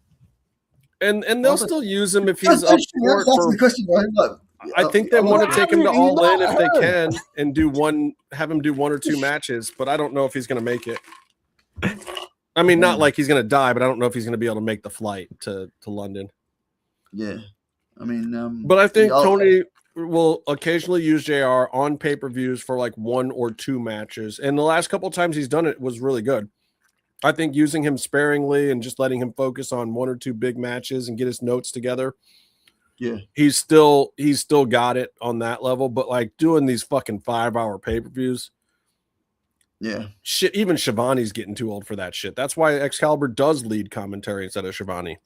and they'll still use him if he's up for it. That's the question, right? Like, I think they want to take him to All In if they can and have him do one or two matches, but I don't know if he's going to make it. I mean, not like he's going to die, but I don't know if he's going to be able to make the flight to London. Yeah. I mean, but I think Tony will occasionally use JR on pay-per-views for like one or two matches. And the last couple of times he's done it was really good. I think using him sparingly and just letting him focus on one or two big matches and get his notes together. Yeah, he's still got it on that level, but like doing these fucking 5-hour pay-per-views. Yeah. Shit, even Shivani's getting too old for that shit. That's why Excalibur does lead commentary instead of Shivani.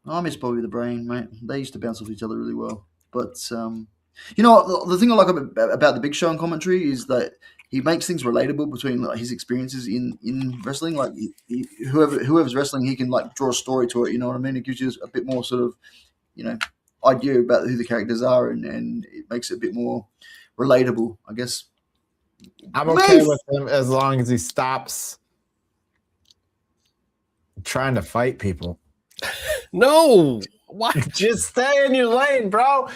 I miss Bobby the Brain, mate. They used to bounce off each other really well. But you know, the thing I like about the Big Show and commentary is that he makes things relatable between like his experiences in wrestling. Like whoever's wrestling, he can like draw a story to it. You know what I mean? It gives you a bit more sort of, you know, idea about who the characters are, and it makes it a bit more relatable, I guess. I'm okay with him as long as he stops trying to fight people. No, why? Just stay in your lane, bro.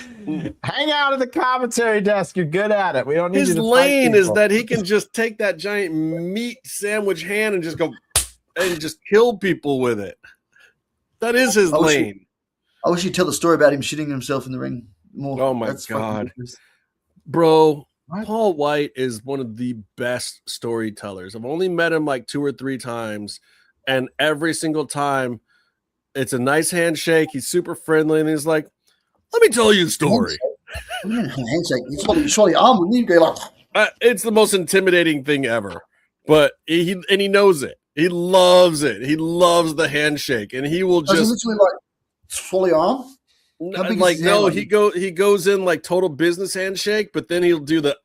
Hang out at the commentary desk. You're good at it. We don't need his you to lane fight is that he can just take that giant meat sandwich hand and just go and just kill people with it. That is his lane. I wish you'd tell the story about him shitting himself in the ring more. Oh my God. Bro, Paul White is one of the best storytellers. I've only met him like 2 or 3 times, and every single time it's a nice handshake. He's super friendly, and he's like, let me tell you a story. Handshake. You saw the arm with me, like, it's the most intimidating thing ever. But he knows it. He loves it. He loves the handshake, and he will just literally like swallow your arm. Like no, he goes in like total business handshake, but then he'll do the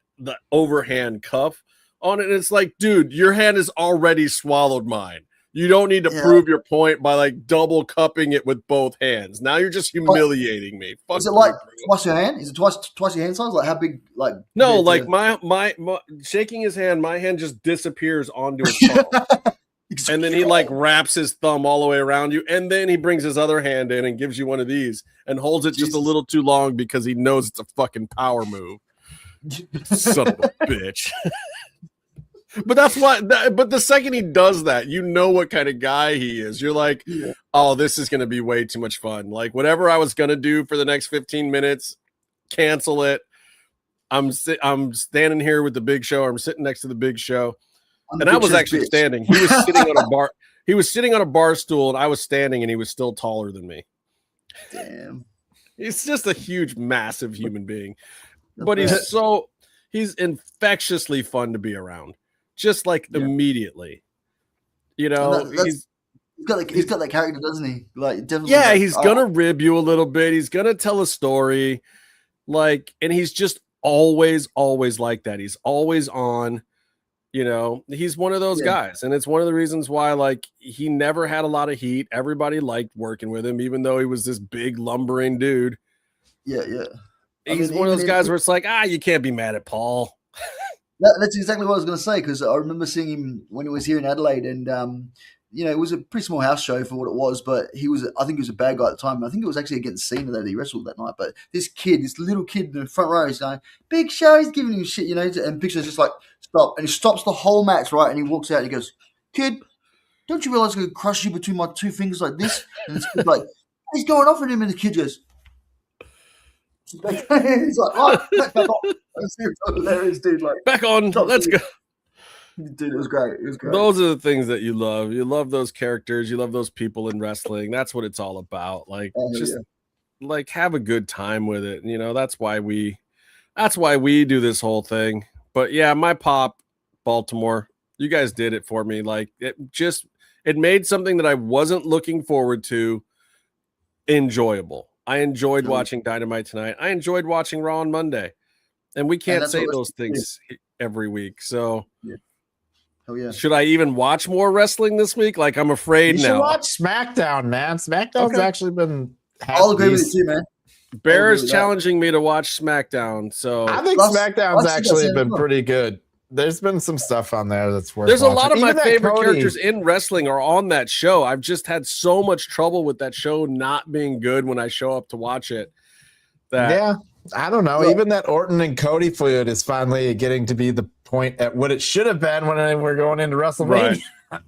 overhand cuff on it, and it's like, dude, your hand has already swallowed mine. You don't need to prove your point by like double cupping it with both hands. Now you're just humiliating me. Is it like twice your hand? Is it twice your hand size? Like how big? Like no, like my shaking his hand, my hand just disappears onto his palm. And then he like wraps his thumb all the way around you, and then he brings his other hand in and gives you one of these and holds it just a little too long because he knows it's a fucking power move. Son of a bitch. But that's why. But the second he does that, you know what kind of guy he is. You're like, oh, this is going to be way too much fun. Like whatever I was going to do for the next 15 minutes, cancel it. I'm standing here with the Big Show. I'm sitting next to the Big Show, and I was actually standing. He was sitting on a bar. He was sitting on a bar stool, and I was standing, and he was still taller than me. Damn. He's just a huge, massive human being, but he's infectiously fun to be around. Just like immediately, you know, he's got that character, doesn't he? Like, definitely. Yeah, he's gonna rib you a little bit. He's gonna tell a story, like, and he's just always like that. He's always on. You know, he's one of those guys, and it's one of the reasons why, like, he never had a lot of heat. Everybody liked working with him, even though he was this big lumbering dude. Yeah. He's one of those guys where it's like, you can't be mad at Paul. That's exactly what I was going to say, because I remember seeing him when he was here in Adelaide, and you know, it was a pretty small house show for what it was, but I think he was a bad guy at the time. I think it was actually against Cena that he wrestled that night. But this little kid in the front row is going, Big Show, he's giving him shit, you know, and Big Show's just like, stop. And he stops the whole match, right? And he walks out and he goes, kid, don't you realize I'm going to crush you between my two fingers like this? And it's like, he's going off at him, and the kid goes, he's like, oh, back on. It's hilarious, dude. Like, back on, let's go. Dude, it was great. Those are the things that you love. You love those characters. You love those people in wrestling. That's what it's all about. Like, like have a good time with it. You know, that's why we do this whole thing. But yeah, my pop, Baltimore, you guys did it for me. Like, it made something that I wasn't looking forward to enjoyable. I enjoyed watching Dynamite tonight. I enjoyed watching Raw on Monday. And we can't say those things every week. So oh, yeah. Should I even watch more wrestling this week? Like, I'm afraid now. You should watch SmackDown, man. SmackDown's actually been. I'll agree with you too, man. Bear is challenging me to watch SmackDown. So I think SmackDown's actually been pretty good. There's been some stuff on there that's worth. There's watching. A lot of my favorite characters in wrestling are on that show. I've just had so much trouble with that show not being good when I show up to watch it. Yeah, I don't know. Even that Orton and Cody feud is finally getting to be the point at what it should have been when we're going into WrestleMania. Right.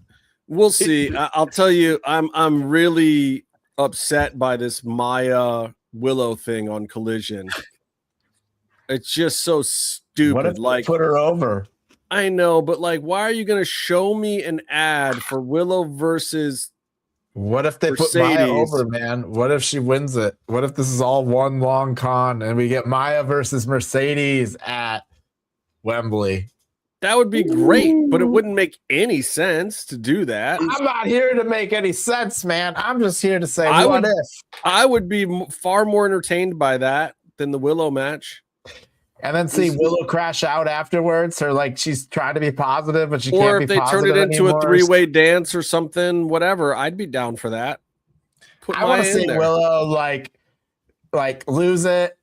We'll see. I'll tell you, I'm really upset by this Maya Willow thing on Collision. It's just so stupid. What if like, put her over? I know, but like, why are you going to show me an ad for Willow versus? What if they Mercedes? Put Maya over, man? What if she wins it? What if this is all one long con and we get Maya versus Mercedes at Wembley? That would be great, but it wouldn't make any sense to do that. I'm not here to make any sense, man. I'm just here to say, what if? I would be far more entertained by that than the Willow match. And then see Willow crash out afterwards, or like she's trying to be positive, but she can't be positive. Or if they turn it into anymore. A three-way dance or something, whatever, I'd be down for that. I want to see Willow like lose it,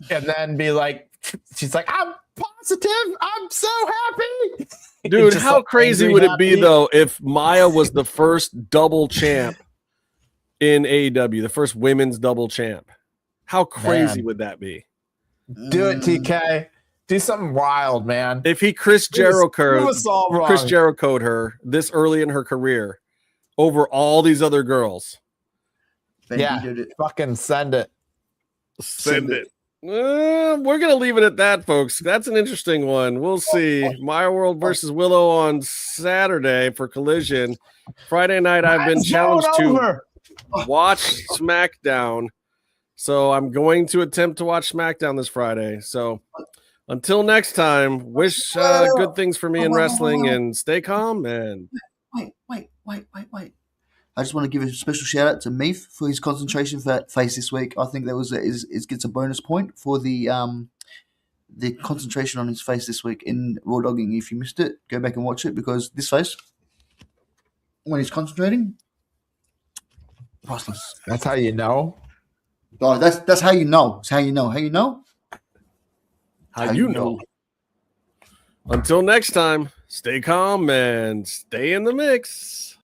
and then be like, she's like, I'm positive, I'm so happy. Dude, how crazy would it be though if Maya was the first double champ in AEW, the first women's double champ? How crazy would that be? Do it, TK. Do something wild, man. If he Chris Jericho'd her this early in her career over all these other girls. Fucking send it. Send it. We're going to leave it at that, folks. That's an interesting one. We'll see. Maya World versus Willow on Saturday for Collision. Friday night, I've been challenged to watch SmackDown. So I'm going to attempt to watch SmackDown this Friday. So until next time, wish good things for me in wrestling and stay calm. And wait. I just want to give a special shout out to Meef for his concentration face this week. I think that was it gets a bonus point for the concentration on his face this week in Raw Dogging. If you missed it, go back and watch it, because this face, when he's concentrating, priceless. That's how you know. Oh, that's how you know. It's how you know. How you know? How you know. Until next time, stay calm and stay in the mix.